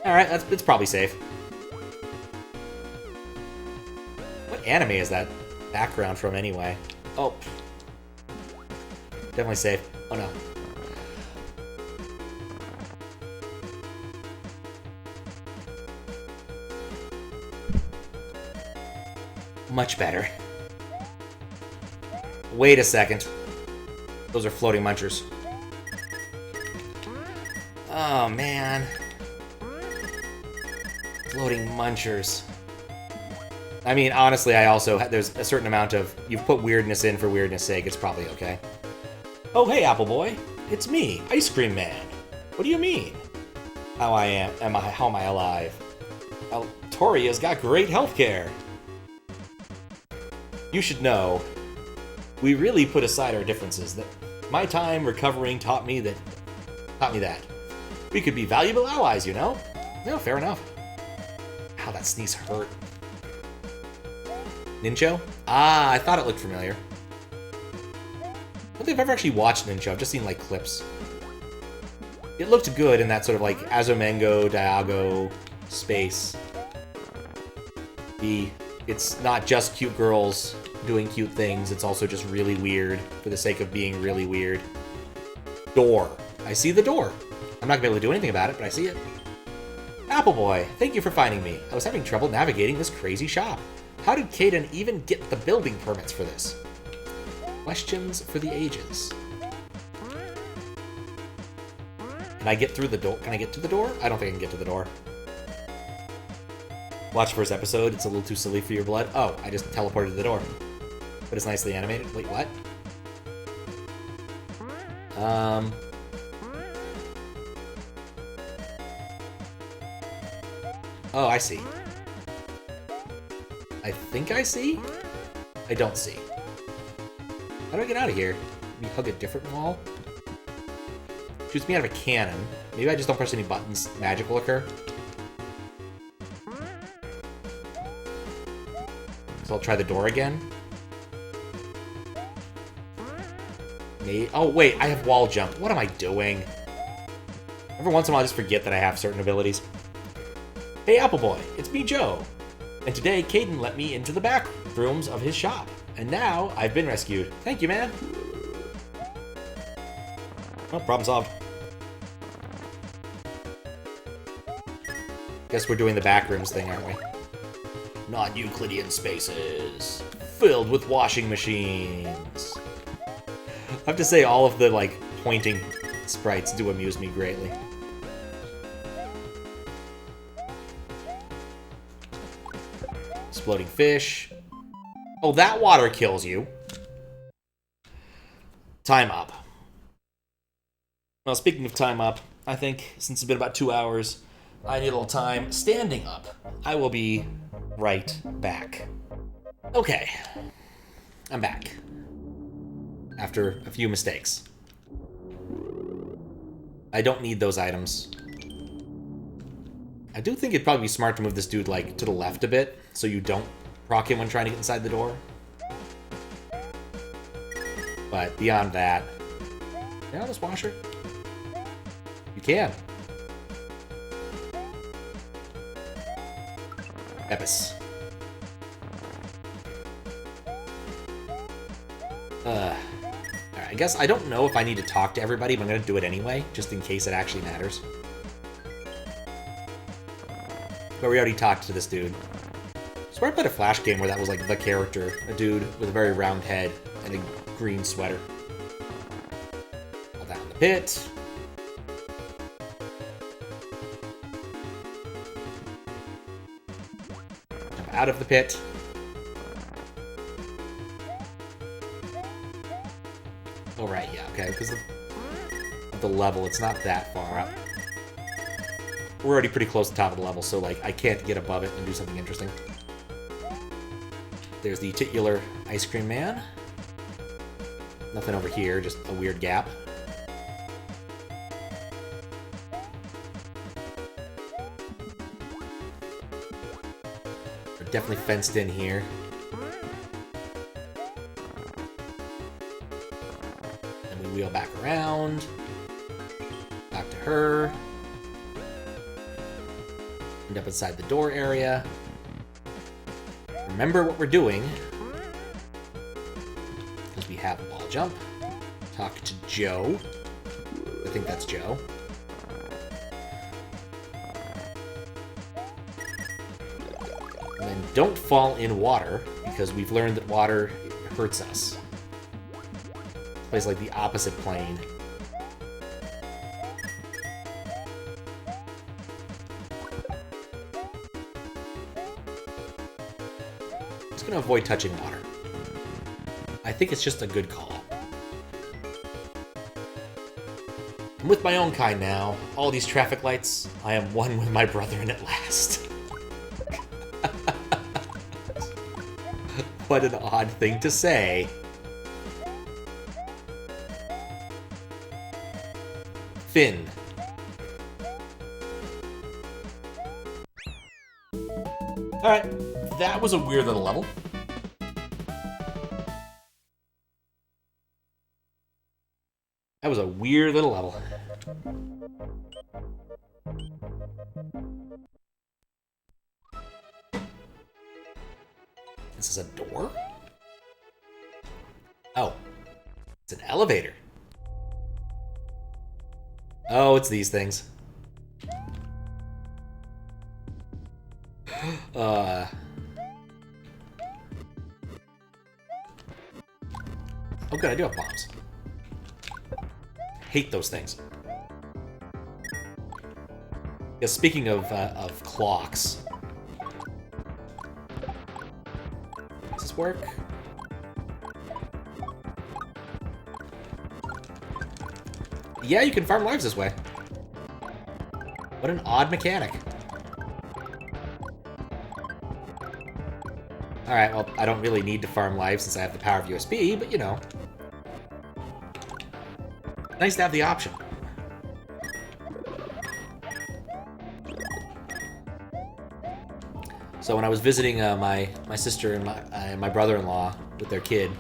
Alright, it's probably safe. What anime is that background from, anyway? Oh. Definitely safe. Oh, no. Much better. Wait a second. Those are floating munchers. Oh, man. Floating munchers. I mean, honestly, there's a certain amount of, you've put weirdness in for weirdness' sake, it's probably okay. Oh, hey, Apple Boy. It's me, Ice Cream Man. What do you mean? How am I alive? Toria's got great healthcare. You should know, we really put aside our differences. That my time recovering taught me that. We could be valuable allies, you know? No, fair enough. Ow, that sneeze hurt. Ninja? Ah, I thought it looked familiar. I don't think I've ever actually watched Ninja. I've just seen, like, clips. It looked good in that sort of, like, Azomengo, Diago space. It's not just cute girls doing cute things, it's also just really weird for the sake of being really weird. Door. I see the door. I'm not gonna be able to do anything about it, but I see it. Apple Boy, thank you for finding me. I was having trouble navigating this crazy shop. How did Kaiden even get the building permits for this? Questions for the ages. Can I get through the door? Can I get to the door? I don't think I can get to the door. Watch first episode. It's a little too silly for your blood. Oh, I just teleported to the door. But it's nicely animated. Wait, what? Oh, I see. I think I see? I don't see. How do I get out of here? Maybe hug a different wall? Shoots me out of a cannon. Maybe I just don't press any buttons. Magic will occur. So I'll try the door again. Maybe. Oh, wait. I have wall jump. What am I doing? Every once in a while, I just forget that I have certain abilities. Hey, Apple Boy. It's me, Joe. And today, Kaiden let me into the back rooms of his shop. And now, I've been rescued. Thank you, man. Oh, problem solved. Guess we're doing the back rooms thing, aren't we? Non-Euclidean spaces. Filled with washing machines. I have to say, all of the, like, pointing sprites do amuse me greatly. Exploding fish. Oh, that water kills you. Time up. Well, speaking of time up, I think since it's been about 2 hours, I need a little time standing up. I will be right back. Okay. I'm back. After a few mistakes. I don't need those items. I do think it'd probably be smart to move this dude, like, to the left a bit, so you don't proc him when trying to get inside the door. But beyond that... Can I just wash her? You can. Epis. Alright, I guess I don't know if I need to talk to everybody, but I'm gonna do it anyway, just in case it actually matters. But we already talked to this dude. So I played a Flash game where that was like the character, a dude with a very round head and a green sweater. All down the pit. Jump out of the pit. Oh, right, yeah, okay, because of the level, it's not that far up. We're already pretty close to the top of the level, so, like, I can't get above it and do something interesting. There's the titular ice cream man. Nothing over here, just a weird gap. We're definitely fenced in here. Wheel back around. Back to her. End up inside the door area. Remember what we're doing. Because we have a wall jump. Talk to Joe. I think that's Joe. And then don't fall in water, because we've learned that water hurts us. Plays like the opposite plane. Just gonna avoid touching water. I think it's just a good call. I'm with my own kind now. All these traffic lights. I am one with my brethren at last. What an odd thing to say. Finn. Alright, that was a weird little level. That was a weird little level. This is a door? Oh. It's an elevator. Oh, it's these things. Oh good, I do have bombs. Hate those things. Yeah, speaking of clocks. Does this work? Yeah, you can farm lives this way. What an odd mechanic. Alright, well, I don't really need to farm lives since I have the power of USB, but you know. Nice to have the option. So when I was visiting my sister and my brother-in-law with their kid,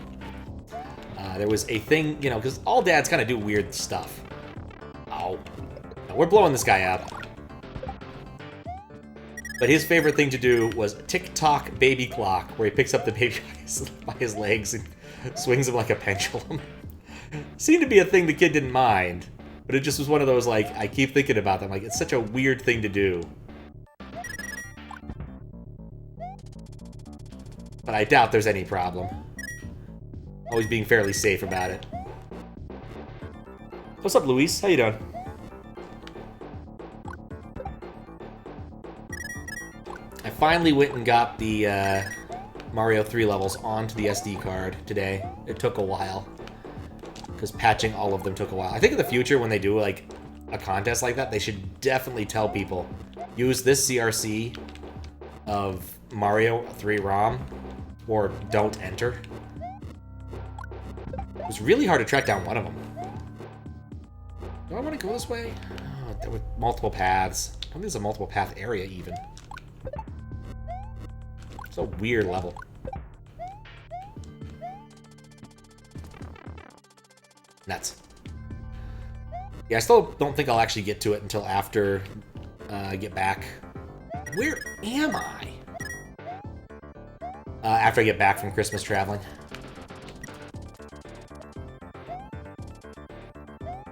there was a thing, you know, because all dads kind of do weird stuff. Oh. No, we're blowing this guy up. But his favorite thing to do was tick-tock baby clock, where he picks up the baby by his legs and swings him like a pendulum. Seemed to be a thing the kid didn't mind, but it just was one of those, like, I keep thinking about them, like, it's such a weird thing to do. But I doubt there's any problem. Always being fairly safe about it. What's up, Luis? How you doing? I finally went and got the Mario 3 levels onto the SD card today. It took a while, because patching all of them took a while. I think in the future, when they do like a contest like that, they should definitely tell people, use this CRC of Mario 3 ROM, or don't enter. It was really hard to track down one of them. Do I want to go this way? Oh, there were multiple paths. I don't think there's a multiple path area even. It's a weird level. Nuts. Yeah, I still don't think I'll actually get to it until after I get back. Where am I? After I get back from Christmas traveling.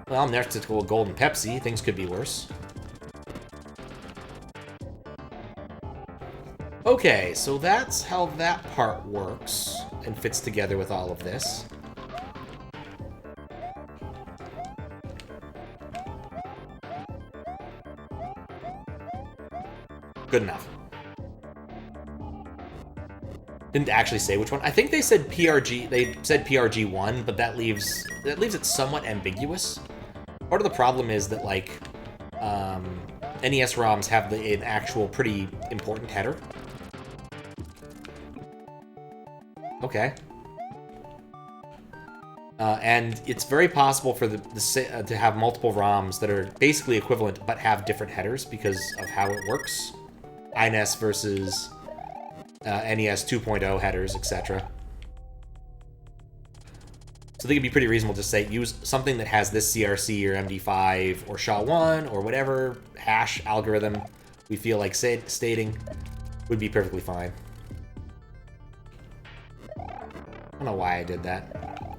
Well, I'm next to a Golden Pepsi. Things could be worse. Okay, so that's how that part works and fits together with all of this. Good enough. Didn't actually say which one. I think they said PRG. They said PRG1, but that leaves it somewhat ambiguous. Part of the problem is that like NES ROMs have an actual pretty important header. Okay. And it's very possible for to have multiple ROMs that are basically equivalent but have different headers because of how it works. INES versus NES 2.0 headers, etc. So I think it'd be pretty reasonable to say use something that has this CRC or MD5 or SHA-1 or whatever hash algorithm we feel like stating would be perfectly fine. I don't know why I did that.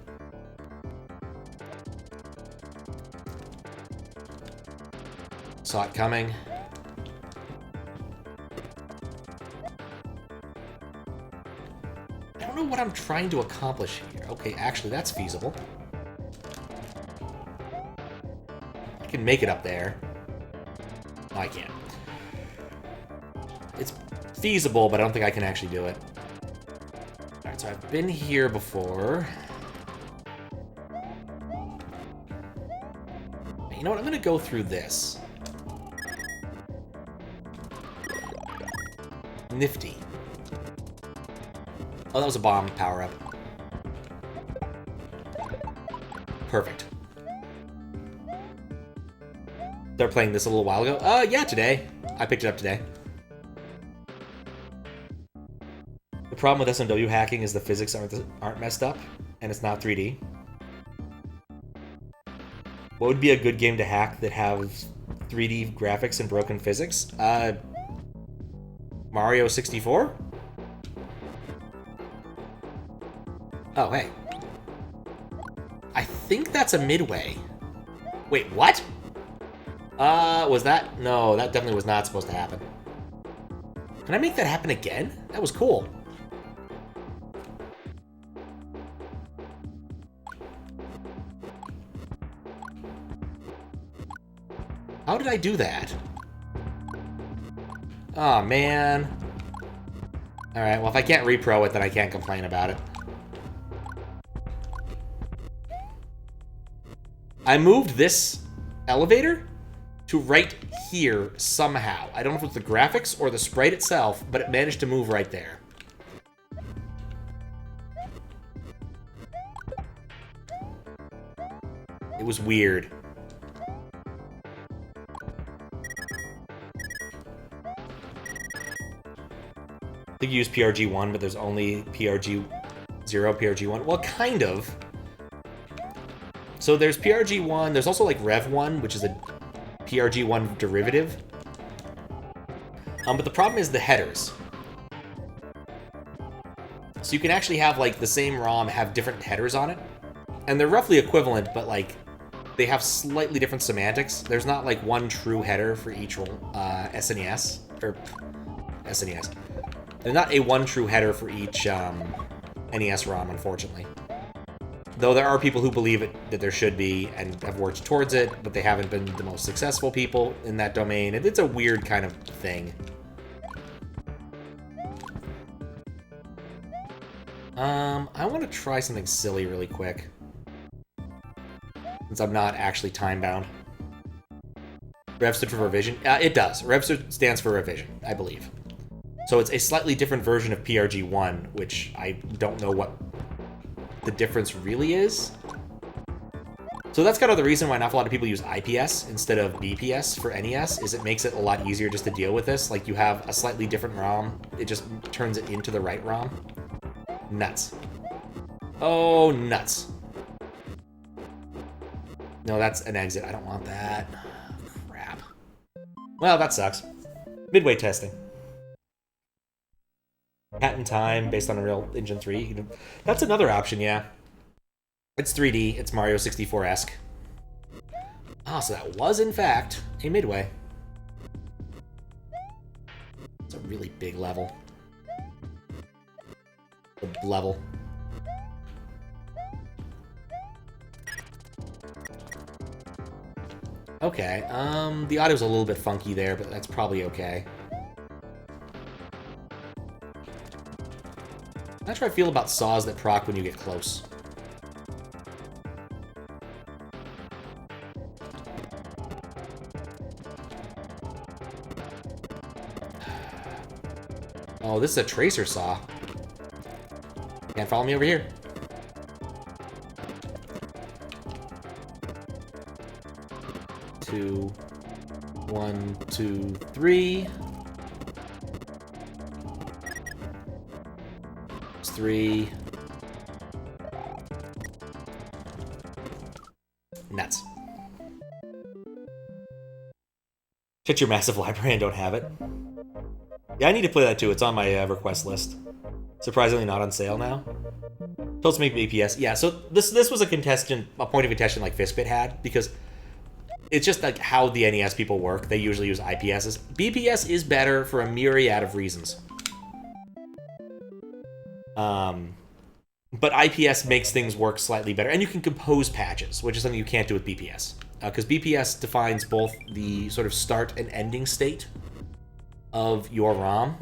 Saw it coming. I don't know what I'm trying to accomplish here. Okay, actually, that's feasible. I can make it up there. No, I can't. It's feasible, but I don't think I can actually do it. Alright, so I've been here before. You know what? I'm going to go through this. Nifty. Oh, that was a bomb power-up. Perfect. Started playing this a little while ago. Yeah, today. I picked it up today. The problem with SMW hacking is the physics aren't messed up, and it's not 3D. What would be a good game to hack that has 3D graphics and broken physics? Mario 64? Oh, hey. I think that's a midway. Wait, what? Was that? No, that definitely was not supposed to happen. Can I make that happen again? That was cool. How did I do that? Oh, man. Alright, well, if I can't repro it, then I can't complain about it. I moved this elevator to right here somehow. I don't know if it's the graphics or the sprite itself, but it managed to move right there. It was weird. I think you use PRG1, but there's only PRG0, PRG1. Well, kind of. So there's PRG1, there's also like Rev1, which is a PRG1 derivative. But the problem is the headers. So you can actually have like the same ROM have different headers on it. And they're roughly equivalent, but like they have slightly different semantics. There's not like one true header for each SNES, or SNES. There's not a one true header for each NES ROM, unfortunately. Though there are people who believe that there should be and have worked towards it, but they haven't been the most successful people in that domain. It's a weird kind of thing. I want to try something silly really quick. Since I'm not actually time-bound. Rev stood for revision? It does. Rev stands for revision, I believe. So it's a slightly different version of PRG1, which I don't know what the difference really is. So that's kind of the reason why not a lot of people use IPS instead of BPS for NES, is it makes it a lot easier just to deal with this. Like, you have a slightly different ROM, it just turns it into the right ROM. Nuts. Oh, nuts. No, that's an exit. I don't want that. Crap. Well, that sucks. Midway testing. Patent time based on Unreal Engine 3. That's another option, yeah. It's 3D. It's Mario 64-esque. Ah, so that was, in fact, a midway. It's a really big level. A level. Okay, the audio's a little bit funky there, but that's probably okay. Not sure how I feel about saws that proc when you get close. Oh, this is a tracer saw. Can't follow me over here. Two, 1, 2, 3. 3. Nuts. Check your massive library and don't have it. Yeah, I need to play that too. It's on my request list. Surprisingly not on sale now. Supposed to make BPS. Yeah, so this was a point of contention like Fistbit had, because it's just like how the NES people work. They usually use IPSs. BPS is better for a myriad of reasons. But IPS makes things work slightly better, and you can compose patches, which is something you can't do with BPS. Because BPS defines both the sort of start and ending state of your ROM.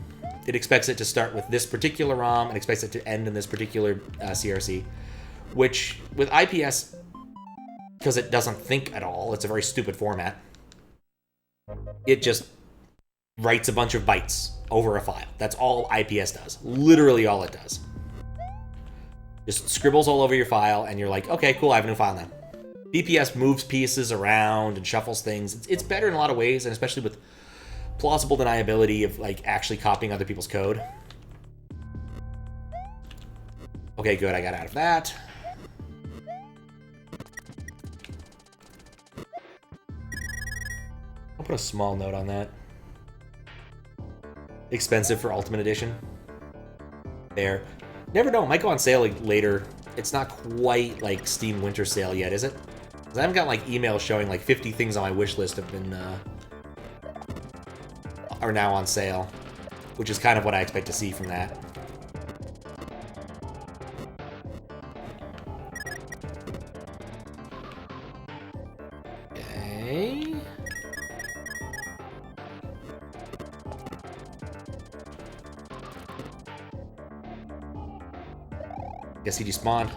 It expects it to start with this particular ROM and expects it to end in this particular CRC, which with IPS, because it doesn't think at all, it's a very stupid format, it just writes a bunch of bytes over a file. That's all IPS does. Literally all it does. Just scribbles all over your file, and you're like, okay, cool, I have a new file now. BPS moves pieces around and shuffles things. It's better in a lot of ways, and especially with plausible deniability of like actually copying other people's code. Okay, good, I got out of that. I'll put a small note on that. Expensive for Ultimate Edition. There. Never know, it might go on sale like, later. It's not quite like Steam Winter Sale yet, is it? Because I haven't got like emails showing like 50 things on my wish list have been are now on sale, which is kind of what I expect to see from that. Okay. Guess he despawned.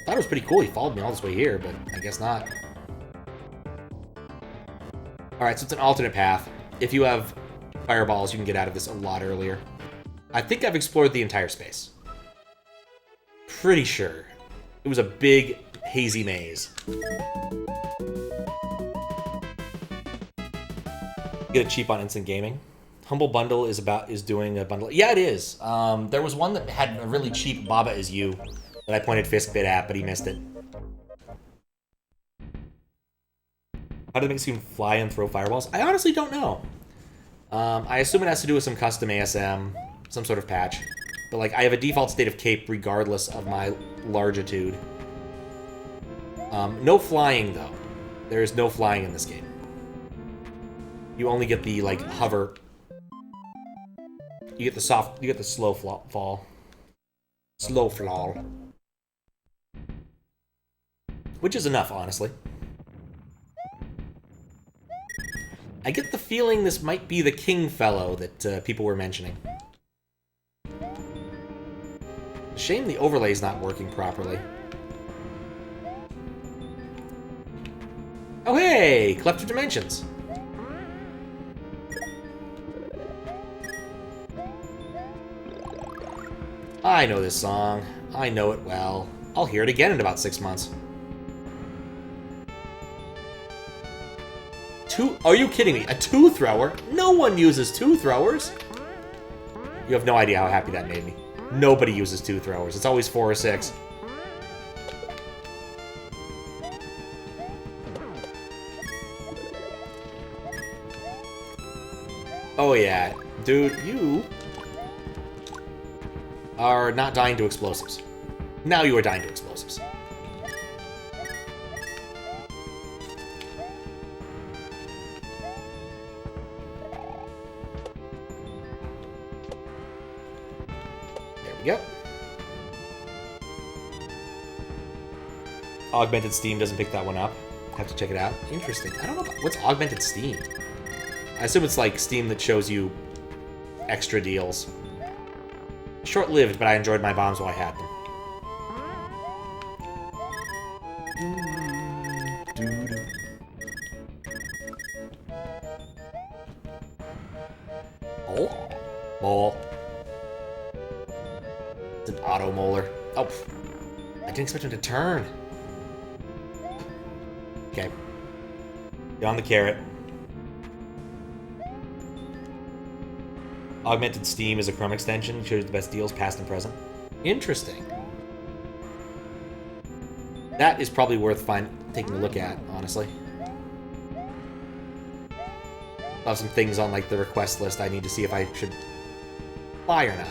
Thought it was pretty cool. He followed me all this way here, but I guess not. Alright, so it's an alternate path. If you have fireballs, you can get out of this a lot earlier. I think I've explored the entire space. Pretty sure. It was a big, hazy maze. Get it cheap on Instant Gaming. Humble Bundle is doing a bundle. Yeah, it is. There was one that had a really cheap Baba Is You that I pointed Fiskbit at, but he missed it. How do they make you fly and throw fireballs? I honestly don't know. I assume it has to do with some custom ASM, some sort of patch. But, like, I have a default state of cape regardless of my largitude. No flying, though. There is no flying in this game. You only get the, like, hover. You get the slow fall. Slow fall. Which is enough, honestly. I get the feeling this might be the king fellow that people were mentioning. Shame the overlay's not working properly. Oh hey! Collector Dimensions! I know this song. I know it well. I'll hear it again in about 6 months. Are you kidding me? A two thrower? No one uses two throwers! You have no idea how happy that made me. Nobody uses two throwers. It's always 4 or 6. Oh yeah. Dude, you are not dying to explosives. Now you are dying to explosives. There we go. Augmented Steam doesn't pick that one up. Have to check it out. Interesting. I don't know what's Augmented Steam. I assume it's like Steam that shows you extra deals. Short-lived, but I enjoyed my bombs while I had them. Oh, mole. It's an auto molar. Oh, I didn't expect him to turn. Okay. Get on the carrot. Augmented Steam is a Chrome extension. Shows the best deals, past and present. Interesting. That is probably worth taking a look at, honestly. I'll have some things on like the request list I need to see if I should buy or not.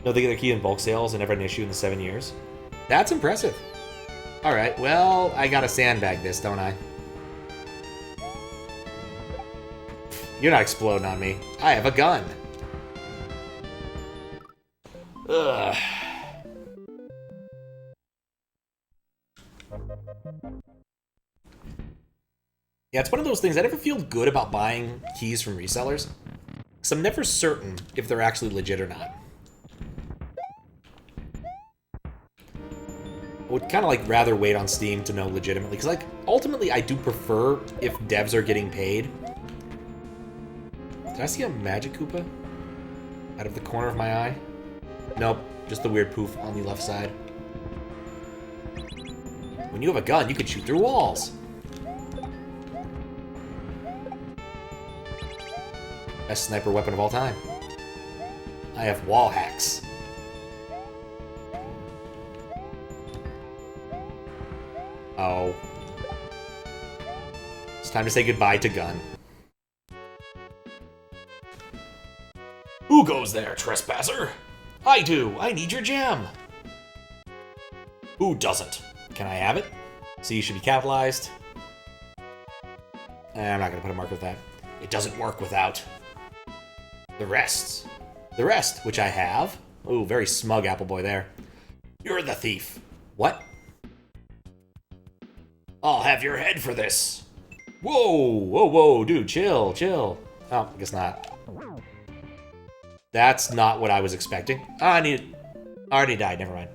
No, they get their key in bulk sales and never had an issue in the 7 years. That's impressive. Alright, well, I gotta sandbag this, don't I? You're not exploding on me. I have a gun. Ugh. Yeah, it's one of those things I never feel good about buying keys from resellers. Because I'm never certain if they're actually legit or not. I would kind of like rather wait on Steam to know legitimately. Because like, ultimately I do prefer if devs are getting paid. Did I see a Magic Koopa out of the corner of my eye? Nope, just the weird poof on the left side. When you have a gun, you can shoot through walls. Best sniper weapon of all time. I have wall hacks. Oh. It's time to say goodbye to gun. Who goes there, trespasser? I do. I need your gem. Who doesn't? Can I have it? C should be capitalized. I'm not going to put a mark with that. It doesn't work without the rest. The rest, which I have. Ooh, very smug apple boy there. You're the thief. What? I'll have your head for this. Whoa, whoa, whoa, dude, chill, chill. Oh, I guess not. That's not what I was expecting. I already died, never mind.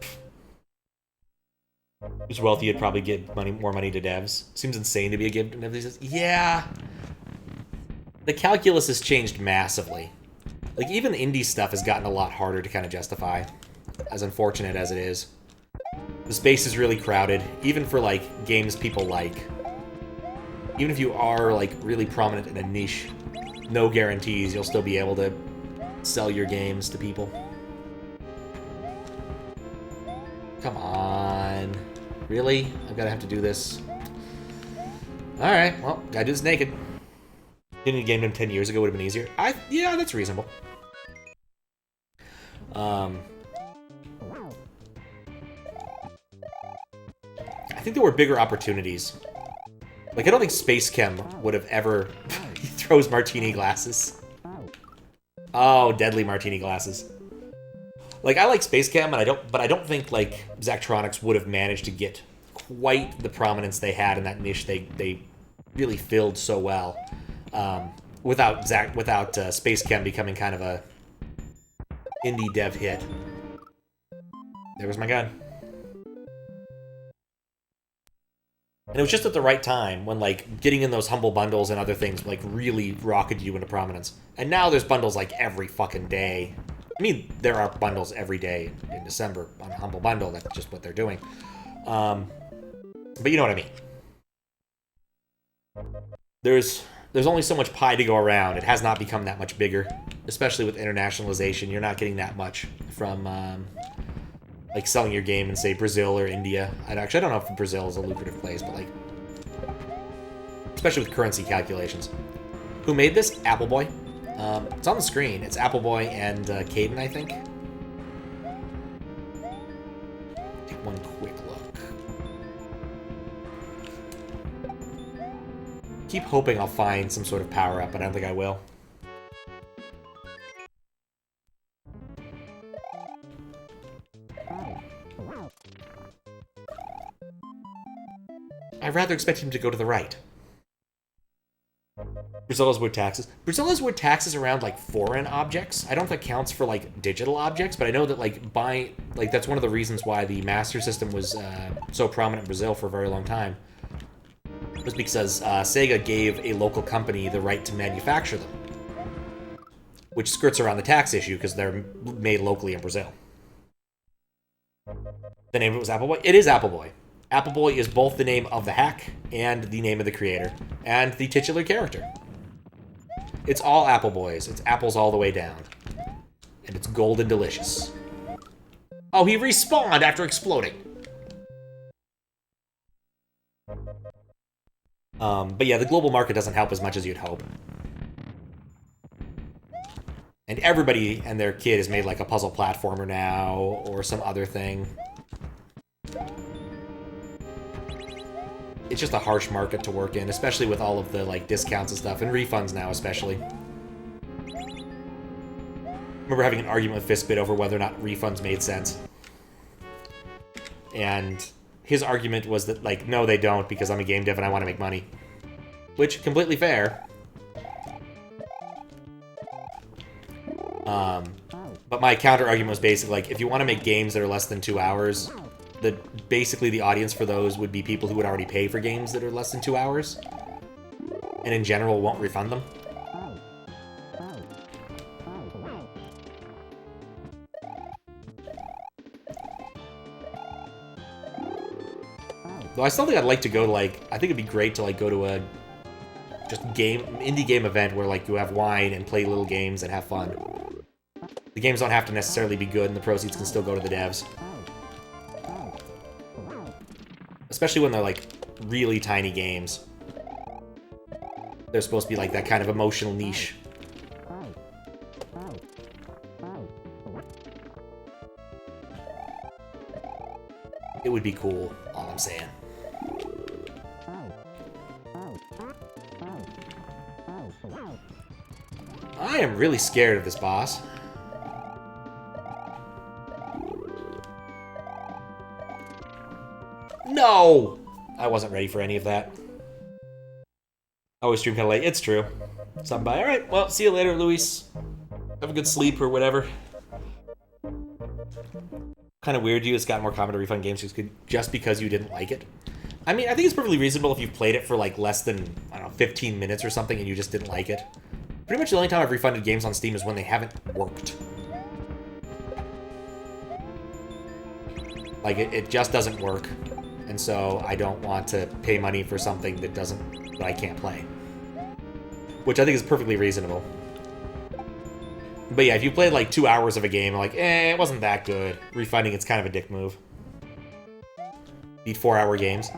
Who's wealthy would probably give more money to devs. Seems insane to be a gift to devs. Yeah. The calculus has changed massively. Like, even indie stuff has gotten a lot harder to kind of justify, as unfortunate as it is. The space is really crowded, even for, like, games people like. Even if you are, like, really prominent in a niche, no guarantees you'll still be able to sell your games to people. Come on. Really? I'm gonna have to do this. Alright, well, gotta do this naked. Getting a game done 10 years ago would have been easier. Yeah, that's reasonable. I think there were bigger opportunities. Like, I don't think Space Chem would have ever... He throws martini glasses. Oh, deadly martini glasses. Like, I like Space Chem, and but I don't think, like, Zachtronics would have managed to get quite the prominence they had in that niche they really filled so well. Without Space Chem becoming kind of a indie dev hit. There was my gun. And it was just at the right time when, like, getting in those humble bundles and other things, like, really rocketed you into prominence. And now there's bundles, like, every fucking day. I mean, there are bundles every day in December on Humble Bundle. That's just what they're doing. But you know what I mean. There's only so much pie to go around. It has not become that much bigger. Especially with internationalization. You're not getting that much from, like, selling your game in, say, Brazil or India. I don't know if Brazil is a lucrative place, but, like... Especially with currency calculations. Who made this? Appleboy. It's on the screen. It's Appleboy and Kaiden, I think. Take one quick look. Keep hoping I'll find some sort of power-up, but I don't think I will. I'd rather expect him to go to the right. Brazil's wood taxes. Brazil's wood taxes around, like, foreign objects. I don't think that counts for, like, digital objects, but I know that, like, that's one of the reasons why the Master System was so prominent in Brazil for a very long time. Was because Sega gave a local company the right to manufacture them. Which skirts around the tax issue because they're made locally in Brazil. The name of it was Appleboy? It is Appleboy. Appleboy is both the name of the hack and the name of the creator and the titular character. It's all Appleboys. It's apples all the way down. And it's golden delicious. Oh, he respawned after exploding. But yeah, the global market doesn't help as much as you'd hope. And everybody and their kid has made like a puzzle platformer now or some other thing. It's just a harsh market to work in, especially with all of the like discounts and stuff, and refunds now especially. I remember having an argument with Fistbit over whether or not refunds made sense. And his argument was that, like, no, they don't, because I'm a game dev and I want to make money. Which, completely fair. But my counter-argument was basically, like, if you want to make games that are less than 2 hours, basically the audience for those would be people who would already pay for games that are less than 2 hours. And in general, won't refund them. Though I still think I'd like to go to, like, I think it'd be great to, like, go to a just indie game event where, like, you have wine and play little games and have fun. The games don't have to necessarily be good and the proceeds can still go to the devs. Especially when they're, like, really tiny games. They're supposed to be, like, that kind of emotional niche. It would be cool, all I'm saying. I am really scared of this boss. No! I wasn't ready for any of that. I always stream kind of late. It's true. Something by. Alright, well, see you later, Luis. have a good sleep or whatever. Kind of weird it's gotten more common to refund games just because you didn't like it. I mean, I think it's perfectly reasonable if you've played it for like less than, I don't know, 15 minutes or something and you just didn't like it. Pretty much the only time I've refunded games on Steam is when they haven't worked. Like, it just doesn't work. And so I don't want to pay money for something that I can't play. Which I think is perfectly reasonable. But yeah, if you played like 2 hours of a game, like, it wasn't that good. Refunding, it's kind of a dick move. Need 4-hour games.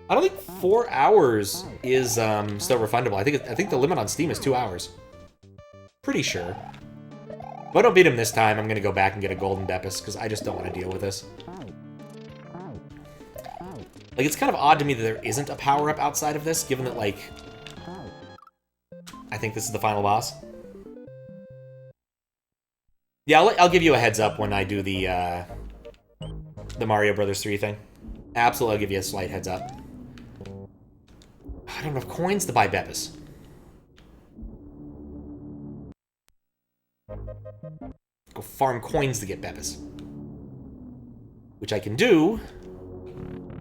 I don't think 4 hours is still refundable. I think the limit on Steam is 2 hours. Pretty sure. If I don't beat him this time, I'm gonna go back and get a golden Depis, because I just don't want to deal with this. Like, it's kind of odd to me that there isn't a power-up outside of this, given that, like, I think this is the final boss. Yeah, I'll give you a heads up when I do the Mario Brothers 3 thing. Absolutely, I'll give you a slight heads up. I don't have enough coins to buy Beppis. Go farm coins to get Beppis. Which I can do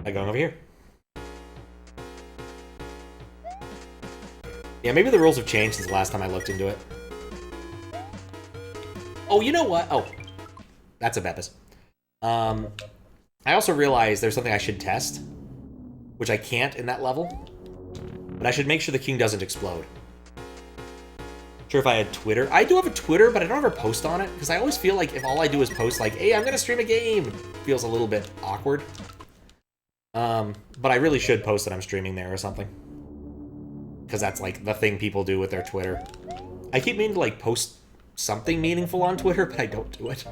by going over here. Yeah, maybe the rules have changed since the last time I looked into it. Oh, you know what? Oh, that's a Beppis. I also realized there's something I should test, which I can't in that level. But I should make sure the king doesn't explode. Sure, if I had Twitter. I do have a Twitter, but I don't ever post on it, because I always feel like if all I do is post like, hey, I'm going to stream a game, it feels a little bit awkward. But I really should post that I'm streaming there or something. Because that's like the thing people do with their Twitter. I keep meaning to like post something meaningful on Twitter, but I don't do it.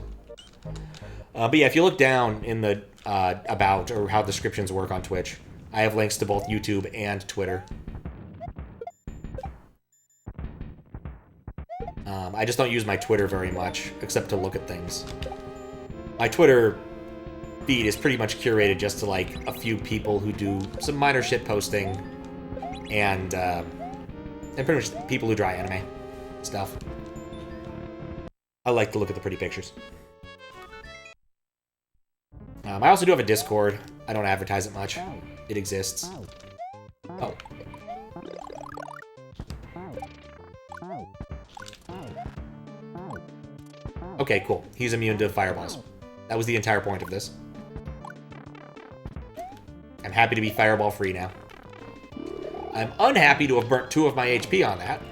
But yeah, if you look down in the about or how descriptions work on Twitch, I have links to both YouTube and Twitter. I just don't use my Twitter very much, except to look at things. My Twitter feed is pretty much curated just to like a few people who do some minor shit posting, and pretty much people who draw anime stuff. I like to look at the pretty pictures. I also do have a Discord. I don't advertise it much. It exists. Oh. Okay, cool. He's immune to fireballs. That was the entire point of this. I'm happy to be fireball free now. I'm unhappy to have burnt 2 of my HP on that.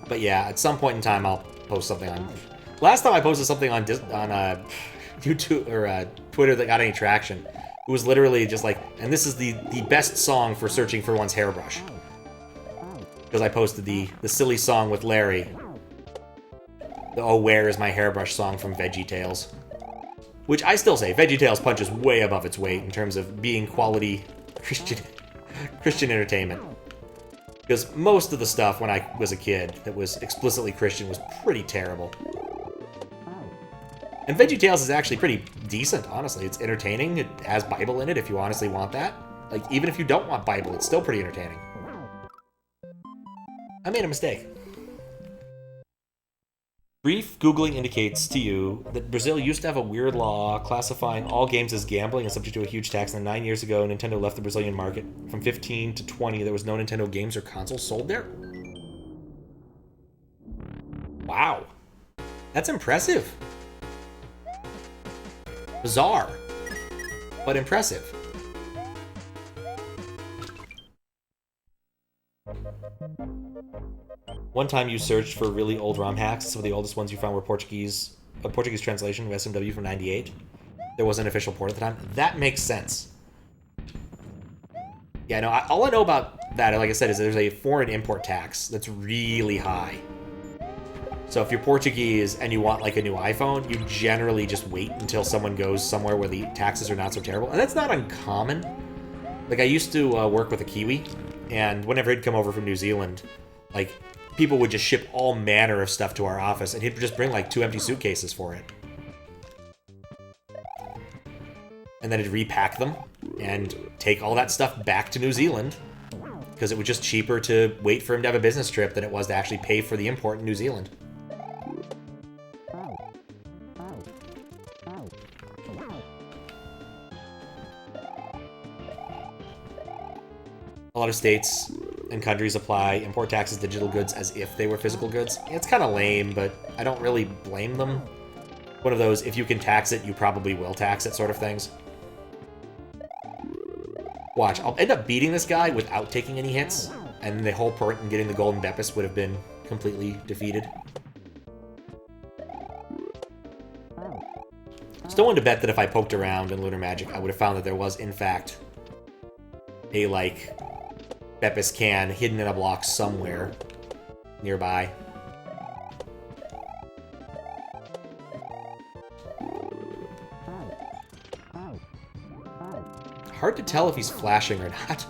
But yeah, at some point in time, I'll post something on... Last time I posted something on YouTube or Twitter that got any traction, it was literally just like, and this is the best song for searching for one's hairbrush. Because I posted the silly song with Larry. The Oh Where Is My Hairbrush song from VeggieTales. Which I still say, VeggieTales punches way above its weight in terms of being quality Christian entertainment. Because most of the stuff when I was a kid that was explicitly Christian was pretty terrible. And VeggieTales is actually pretty decent, honestly. It's entertaining. It has Bible in it if you honestly want that. Like, even if you don't want Bible, it's still pretty entertaining. I made a mistake. Brief Googling indicates to you that Brazil used to have a weird law classifying all games as gambling and subject to a huge tax, and 9 years ago, Nintendo left the Brazilian market. From 15 to 20, there was no Nintendo games or consoles sold there. Wow. That's impressive. Bizarre, but impressive. One time you searched for really old ROM hacks. Some of the oldest ones you found were a Portuguese translation of SMW from '98. There was an official port at the time. That makes sense. Yeah, no, all I know about that, like I said, is there's a foreign import tax that's really high. So if you're Portuguese and you want like a new iPhone, you generally just wait until someone goes somewhere where the taxes are not so terrible. And that's not uncommon. Like I used to work with a Kiwi, and whenever he'd come over from New Zealand, like people would just ship all manner of stuff to our office, and he'd just bring like 2 empty suitcases for it. and then it'd repack them and take all that stuff back to New Zealand, because it was just cheaper to wait for him to have a business trip than it was to actually pay for the import in New Zealand. A lot of states and countries apply import taxes to digital goods as if they were physical goods. It's kind of lame, but I don't really blame them. One of those, if you can tax it, you probably will tax it sort of things. Watch, I'll end up beating this guy without taking any hits, and the whole point in getting the golden Beppis would have been completely defeated. Still willing to bet that if I poked around in Lunar Magic, I would have found that there was, in fact, a, like, Beppis can hidden in a block somewhere nearby. Hard to tell if he's flashing or not.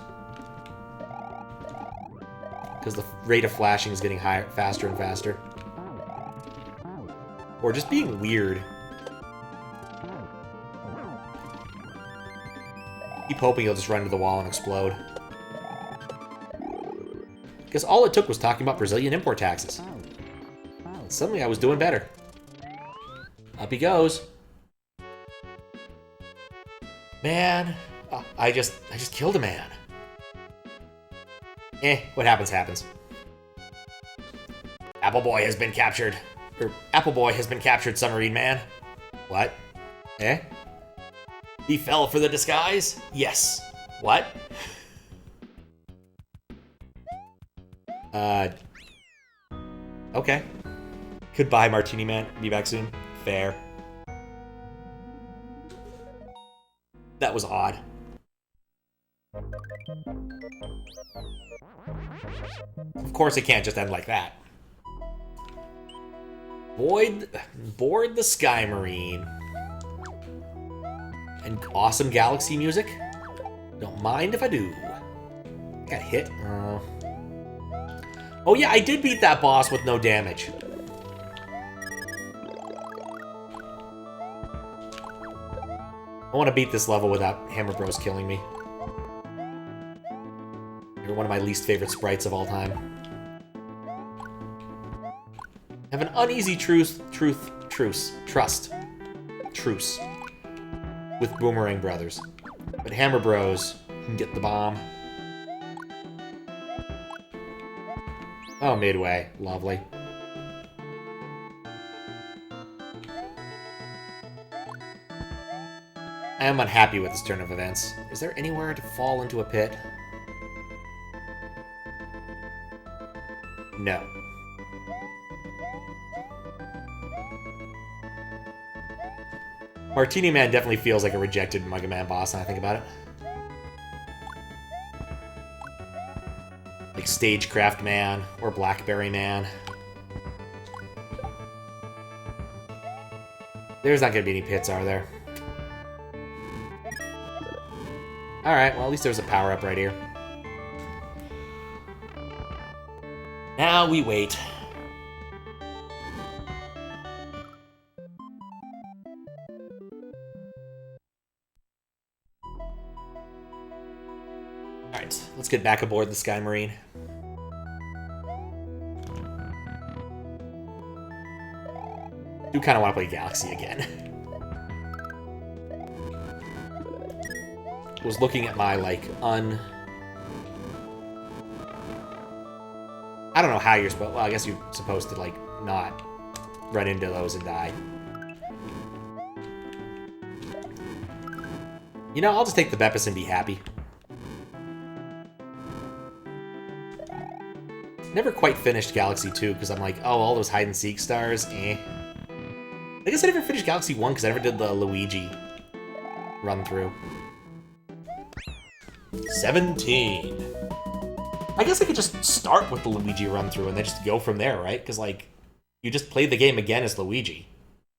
Because the rate of flashing is getting higher, faster and faster. Or just being weird. Keep hoping he'll just run into the wall and explode. Because all it took was talking about Brazilian import taxes. Suddenly I was doing better. Up he goes. Man, I just killed a man. What happens, happens. Apple Boy has been captured. Or, Apple Boy has been captured, Submarine Man. What? He fell for the disguise? Yes. What? Okay. Goodbye, Martini Man. Be back soon. Fair. That was odd. Of course it can't just end like that. Board the SKYMARINE. And awesome galaxy music? Don't mind if I do. Got hit. Oh yeah, I did beat that boss with no damage. I want to beat this level without Hammer Bros killing me. You're one of my least favorite sprites of all time. I have an uneasy truce with Boomerang Brothers. But Hammer Bros can get the bomb. Oh, midway. Lovely. I am unhappy with this turn of events. Is there anywhere to fall into a pit? No. Martini Man definitely feels like a rejected Mega Man boss, now I think about it. Like Stagecraft Man, or Blackberry Man. There's not gonna be any pits, are there? Alright, well at least there's a power-up right here. Now we wait. Alright, let's get back aboard the SKYMARINE. Do kind of want to play Galaxy again. Was looking at my, like, I don't know how you're supposed... Well, I guess you're supposed to, like, not run into those and die. You know, I'll just take the Beppis and be happy. Never quite finished Galaxy 2, because I'm like, oh, all those hide-and-seek stars, I guess I never finished Galaxy 1, because I never did the Luigi run-through. 17. I guess I could just start with the Luigi run-through and then just go from there, right? Because, like, you just play the game again as Luigi.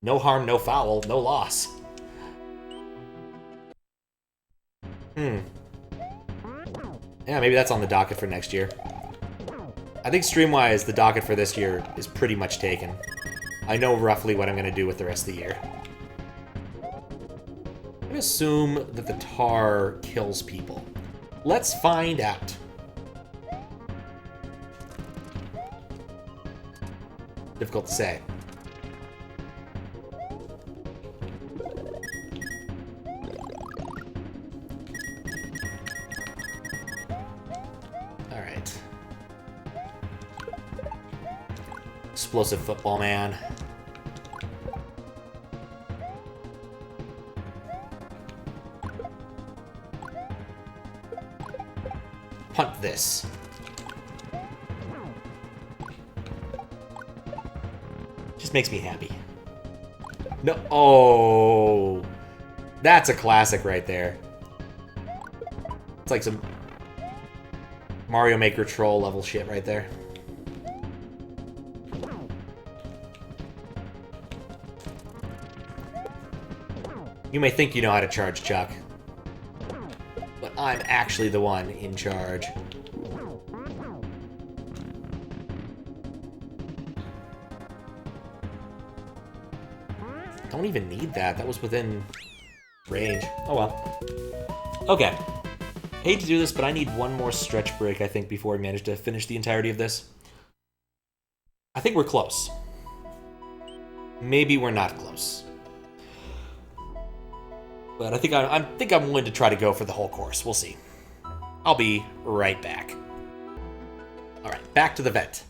No harm, no foul, no loss. Yeah, maybe that's on the docket for next year. I think stream-wise, the docket for this year is pretty much taken. I know roughly what I'm going to do with the rest of the year. gonna assume that the tar kills people. Let's find out. Difficult to say. Alright. Explosive football man. Punt this. Just makes me happy. No. Oh. That's a classic right there. It's like some Mario Maker troll level shit right there. You may think you know how to charge, Chuck. But I'm actually the one in charge. Don't even need that. That was within range. Oh well. Okay. Hate to do this, but I need one more stretch break, I think, before we manage to finish the entirety of this. I think we're close. Maybe we're not close. But I think I'm willing to try to go for the whole course. We'll see. I'll be right back. Alright, back to the vent.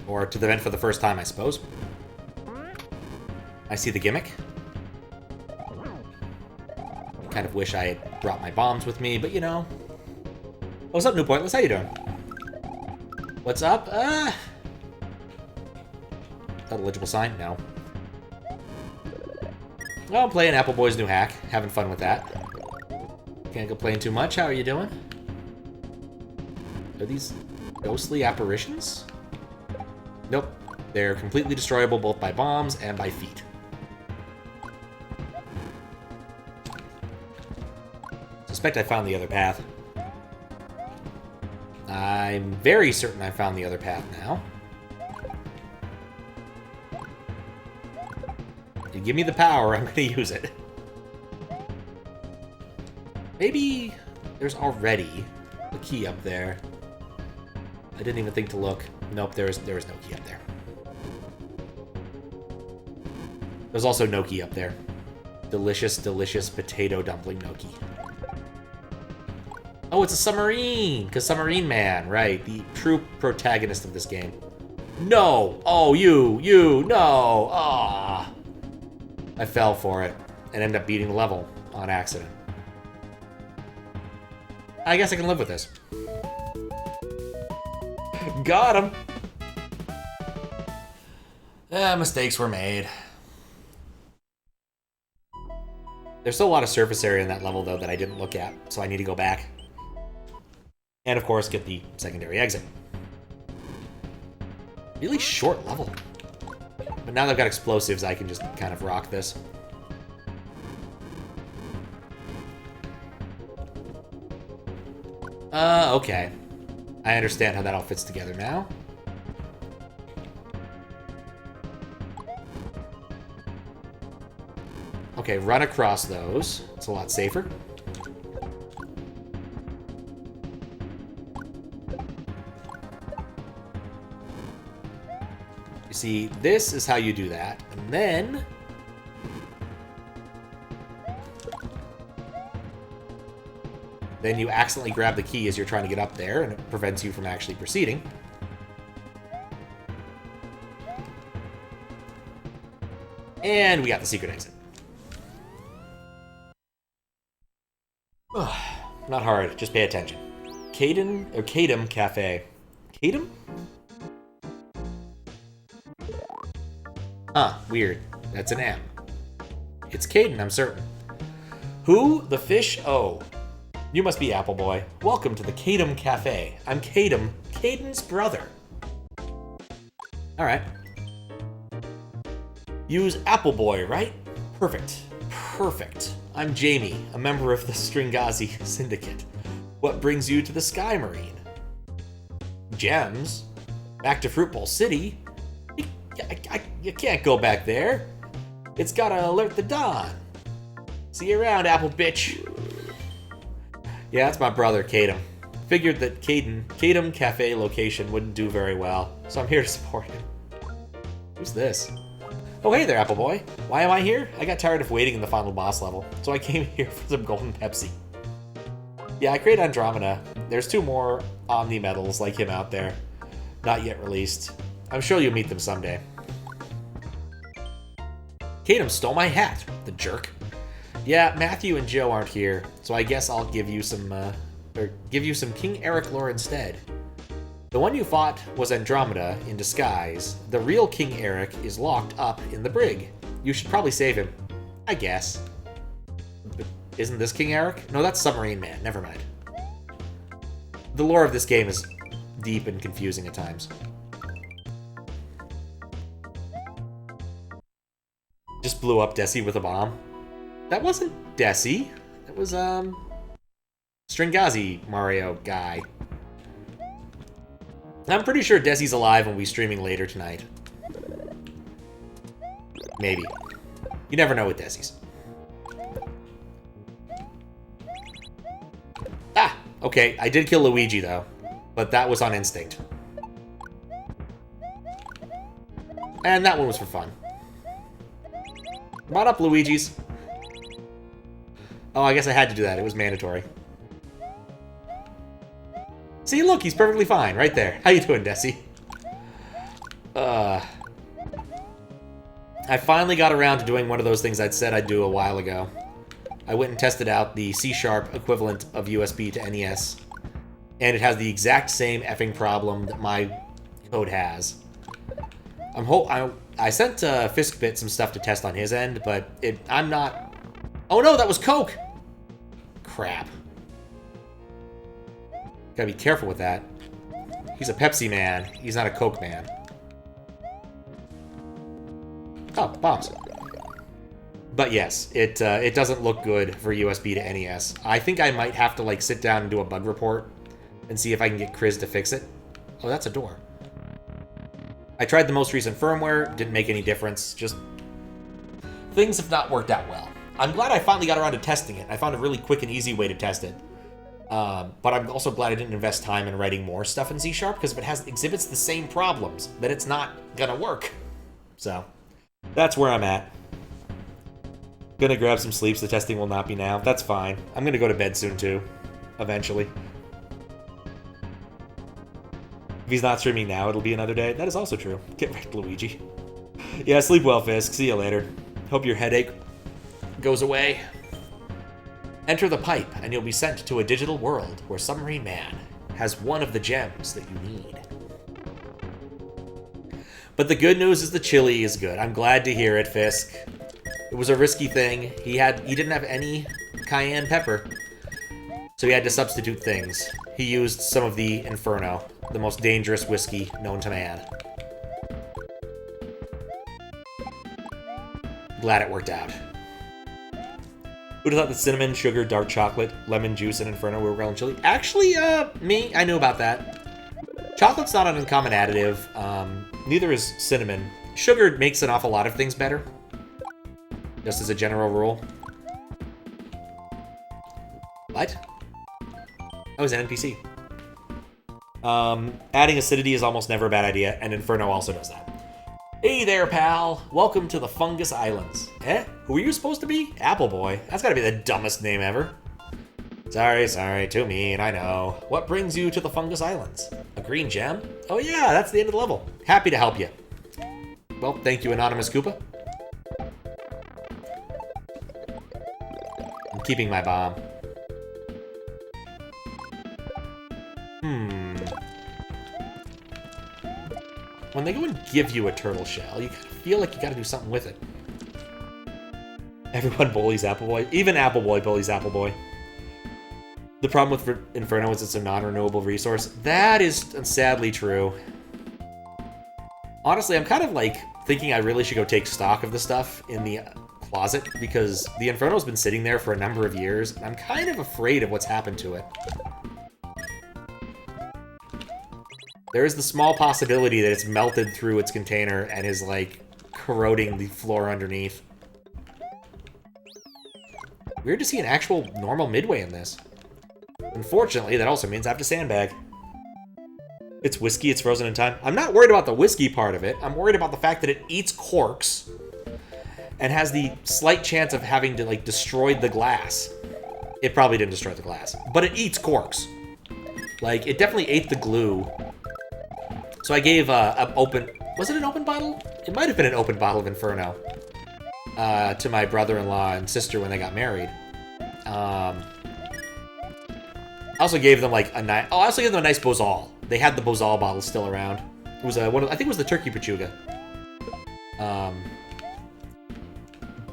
Or to the vent for the first time, I suppose. I see the gimmick. Kind of wish I had brought my bombs with me, but you know. What's up, New Pointless? How you doing? What's up? Is that a legible sign? No. Well, I'm playing Apple Boy's new hack. Having fun with that. Can't complain too much. How are you doing? Are these ghostly apparitions? Nope. They're completely destroyable both by bombs and by feet. Suspect I found the other path. I'm very certain I found the other path now. You give me the power, I'm going to use it. Maybe there's already a key up there. I didn't even think to look. Nope, there is no key up there. There's also no key up there. Delicious, delicious potato dumpling gnocchi. Oh, it's a submarine! Because Submarine Man, right. The true protagonist of this game. No! Oh, you, no! Ah! I fell for it and ended up beating the level on accident. I guess I can live with this. Got him! Mistakes were made. There's still a lot of surface area in that level, though, that I didn't look at, so I need to go back. And, of course, get the secondary exit. Really short level. But now that I've got explosives, I can just kind of rock this. Okay. I understand how that all fits together now. Okay, run across those. It's a lot safer. You see, this is how you do that. And then... then you accidentally grab the key as you're trying to get up there, and it prevents you from actually proceeding. And we got the secret exit. Not hard, just pay attention. Kaiden Cafe. Kaiden? Huh, weird. That's an M. It's Kaiden, I'm certain. Who? The fish? Oh. You must be Apple Boy. Welcome to the Kaiden Cafe. I'm Kaiden, Kaiden's brother. Alright. Use Apple Boy, right? Perfect. Perfect. I'm Jamie, a member of the Stringazi Syndicate. What brings you to the SKYMARINE? Gems? Back to Fruit Bowl City? You can't go back there. It's gotta alert the dawn. See you around, apple bitch. Yeah, that's my brother, Kaiden. Figured that Kaiden Cafe location wouldn't do very well, so I'm here to support him. Who's this? Oh, hey there, Apple Boy. Why am I here? I got tired of waiting in the final boss level, so I came here for some golden Pepsi. Yeah, I created Andromeda. There's 2 more Omni medals like him out there. Not yet released. I'm sure you'll meet them someday. Kaiden stole my hat, the jerk. Yeah, Matthew and Joe aren't here, so I guess I'll give you some King Eric lore instead. The one you fought was Andromeda in disguise. The real King Eric is locked up in the brig. You should probably save him. I guess. But isn't this King Eric? No, that's Submarine Man. Never mind. The lore of this game is deep and confusing at times. Just blew up Desi with a bomb. That wasn't Desi. That was, Stringazi Mario guy. I'm pretty sure Desi's alive and we'll be streaming later tonight. Maybe. You never know with Desi's. Ah! Okay, I did kill Luigi, though. But that was on instinct. And that one was for fun. Come on up, Luigi's. Oh, I guess I had to do that. It was mandatory. See, look, he's perfectly fine, right there. How you doing, Desi? I finally got around to doing one of those things I'd said I'd do a while ago. I went and tested out the C# equivalent of USB to NES, and it has the exact same effing problem that my code has. I sent Fiskbit some stuff to test on his end, but I'm not... Oh no, that was Coke! Crap. Gotta be careful with that. He's a Pepsi man. He's not a Coke man. Oh, bombs. But yes, it doesn't look good for USB to NES. I think I might have to like sit down and do a bug report and see if I can get Chris to fix it. Oh, that's a door. I tried the most recent firmware, didn't make any difference. Just things have not worked out well. I'm glad I finally got around to testing it. I found a really quick and easy way to test it. But I'm also glad I didn't invest time in writing more stuff in C#, because if it exhibits the same problems, then it's not gonna work. So, that's where I'm at. Gonna grab some sleep, so the testing will not be now. That's fine. I'm gonna go to bed soon, too. Eventually. If he's not streaming now, it'll be another day. That is also true. Get wrecked, Luigi. Yeah, sleep well, Fisk. See you later. Hope your headache goes away. Enter the pipe, and you'll be sent to a digital world where Submarine Man has one of the gems that you need. But the good news is the chili is good. I'm glad to hear it, Fisk. It was a risky thing. He didn't have any cayenne pepper, so he had to substitute things. He used some of the Inferno, the most dangerous whiskey known to man. Glad it worked out. Who'd have thought that cinnamon, sugar, dark chocolate, lemon juice, and Inferno were grilled chili? Actually, me, I knew about that. Chocolate's not an uncommon additive. Neither is cinnamon. Sugar makes an awful lot of things better. Just as a general rule. What? Oh, it's an NPC. Adding acidity is almost never a bad idea, and Inferno also does that. Hey there, pal. Welcome to the Fungus Islands. Eh? Who are you supposed to be? Apple Boy. That's gotta be the dumbest name ever. Sorry, too mean, I know. What brings you to the Fungus Islands? A green gem? Oh yeah, that's the end of the level. Happy to help you. Well, thank you, Anonymous Koopa. I'm keeping my bomb. When they go and give you a turtle shell, you feel like you gotta do something with it. Everyone bullies Apple Boy. Even Apple Boy bullies Apple Boy. The problem with Inferno is it's a non-renewable resource. That is sadly true. Honestly, I'm kind of like thinking I really should go take stock of the stuff in the closet, because the Inferno's been sitting there for a number of years, and I'm kind of afraid of what's happened to it. There is the small possibility that it's melted through its container and is, like, corroding the floor underneath. Weird to see an actual normal midway in this. Unfortunately, that also means I have to sandbag. It's whiskey, it's frozen in time. I'm not worried about the whiskey part of it. I'm worried about the fact that it eats corks and has the slight chance of having to, like, destroy the glass. It probably didn't destroy the glass, but it eats corks. Like, it definitely ate the glue. So I gave an open... Was it an open bottle? It might have been an open bottle of Inferno to my brother-in-law and sister when they got married. I also gave them, like, a nice... Oh, I also gave them a nice Bozal. They had the Bozal bottle still around. It was I think it was the Turkey Pachuga.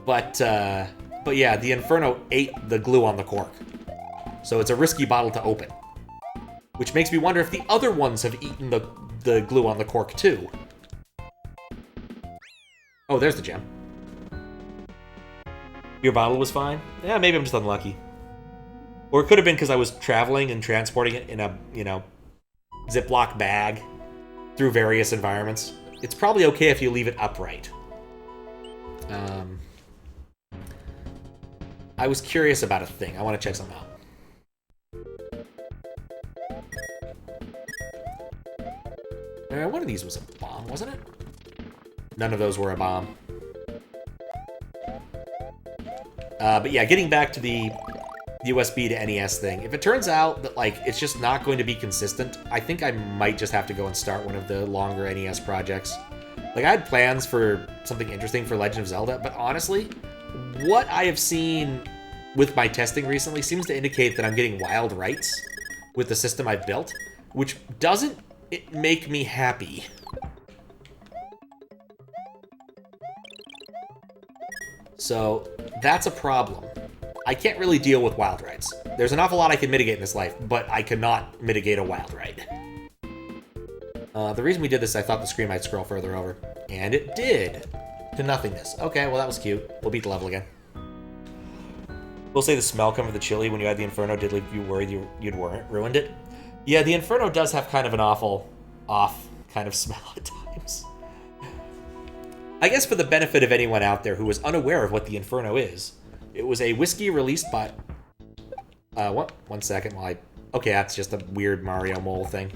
But yeah, the Inferno ate the glue on the cork. So it's a risky bottle to open. Which makes me wonder if the other ones have eaten the glue on the cork too. Oh, there's the gem. Your bottle was fine? Yeah, maybe I'm just unlucky. Or it could have been because I was traveling and transporting it in a, you know, Ziploc bag through various environments. It's probably okay if you leave it upright. I was curious about a thing. I want to check something out. One of these was a bomb, wasn't it? None of those were a bomb. But yeah, getting back to the USB to NES thing. If it turns out that, like, it's just not going to be consistent, I think I might just have to go and start one of the longer NES projects. Like, I had plans for something interesting for Legend of Zelda, but honestly, what I have seen with my testing recently seems to indicate that I'm getting wild rights with the system I've built, which doesn't make me happy. So, that's a problem. I can't really deal with wild rights. There's an awful lot I can mitigate in this life, but I cannot mitigate a wild right. The reason we did this, I thought the screen might scroll further over. And it did. To nothingness. Okay, well that was cute. We'll beat the level again. We'll say the smell coming from the chili when you had the Inferno did leave you worried you'd ruined it. Yeah, the Inferno does have kind of an awful, off kind of smell at times. I guess for the benefit of anyone out there who was unaware of what the Inferno is, it was a whiskey released by... what? 1 second while I... Okay, that's just a weird Mario mole thing.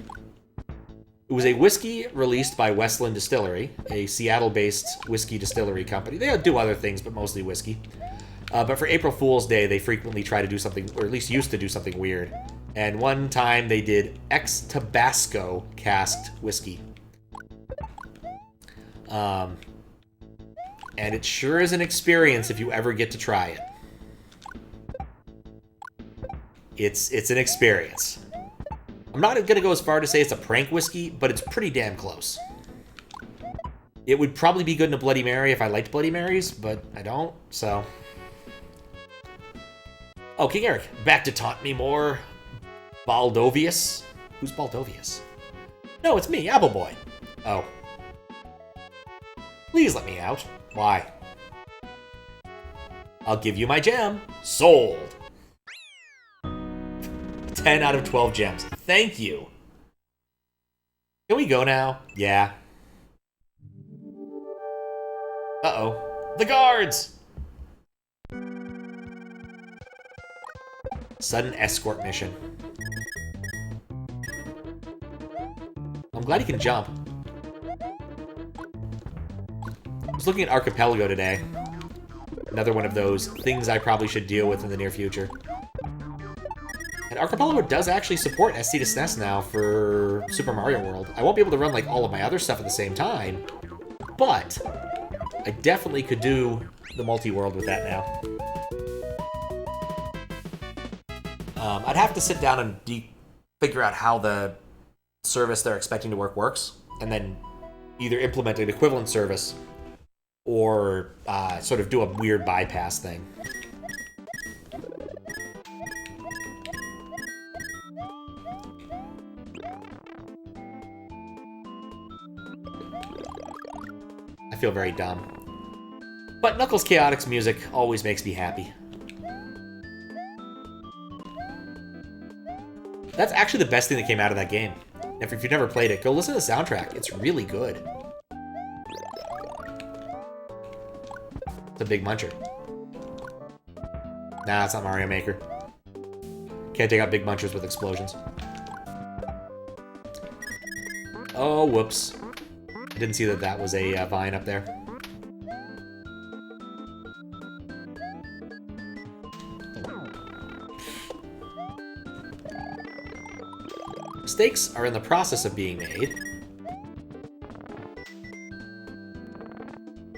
It was a whiskey released by Westland Distillery, a Seattle-based whiskey distillery company. They do other things, but mostly whiskey. But for April Fool's Day, they frequently try to do something, or at least used to do something weird. And one time they did ex-Tabasco casked whiskey. And it sure is an experience if you ever get to try it. It's an experience. I'm not going to go as far to say it's a prank whiskey, but it's pretty damn close. It would probably be good in a Bloody Mary if I liked Bloody Marys, but I don't, so... Oh, King Eric, back to taunt me more. Baldovius? Who's Baldovius? No, it's me, Apple Boy. Oh. Please let me out. Why? I'll give you my gem. Sold. 10 out of 12 gems. Thank you. Can we go now? Yeah. Uh-oh. The guards! Sudden escort mission. I'm glad he can jump. I was looking at Archipelago today. Another one of those things I probably should deal with in the near future. And Archipelago does actually support SC to SNES now for Super Mario World. I won't be able to run like all of my other stuff at the same time, but I definitely could do the multi-world with that now. I'd have to sit down and figure out how the service they're expecting to work works, and then either implement an equivalent service or sort of do a weird bypass thing. I feel very dumb. But Knuckles Chaotix music always makes me happy. That's actually the best thing that came out of that game. If you've never played it, go listen to the soundtrack. It's really good. It's a big muncher. Nah, it's not Mario Maker. Can't take out big munchers with explosions. Oh, whoops. I didn't see that that was a vine up there. Mistakes are in the process of being made.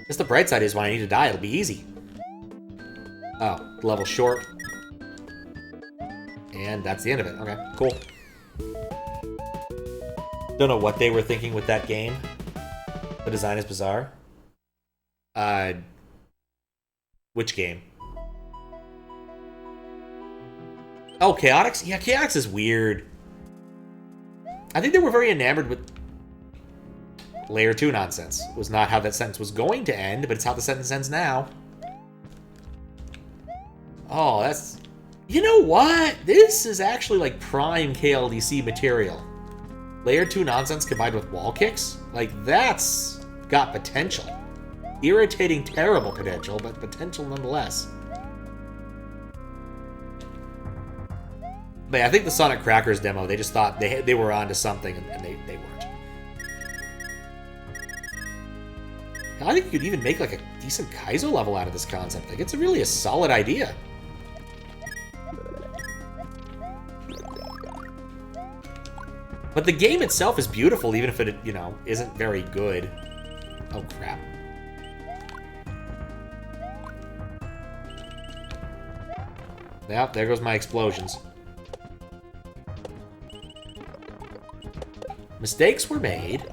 Guess the bright side is when I need to die, it'll be easy. Oh, level short. And that's the end of it. Okay, cool. Don't know what they were thinking with that game. The design is bizarre. Which game? Oh, Chaotix? Yeah, Chaotix is weird. I think they were very enamored with Layer 2 nonsense. It was not how that sentence was going to end, but it's how the sentence ends now. Oh, that's... You know what? This is actually like prime KLDC material. Layer 2 nonsense combined with wall kicks? Like, that's got potential. Irritating, terrible potential, but potential nonetheless. But yeah, I think the Sonic Crackers demo, they just thought they were onto something, and they weren't. I think you could even make like a decent Kaizo level out of this concept. Like, it's really a solid idea. But the game itself is beautiful, even if it, you know, isn't very good. Oh, crap. Yeah, there goes my explosions. Mistakes were made.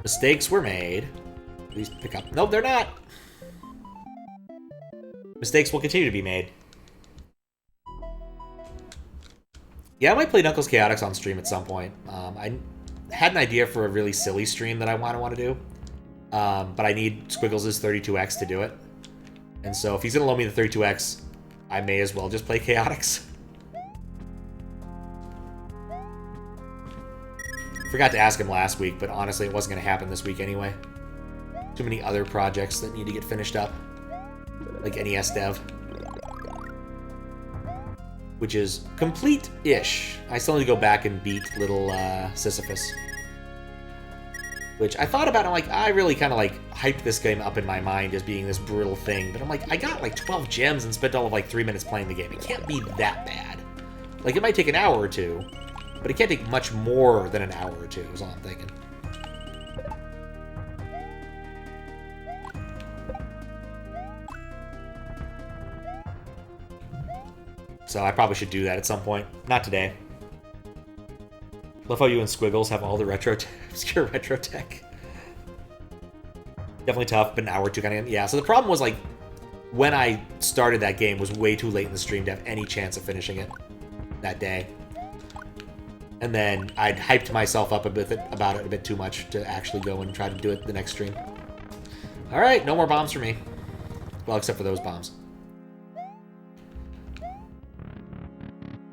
Mistakes were made. Please pick up. Nope, they're not. Mistakes will continue to be made. Yeah, I might play Knuckles Chaotix on stream at some point. I had an idea for a really silly stream that I want to do. But I need Squiggles's 32X to do it. And so if he's going to loan me the 32X, I may as well just play Chaotix. Forgot to ask him last week, but honestly, it wasn't going to happen this week anyway. Too many other projects that need to get finished up. Like NES Dev. Which is complete-ish. I still need to go back and beat little Sisyphus. Which I thought about, and I'm like, I really kind of like hyped this game up in my mind as being this brutal thing. But I'm like, I got like 12 gems and spent all of like 3 minutes playing the game. It can't be that bad. Like, it might take an hour or two, but it can't take much more than an hour or two, is all I'm thinking. So I probably should do that at some point. Not today. Love how you and Squiggles have all the obscure retro tech. Definitely tough, but an hour or two kind of... Yeah, so the problem was, like, when I started that game was way too late in the stream to have any chance of finishing it that day. And then I'd hyped myself up about it a bit too much to actually go and try to do it the next stream. Alright, no more bombs for me. Well, except for those bombs.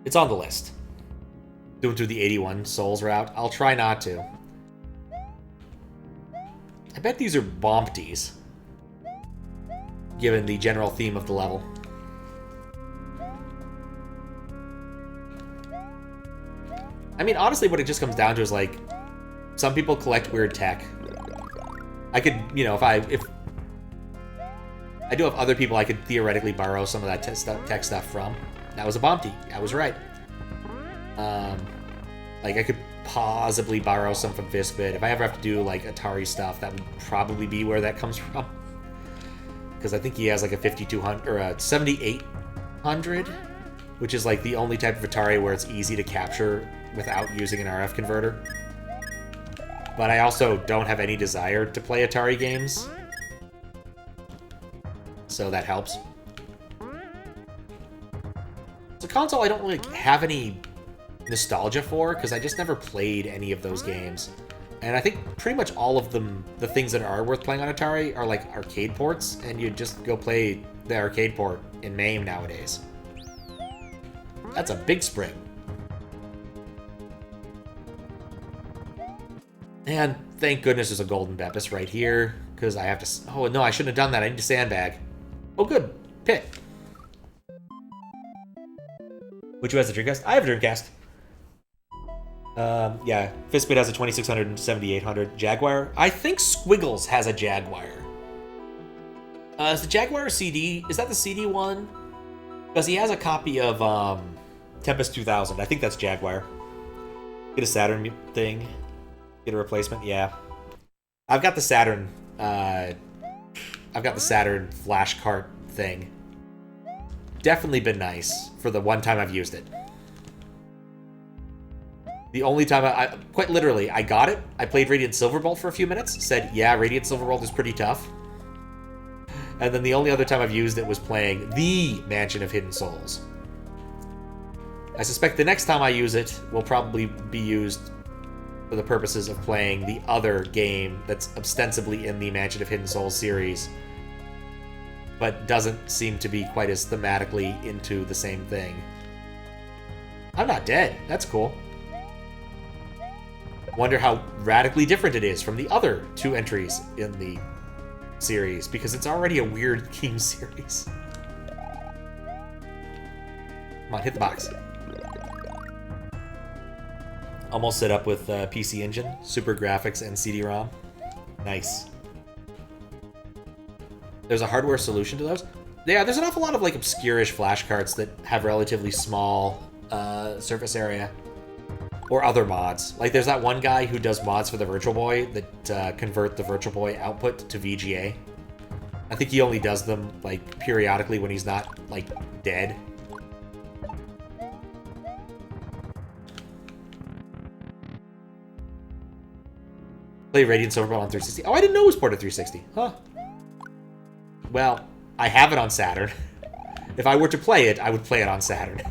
It's on the list. Doing through the 81 souls route. I'll try not to. I bet these are bompties, given the general theme of the level. I mean, honestly, what it just comes down to is, like, some people collect weird tech. I could, you know, if I do have other people I could theoretically borrow some of that tech stuff from. That was a bompty. I was right. Like, I could possibly borrow some from Fistbit. If I ever have to do, like, Atari stuff, that would probably be where that comes from. Because I think he has, like, a 5200, or a 7800, which is, like, the only type of Atari where it's easy to capture without using an RF converter. But I also don't have any desire to play Atari games. So that helps. It's a console I don't really have any nostalgia for, because I just never played any of those games. And I think pretty much all of them, the things that are worth playing on Atari, are like arcade ports, and you just go play the arcade port in MAME nowadays. That's a big spring. And thank goodness there's a golden Beppis right here, because I have to... Oh, no, I shouldn't have done that. I need to sandbag. Oh, good. Pit. Which has a Dreamcast? I have a Dreamcast. Yeah, Fistblade has a 2600 and 7800 Jaguar. I think Squiggles has a Jaguar. Is the Jaguar CD? Is that the CD one? Because he has a copy of Tempest 2000. I think that's Jaguar. Get a Saturn thing. Get a replacement. Yeah, I've got the Saturn. I've got the Saturn flash cart thing. Definitely been nice for the one time I've used it. The only time I quite literally, I got it. I played Radiant Silverbolt for a few minutes. Said, yeah, Radiant Silverbolt is pretty tough. And then the only other time I've used it was playing the Mansion of Hidden Souls. I suspect the next time I use it will probably be used for the purposes of playing the other game that's ostensibly in the Mansion of Hidden Souls series, but doesn't seem to be quite as thematically into the same thing. I'm not dead. That's cool. Wonder how radically different it is from the other two entries in the series, because it's already a weird game series. Come on, hit the box. Almost set up with PC Engine, Super Graphics, and CD-ROM. Nice. There's a hardware solution to those? Yeah, there's an awful lot of like obscure-ish flash cards that have relatively small surface area. Or other mods. Like, there's that one guy who does mods for the Virtual Boy that convert the Virtual Boy output to VGA. I think he only does them, like, periodically when he's not, like, dead. Play Radiant Silverbolt on 360. Oh, I didn't know it was ported to 360. Huh. Well, I have it on Saturn. If I were to play it, I would play it on Saturn.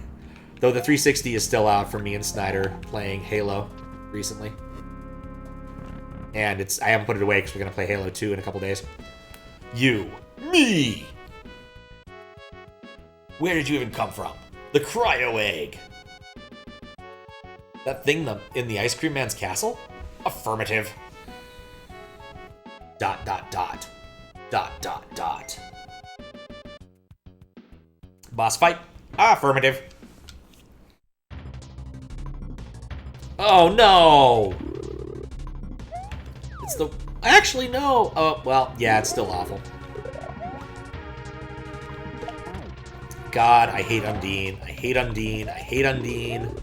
Though the 360 is still out for me and Snyder playing Halo recently. And I haven't put it away because we're going to play Halo 2 in a couple days. You. Me! Where did you even come from? The cryo egg! That thing in the Ice Cream Man's castle? Affirmative. ... Boss fight? Affirmative. Oh, no! It's the... Actually, no! Oh, well, yeah, it's still awful. God, I hate Undine. I hate Undine. I hate Undine.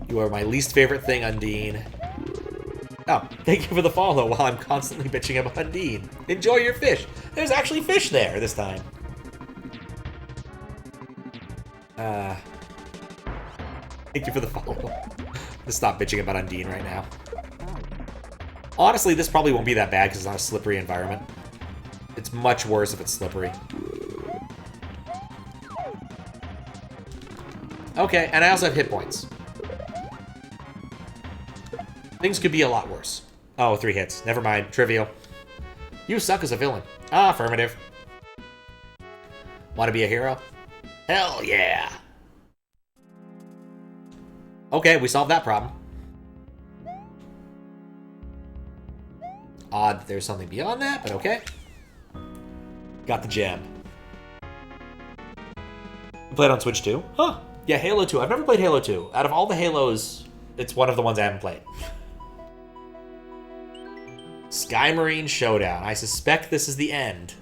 You are my least favorite thing, Undine. Oh, thank you for the follow while I'm constantly bitching about Undine. Enjoy your fish. There's actually fish there this time. Thank you for the follow. Let's stop bitching about Undine right now. Honestly, this probably won't be that bad because it's not a slippery environment. It's much worse if it's slippery. Okay, and I also have hit points. Things could be a lot worse. Oh, 3 hits. Never mind. Trivial. You suck as a villain. Ah, affirmative. Want to be a hero? Hell yeah! Okay, we solved that problem. Odd that there's something beyond that, but okay. Got the gem. Played on Switch 2? Huh. Yeah, Halo 2. I've never played Halo 2. Out of all the Halos, it's one of the ones I haven't played. SKYMARINE Showdown. I suspect this is the end.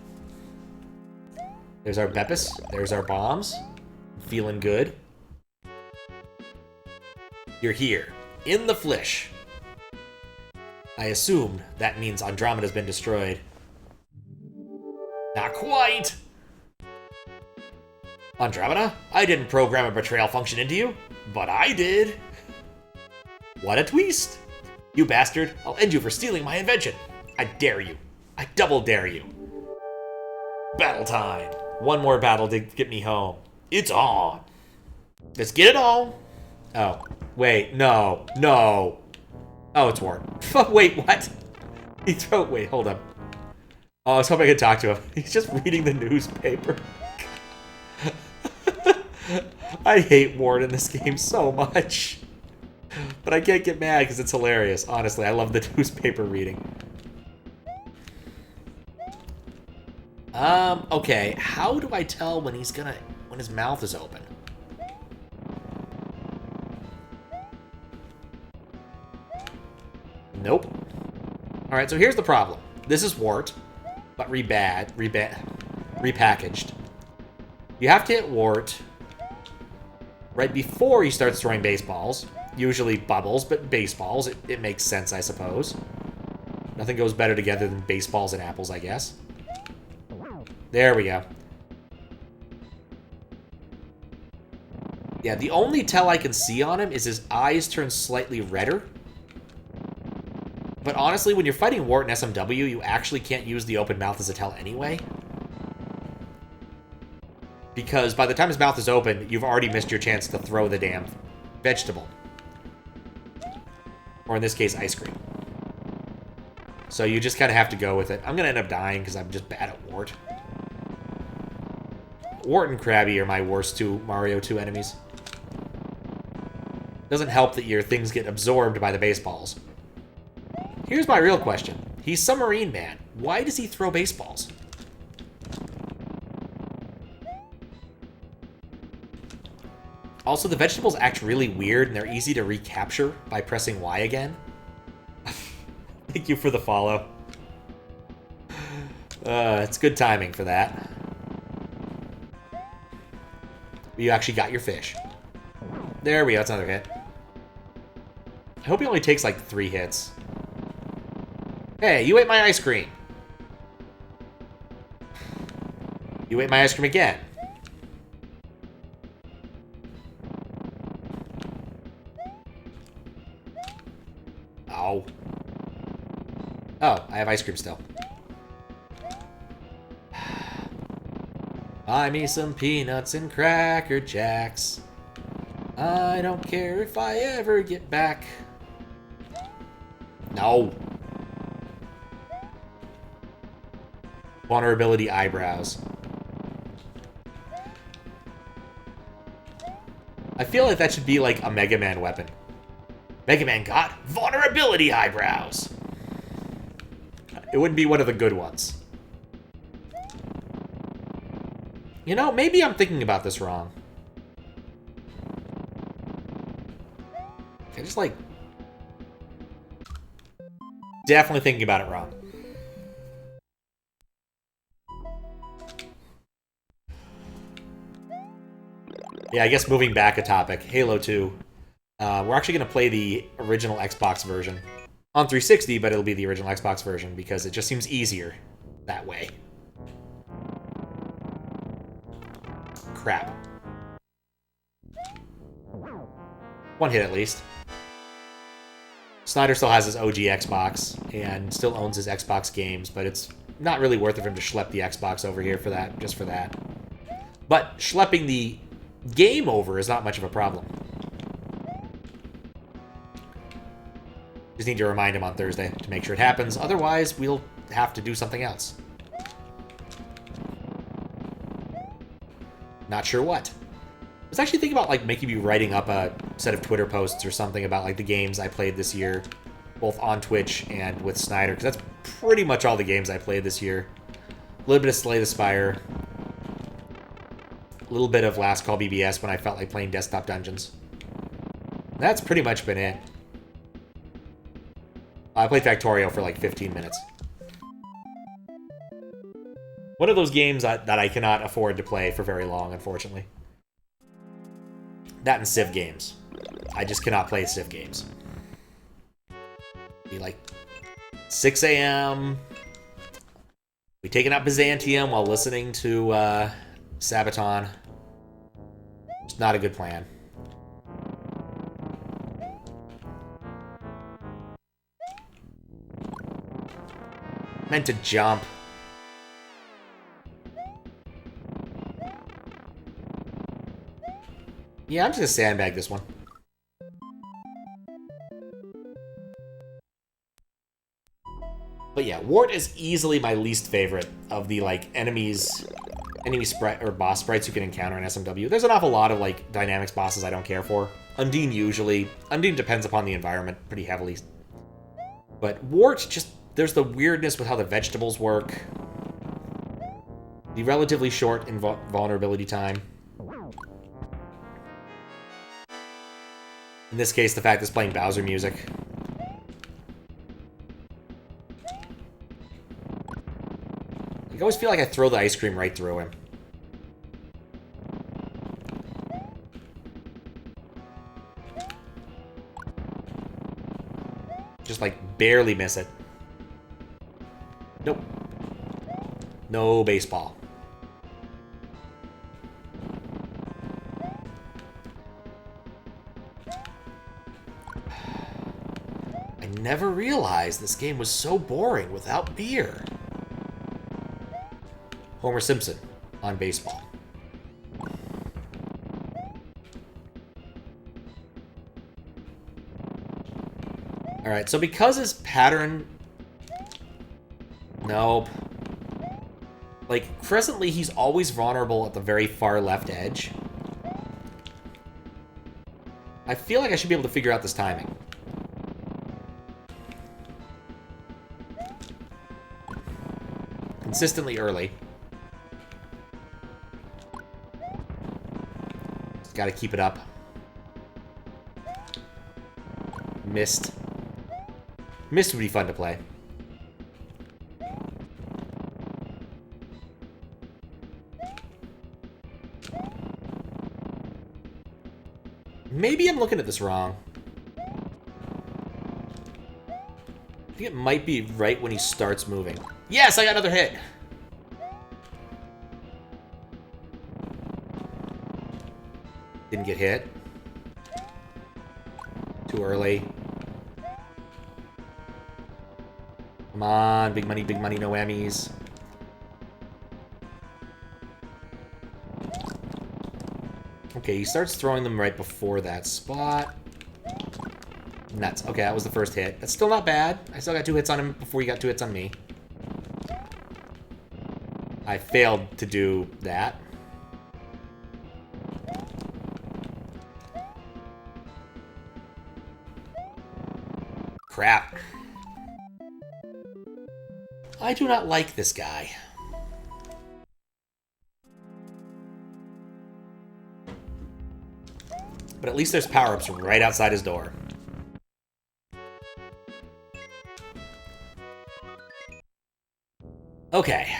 There's our Beppis. There's our bombs. Feeling good. You're here. In the flesh. I assume that means Andromeda's been destroyed. Not quite! Andromeda? I didn't program a betrayal function into you, but I did. What a twist! You bastard, I'll end you for stealing my invention. I dare you. I double dare you. Battle time. One more battle to get me home. It's on. Let's get it on. Oh, wait, no, no. Oh, it's Wart. Wait, what? Wait, hold up. Oh, I was hoping I could talk to him. He's just reading the newspaper. I hate Wart in this game so much. But I can't get mad because it's hilarious. Honestly, I love the newspaper reading. Okay. How do I tell when when his mouth is open? Nope. Alright, so here's the problem. This is Wart, but repackaged. You have to hit Wart right before he starts throwing baseballs. Usually bubbles, but baseballs. It makes sense, I suppose. Nothing goes better together than baseballs and apples, I guess. There we go. Yeah, the only tell I can see on him is his eyes turn slightly redder. But honestly, when you're fighting Wart and SMW, you actually can't use the open mouth as a tell anyway. Because by the time his mouth is open, you've already missed your chance to throw the damn vegetable. Or in this case, ice cream. So you just kind of have to go with it. I'm going to end up dying because I'm just bad at Wart. Wart and Krabby are my worst two Mario 2 enemies. Doesn't help that your things get absorbed by the baseballs. Here's my real question. He's Submarine Man. Why does he throw baseballs? Also, the vegetables act really weird, and they're easy to recapture by pressing Y again. Thank you for the follow. It's good timing for that. You actually got your fish. There we go, that's another hit. I hope he only takes like 3 hits. Hey, you ate my ice cream. You ate my ice cream again. Ow. Oh, I have ice cream still. Buy me some peanuts and Cracker Jacks. I don't care if I ever get back. No. Vulnerability eyebrows. I feel like that should be like a Mega Man weapon. Mega Man got vulnerability eyebrows. It wouldn't be one of the good ones. You know, maybe I'm thinking about this wrong. I just like... Definitely thinking about it wrong. Yeah, I guess moving back a topic. Halo 2. We're actually going to play the original Xbox version. On 360, but it'll be the original Xbox version because it just seems easier that way. Crap. One hit at least. Snyder still has his OG Xbox and still owns his Xbox games, but it's not really worth it for him to schlep the Xbox over here for that, just for that. But schlepping the game over is not much of a problem. Just need to remind him on Thursday to make sure it happens. Otherwise, we'll have to do something else. Not sure what. I was actually thinking about like maybe writing up a set of Twitter posts or something about like the games I played this year, both on Twitch and with Snyder, because that's pretty much all the games I played this year. A little bit of Slay the Spire, a little bit of Last Call BBS when I felt like playing desktop dungeons. That's pretty much been it. I played Factorio for like 15 minutes. One of those games that I cannot afford to play for very long, unfortunately. That and Civ games. I just cannot play Civ games. Be like 6 a.m. We taking out Byzantium while listening to Sabaton. It's not a good plan. Meant to jump. Yeah, I'm just gonna sandbag this one. But yeah, Wart is easily my least favorite of the like enemy sprite or boss sprites you can encounter in SMW. There's an awful lot of like dynamics bosses I don't care for. Undine usually. Undine depends upon the environment pretty heavily. But Wart, just... There's the weirdness with how the vegetables work. The relatively short vulnerability time. In this case, the fact that it's playing Bowser music. I always feel like I throw the ice cream right through him. Just, like, barely miss it. Nope. No baseball. I never realized this game was so boring without beer. Homer Simpson on baseball. Alright, so because his pattern... Nope. Like, presently, he's always vulnerable at the very far left edge. I feel like I should be able to figure out this timing. Consistently early. Just gotta keep it up. Missed. Missed would be fun to play. Maybe I'm looking at this wrong. I think it might be right when he starts moving. Yes, I got another hit! Didn't get hit. Too early. Come on, big money, no whammies. Okay, he starts throwing them right before that spot. Nuts. Okay, that was the first hit. That's still not bad. I still got 2 hits on him before he got 2 hits on me. I failed to do that. Crap. I do not like this guy. But at least there's power-ups right outside his door. Okay.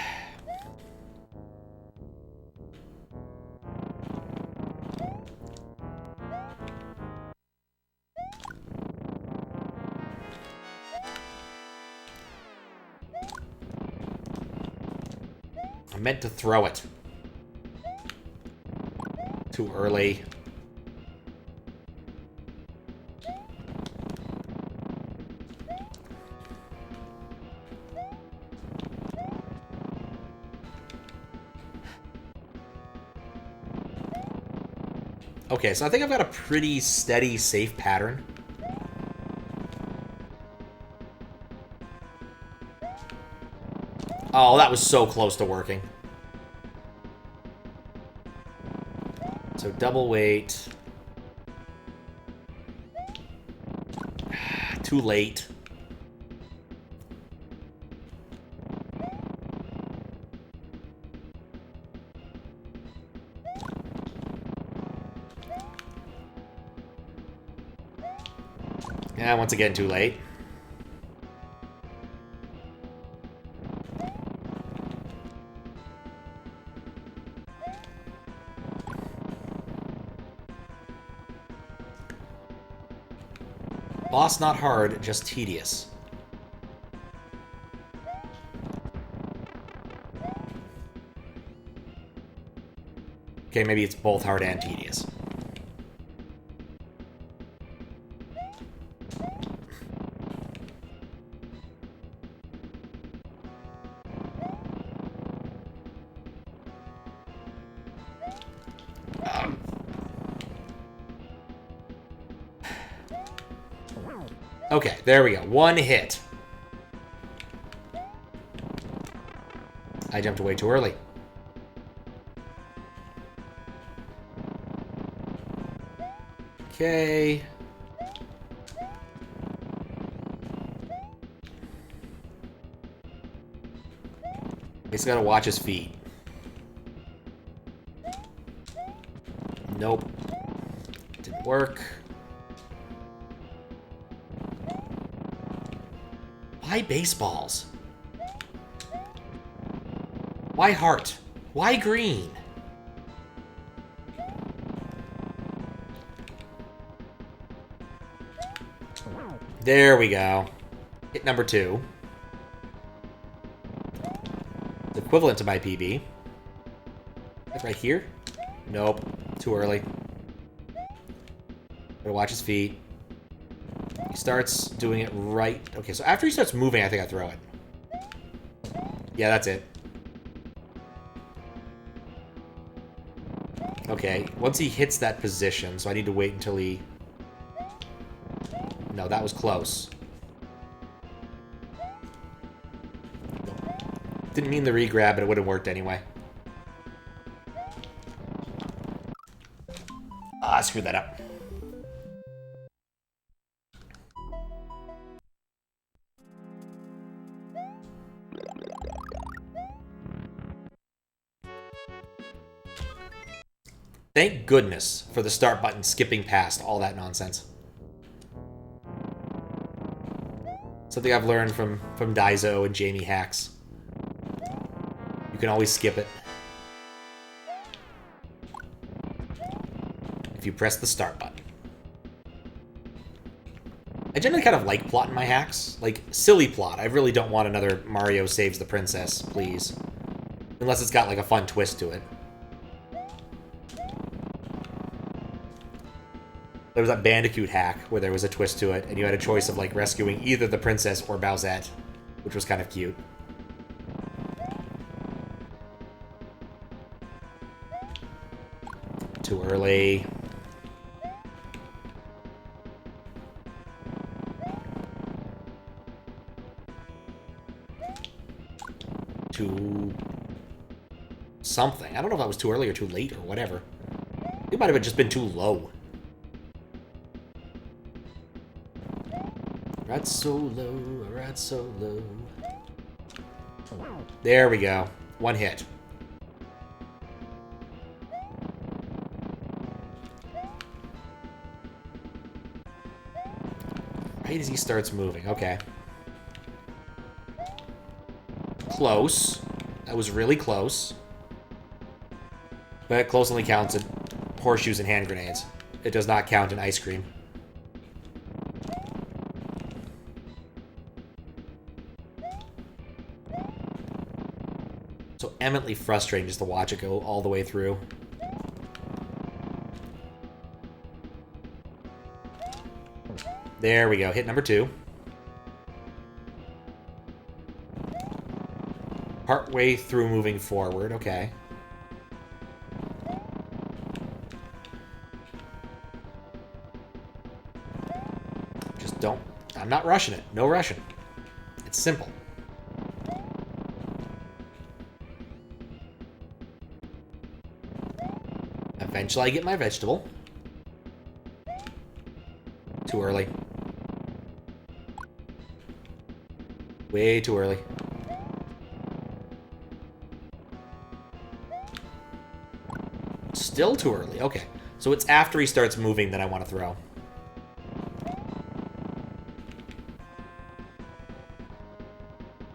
I meant to throw it. Too early. Okay, so I think I've got a pretty steady, safe pattern. Oh, that was so close to working. So double weight. Too late. Yeah, once again, too late. Boss not hard, just tedious. Okay, maybe it's both hard and tedious. Okay, there we go. 1 hit. I jumped way too early. Okay. He's gotta watch his feet. Nope. Didn't work. Why baseballs? Why heart? Why green? There we go. Hit number 2. It's equivalent to my PB. That's right here. Nope. Too early. Gotta watch his feet. He starts doing it right. Okay, so after he starts moving, I think I throw it. Yeah, that's it. Okay, once he hits that position, so I need to wait until he... No, that was close. Didn't mean the re-grab, but it would have worked anyway. Ah, I screwed that up. Thank goodness for the start button skipping past all that nonsense. Something I've learned from Daizo and Jamie hacks. You can always skip it. If you press the start button. I generally kind of like plotting my hacks. Like, silly plot. I really don't want another Mario Saves the Princess, please. Unless it's got, like, a fun twist to it. There was that Bandicoot hack where there was a twist to it, and you had a choice of, like, rescuing either the princess or Bowsette, which was kind of cute. Too early. Too... something. I don't know if that was too early or too late or whatever. It might have just been too low. Right so low, right so low. There we go. One hit. Right as he starts moving. Okay. Close. That was really close. But close only counts in horseshoes and hand grenades. It does not count in ice cream. So eminently frustrating just to watch it go all the way through. There we go. Hit number 2. Partway through moving forward. Okay. Just don't... I'm not rushing it. No rushing. It's simple. Eventually I get my vegetable. Too early. Way too early. Still too early. Okay. So it's after he starts moving that I want to throw.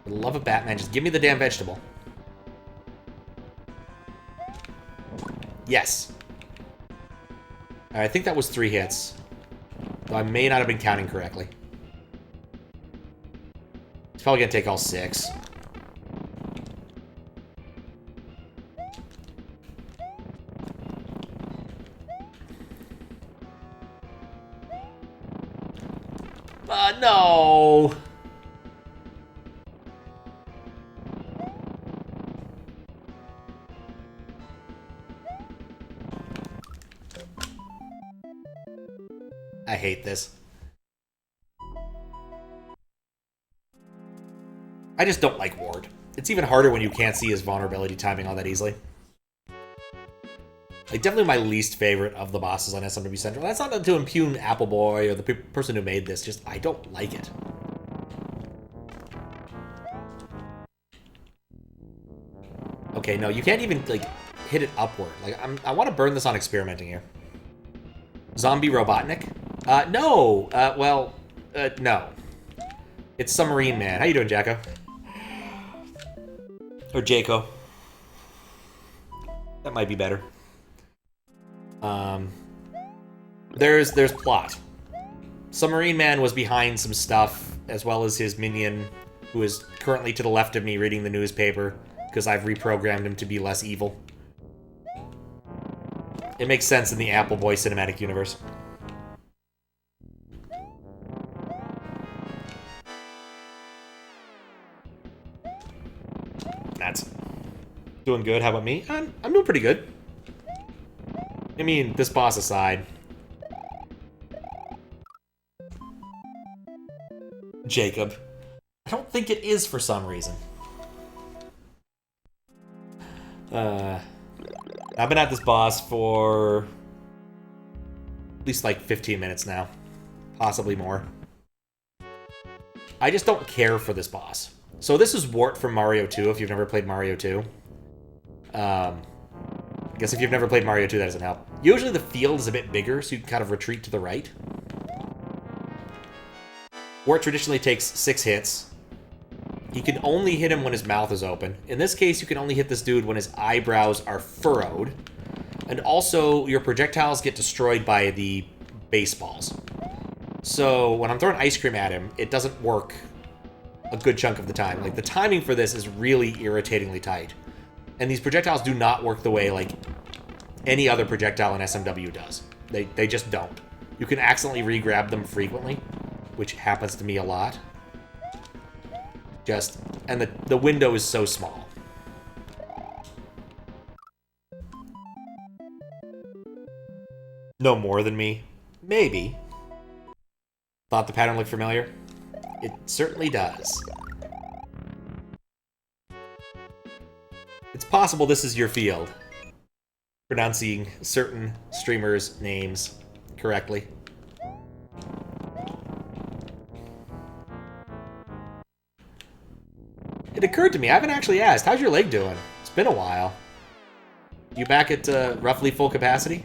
For the love of Batman, just give me the damn vegetable. Yes. I think that was 3 hits. Though I may not have been counting correctly. It's probably going to take all 6. No! I hate this. I just don't like Wart. It's even harder when you can't see his vulnerability timing all that easily. Like, definitely my least favorite of the bosses on SMW Central. That's not to impugn Appleboy or the person who made this, just I don't like it. Okay, no, you can't even, like, hit it upward. Like, I want to burn this on experimenting here. Zombie Robotnik? No! No. It's Submarine Man. How you doing, Jacko? Or Jaco. That might be better. There's plot. Submarine Man was behind some stuff, as well as his minion, who is currently to the left of me reading the newspaper, because I've reprogrammed him to be less evil. It makes sense in the Appleboy cinematic universe. That's doing good. How about me? I'm doing pretty good. I mean, this boss aside. Jacob. I don't think it is for some reason. I've been at this boss for at least like 15 minutes now. Possibly more. I just don't care for this boss. So this is Wart from Mario 2, if you've never played Mario 2. I guess if you've never played Mario 2, that doesn't help. Usually the field is a bit bigger, so you can kind of retreat to the right. Wart traditionally takes 6 hits. You can only hit him when his mouth is open. In this case, you can only hit this dude when his eyebrows are furrowed. And also, your projectiles get destroyed by the baseballs. So, when I'm throwing ice cream at him, it doesn't work a good chunk of the time. Like, the timing for this is really irritatingly tight. And these projectiles do not work the way, like, any other projectile in SMW does. They just don't. You can accidentally re-grab them frequently, which happens to me a lot. And the window is so small. No more than me? Maybe. Thought the pattern looked familiar? It certainly does. It's possible this is your field. Pronouncing certain streamers' names correctly. It occurred to me, I haven't actually asked, how's your leg doing? It's been a while. You back at roughly full capacity?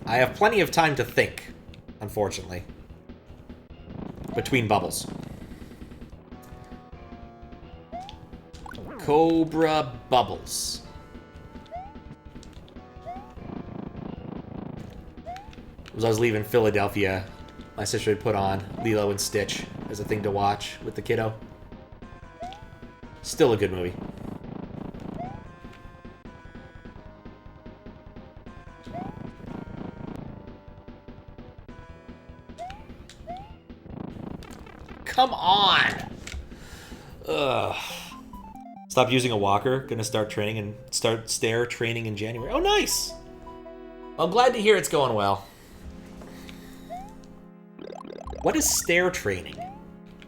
I have plenty of time to think, unfortunately. Between bubbles. Cobra Bubbles. As I was leaving Philadelphia, my sister had put on Lilo and Stitch as a thing to watch with the kiddo. Still a good movie. Come on! Ugh. Stop using a walker. Gonna start stair training in January. Oh, nice! I'm glad to hear it's going well. What is stair training?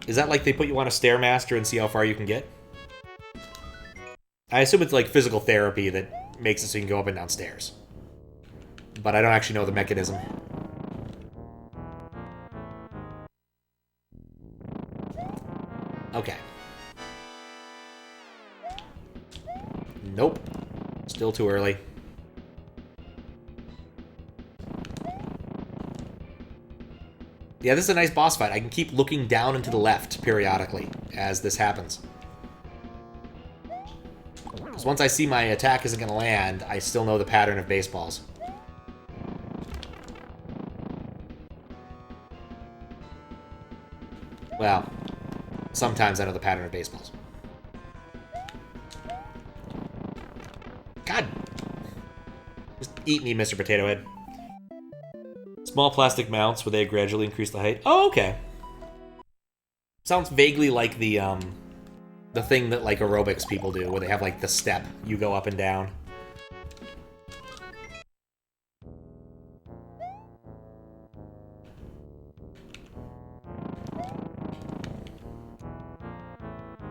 Is that like they put you on a Stairmaster and see how far you can get? I assume it's like physical therapy that makes it so you can go up and down stairs. But I don't actually know the mechanism. Okay. Nope. Still too early. Yeah, this is a nice boss fight. I can keep looking down and to the left periodically as this happens. Because once I see my attack isn't going to land, I still know the pattern of baseballs. Well, sometimes I know the pattern of baseballs. God! Just eat me, Mr. Potato Head. Small plastic mounts where they gradually increase the height. Oh, okay. Sounds vaguely like the thing that like aerobics people do, where they have like the step. You go up and down.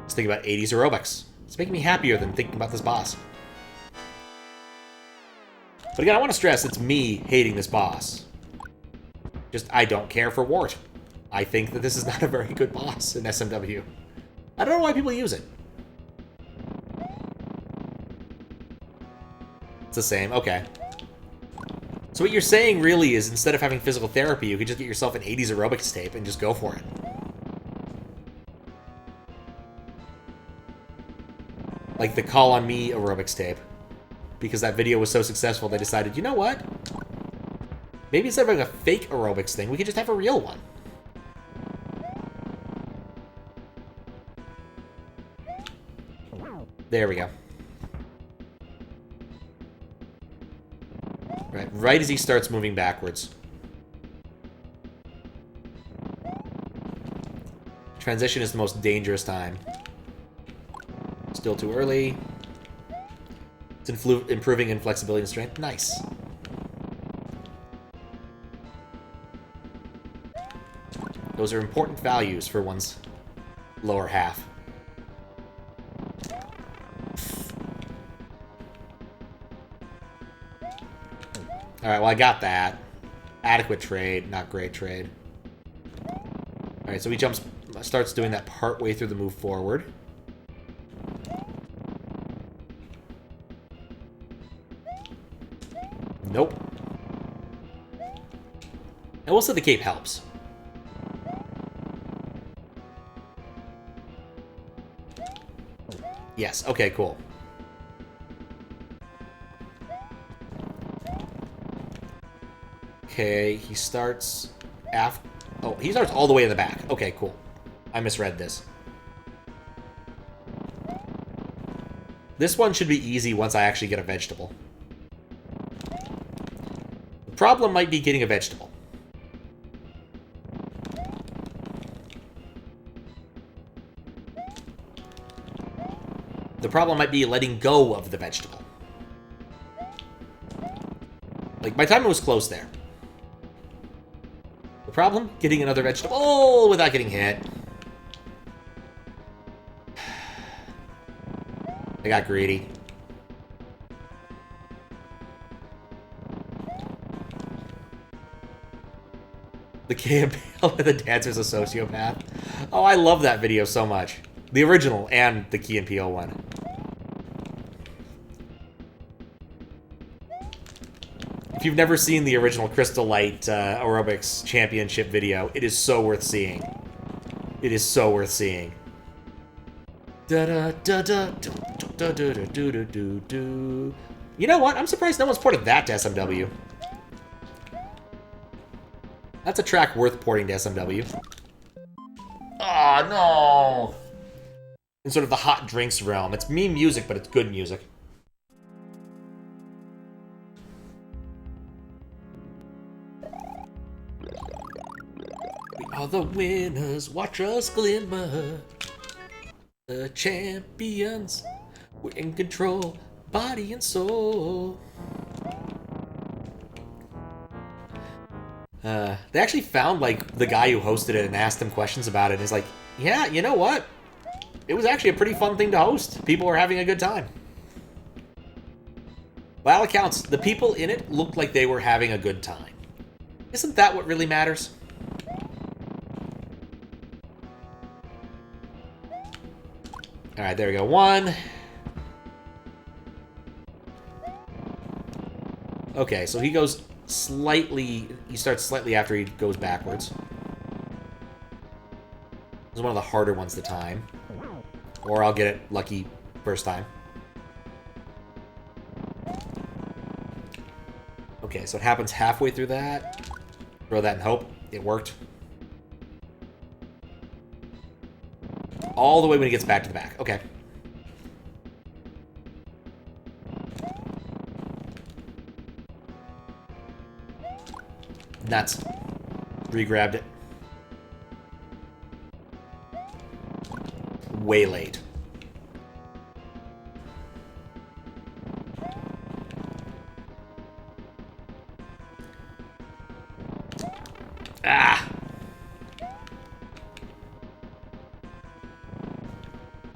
Just think about 80s aerobics. It's making me happier than thinking about this boss. But again, I want to stress it's me hating this boss. Just, I don't care for Wart. I think that this is not a very good boss in SMW. I don't know why people use it. It's the same, okay. So what you're saying really is instead of having physical therapy, you could just get yourself an 80s aerobics tape and just go for it. Like the Call on Me aerobics tape. Because that video was so successful, they decided, you know what? Maybe instead of having a fake aerobics thing, we could just have a real one. There we go. Right as he starts moving backwards. Transition is the most dangerous time. Still too early. It's improving in flexibility and strength. Nice. Those are important values for one's lower half. Alright, well I got that. Adequate trade, not great trade. Alright, so he starts doing that part way through the move forward. Nope. And we'll say the cape helps. Yes, okay, cool. Okay, he starts after... Oh, he starts all the way in the back. Okay, cool. I misread this. This one should be easy once I actually get a vegetable. The problem might be getting a vegetable. The problem might be letting go of the vegetable. Like, my timing was close there. The problem? Getting another vegetable. Oh, without getting hit. I got greedy. The KMPL with the dancer's a sociopath. Oh, I love that video so much. The original and the Key and Peele one. If you've never seen the original Crystal Light Aerobics Championship video, it is so worth seeing. It is so worth seeing. You know what? I'm surprised no one's ported that to SMW. That's a track worth porting to SMW. Oh, no! In sort of the hot drinks realm. It's meme music, but it's good music. We are the winners, watch us glimmer. The champions, we're in control, body and soul. They actually found, like, the guy who hosted it and asked him questions about it. And he's like, yeah, you know what? It was actually a pretty fun thing to host. People were having a good time. By all accounts, the people in it looked like they were having a good time. Isn't that what really matters? Alright, there we go. One. Okay, so he goes slightly... He starts slightly after he goes backwards. This is one of the harder ones to time. Or I'll get it lucky first time. Okay, so it happens halfway through that. Throw that and hope. It worked. All the way when he gets back to the back. Okay. Nuts. Re-grabbed it. Way late. Ah!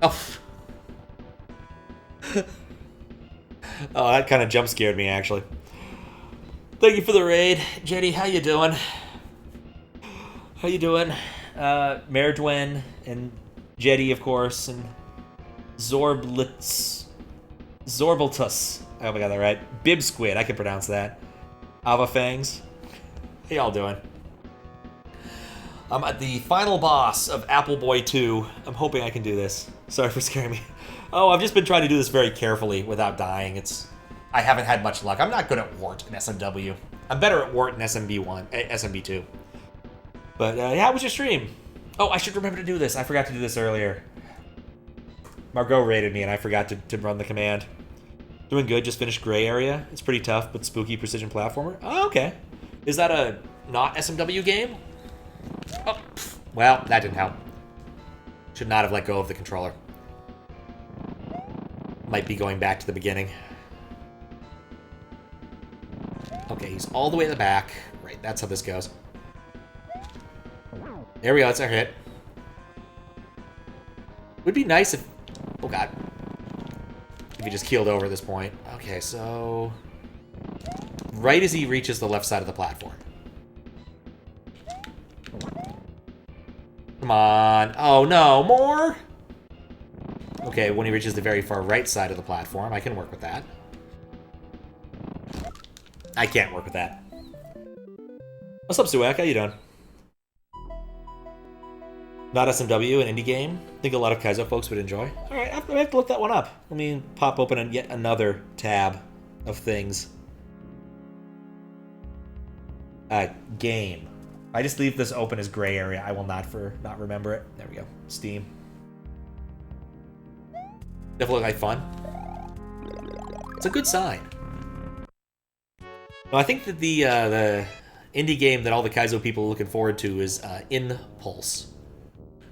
Oh. Oh, that kind of jump scared me, actually. Thank you for the raid. Jetty, how you doing? How you doing? Merdwen and Jetty, of course, and Zorblitz. Zorbaltus. I hope I got that right. Bib Squid, I can pronounce that. Ava Fangs. How y'all doing? I'm at the final boss of Apple Boy 2. I'm hoping I can do this. Sorry for scaring me. Oh, I've just been trying to do this very carefully without dying. I haven't had much luck. I'm not good at Wart and SMW. I'm better at Wart and SMB2. But yeah, how was your stream? Oh, I should remember to do this. I forgot to do this earlier. Margot raided me and I forgot to run the command. Doing good, just finished Gray Area. It's pretty tough, but spooky precision platformer. Oh, okay. Is that a not SMW game? Oh, well, that didn't help. Should not have let go of the controller. Might be going back to the beginning. Okay, he's all the way in the back. Right, that's how this goes. There we go, that's our hit. Would be nice if... Oh, God. If he just keeled over at this point. Okay, so... Right as he reaches the left side of the platform. Come on. Oh, no. More? Okay, when he reaches the very far right side of the platform, I can work with that. I can't work with that. What's up, Suak? How you doing? Not SMW, an indie game. I think a lot of Kaizo folks would enjoy. Alright, I have to look that one up. Let me pop open yet another tab of things. Game. If I just leave this open as Gray Area, I will not remember it. There we go. Steam. Definitely look like fun. It's a good sign. No, I think that the indie game that all the Kaizo people are looking forward to is Impulse,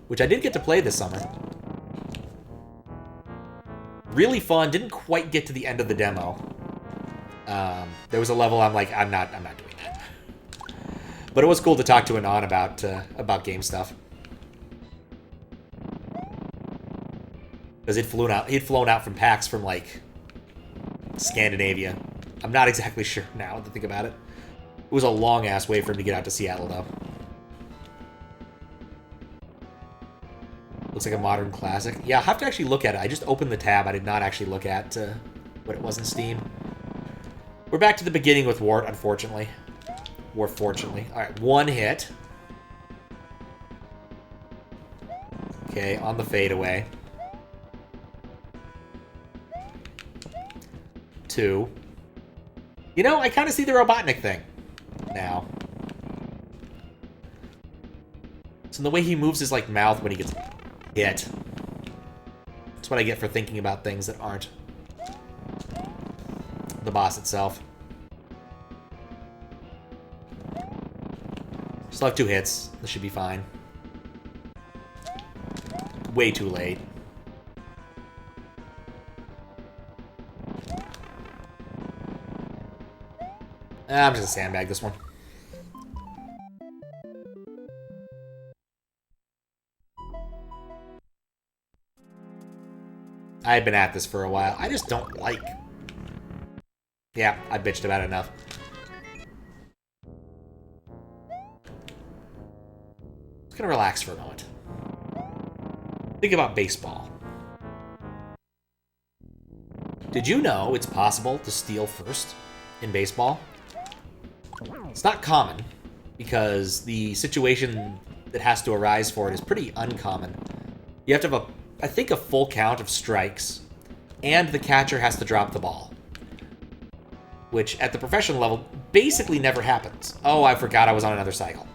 which I did get to play this summer. Really fun. Didn't quite get to the end of the demo. There was a level I'm like, I'm not doing that. But it was cool to talk to Anon about game stuff. Because he'd flown out from PAX from like Scandinavia. I'm not exactly sure now to think about it. It was a long ass way for him to get out to Seattle though. Looks like a modern classic. Yeah, I'll have to actually look at it. I just opened the tab. I did not actually look at what it was in Steam. We're back to the beginning with Wart, unfortunately. Or fortunately. Alright, one hit. Okay, on the fadeaway. 2. You know, I kind of see the Robotnik thing now. So the way he moves his like mouth when he gets hit. That's what I get for thinking about things that aren't the boss itself. Still have 2 hits. This should be fine. Way too late. I'm just gonna sandbag this one. I've been at this for a while. I just don't like... Yeah, I bitched about it enough. Just gonna relax for a moment. Think about baseball. Did you know it's possible to steal first in baseball? It's not common, because the situation that has to arise for it is pretty uncommon. You have to have, I think, a full count of strikes, and the catcher has to drop the ball. Which, at the professional level, basically never happens. Oh, I forgot I was on another cycle.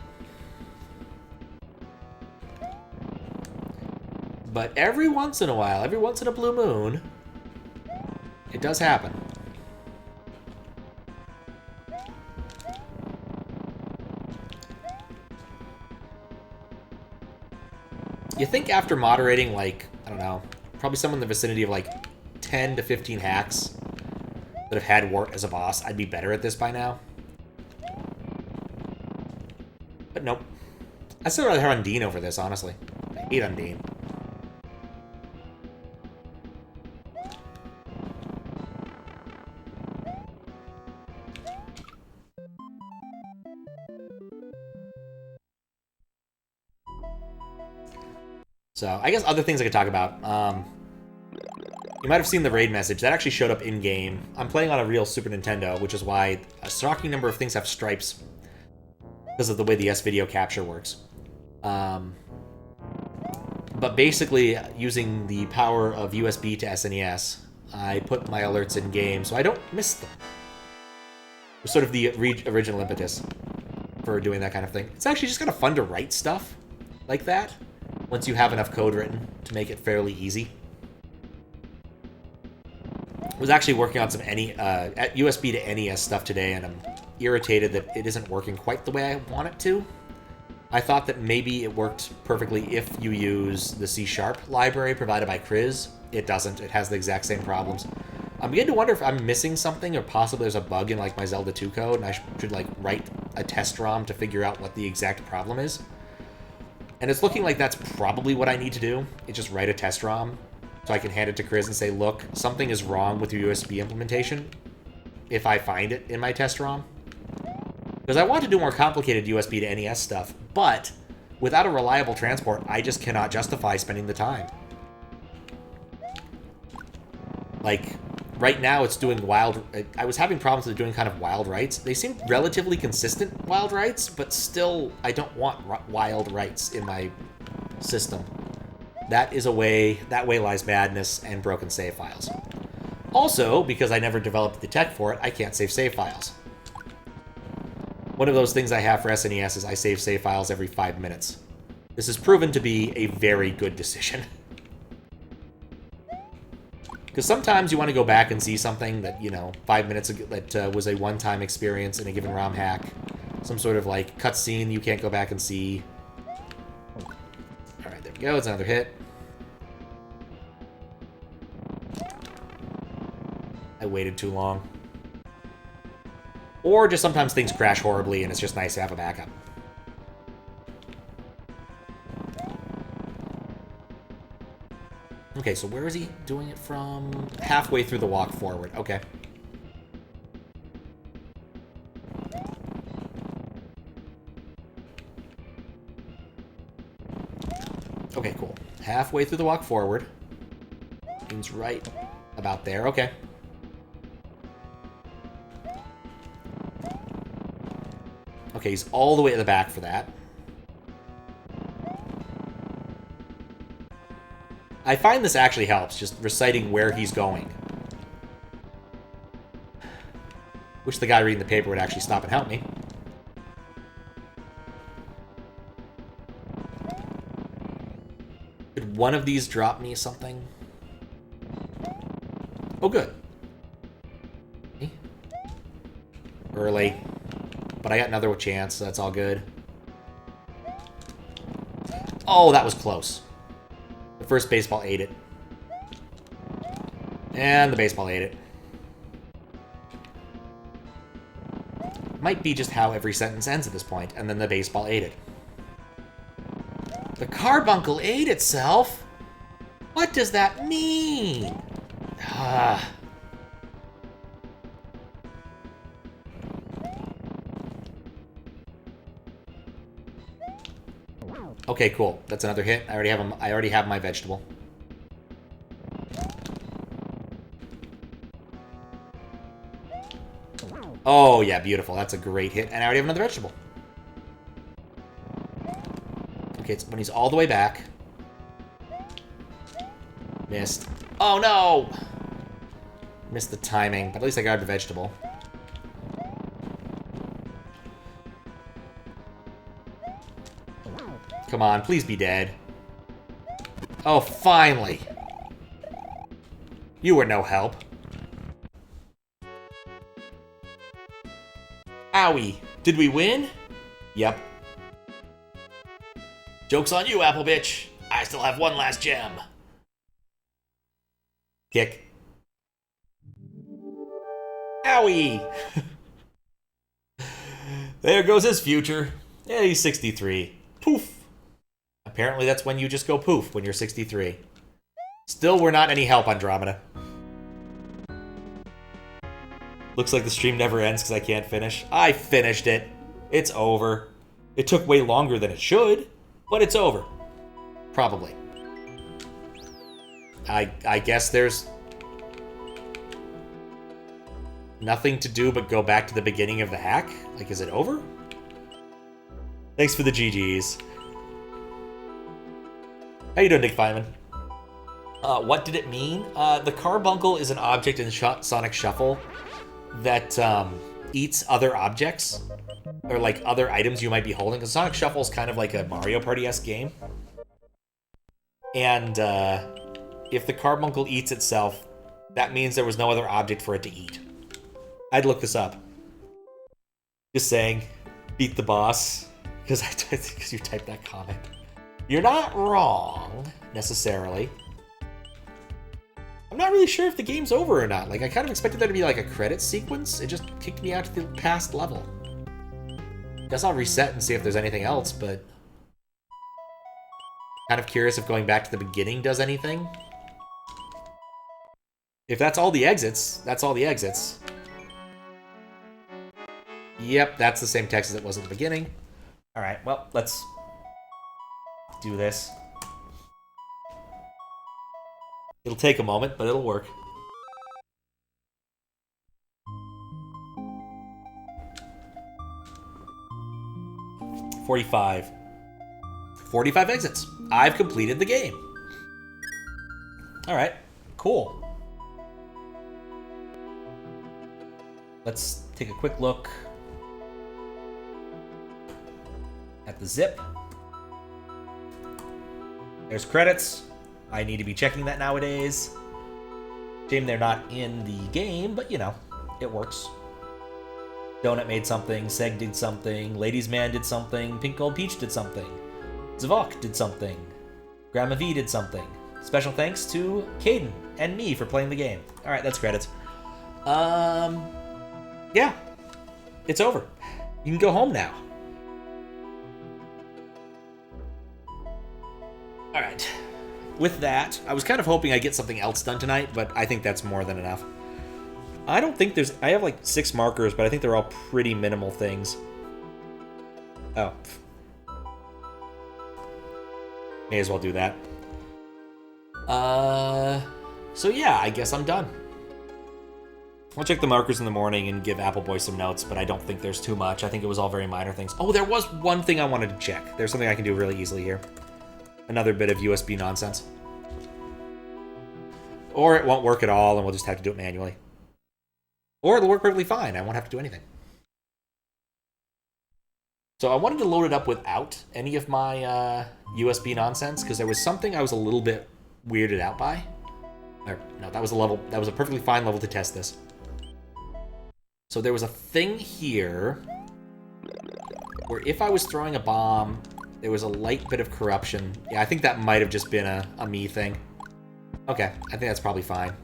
But every once in a while, every once in a blue moon, it does happen. You think after moderating, like, I don't know, probably somewhere in the vicinity of, like, 10 to 15 hacks that have had Wart as a boss, I'd be better at this by now. But nope. I'd still rather have Undine over this, honestly. I hate Undine. So, I guess other things I could talk about. You might have seen the raid message. That actually showed up in-game. I'm playing on a real Super Nintendo, which is why a shocking number of things have stripes because of the way the S-video capture works. But basically, using the power of USB to SNES, I put my alerts in-game so I don't miss them. It's sort of the original impetus for doing that kind of thing. It's actually just kind of fun to write stuff like that once you have enough code written to make it fairly easy. I was actually working on some USB to NES stuff today, and I'm irritated that it isn't working quite the way I want it to. I thought that maybe it worked perfectly if you use the C# library provided by Chris. It doesn't. It has the exact same problems. I'm beginning to wonder if I'm missing something, or possibly there's a bug in like my Zelda 2 code, and I should like write a test ROM to figure out what the exact problem is. And it's looking like that's probably what I need to do. Is just write a test ROM so I can hand it to Chris and say, look, something is wrong with your USB implementation if I find it in my test ROM. Because I want to do more complicated USB to NES stuff, but without a reliable transport, I just cannot justify spending the time. Like, right now it's doing wild... I was having problems with doing kind of wild writes. They seem relatively consistent wild writes, but still, I don't want wild writes in my system. That way lies madness and broken save files. Also, because I never developed the tech for it, I can't save files. One of those things I have for SNES is I save files every 5 minutes. This has proven to be a very good decision. Because sometimes you want to go back and see something that, 5 minutes ago that was a one-time experience in a given ROM hack. Some sort of, like, cutscene you can't go back and see. Alright, there we go. It's another hit. I waited too long. Or just sometimes things crash horribly and it's just nice to have a backup. Okay, so where is he doing it from? Halfway through the walk forward. Okay. Okay, cool. Halfway through the walk forward. Means right about there. Okay. Okay, he's all the way at the back for that. I find this actually helps, just reciting where he's going. Wish the guy reading the paper would actually stop and help me. Could one of these drop me something? Oh, good. Early. But I got another chance, so that's all good. Oh, that was close. The first baseball ate it. And the baseball ate it. Might be just how every sentence ends at this point, and then the baseball ate it. The carbuncle ate itself? What does that mean? Ah. Okay, cool. That's another hit. I already have my vegetable. Oh, yeah, beautiful. That's a great hit. And I already have another vegetable. Okay, it's when he's all the way back. Missed. Oh, no! Missed the timing, but at least I grabbed a vegetable. Come on, please be dead. Oh, finally. You were no help. Owie. Did we win? Yep. Joke's on you, Apple bitch. I still have one last gem. Kick. Owie. There goes his future. Yeah, he's 63. Poof. Apparently that's when you just go poof, when you're 63. Still, we're not any help, Andromeda. Looks like the stream never ends because I can't finish. I finished it. It's over. It took way longer than it should, but it's over. Probably. I guess there's nothing to do but go back to the beginning of the hack? Like, is it over? Thanks for the GGs. How you doing, Nick Feynman? What did it mean? The carbuncle is an object in Sonic Shuffle that eats other objects, or like other items you might be holding. Because Sonic Shuffle is kind of like a Mario Party-esque game. And if the carbuncle eats itself, that means there was no other object for it to eat. I'd look this up. Just saying, beat the boss, because you typed that comment. You're not wrong, necessarily. I'm not really sure if the game's over or not. Like, I kind of expected there to be like a credit sequence. It just kicked me out to the past level. Guess I'll reset and see if there's anything else, but... kind of curious if going back to the beginning does anything. If that's all the exits, that's all the exits. Yep, that's the same text as it was at the beginning. Alright, well, let's do this. It'll take a moment, but it'll work. $45 exits. I've completed the game. Alright, cool. Let's take a quick look at the zip. There's credits. I need to be checking that nowadays. Shame they're not in the game, but you know, it works. Donut made something, Seg did something, Ladies Man did something, Pink Gold Peach did something, Zavok did something, Grandma V did something. Special thanks to Kaiden and me for playing the game. Alright, that's credits. Yeah. It's over. You can go home now. Alright. With that, I was kind of hoping I'd get something else done tonight, but I think that's more than enough. I don't think there's... I have like 6 markers, but I think they're all pretty minimal things. Oh. May as well do that. So yeah, I guess I'm done. I'll check the markers in the morning and give Appleboy some notes, but I don't think there's too much. I think it was all very minor things. Oh, there was one thing I wanted to check. There's something I can do really easily here. Another bit of USB nonsense. Or it won't work at all, and we'll just have to do it manually. Or it'll work perfectly fine. I won't have to do anything. So I wanted to load it up without any of my USB nonsense, because there was something I was a little bit weirded out by. Or, no, that was a level. That was a perfectly fine level to test this. So there was a thing here where if I was throwing a bomb, there was a light bit of corruption. Yeah, I think that might have just been a me thing. Okay, I think that's probably fine.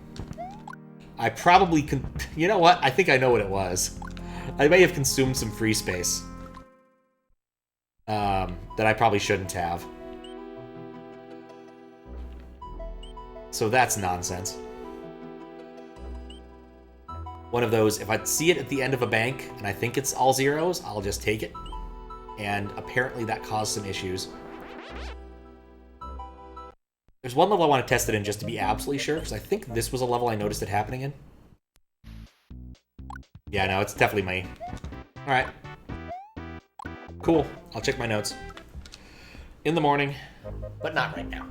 I probably you know what? I think I know what it was. I may have consumed some free space. That I probably shouldn't have. So that's nonsense. One of those, if I see it at the end of a bank and I think it's all zeros, I'll just take it. And apparently that caused some issues. There's one level I want to test it in just to be absolutely sure, because I think this was a level I noticed it happening in. Yeah, no, it's definitely me. Alright. Cool. I'll check my notes in the morning, but not right now.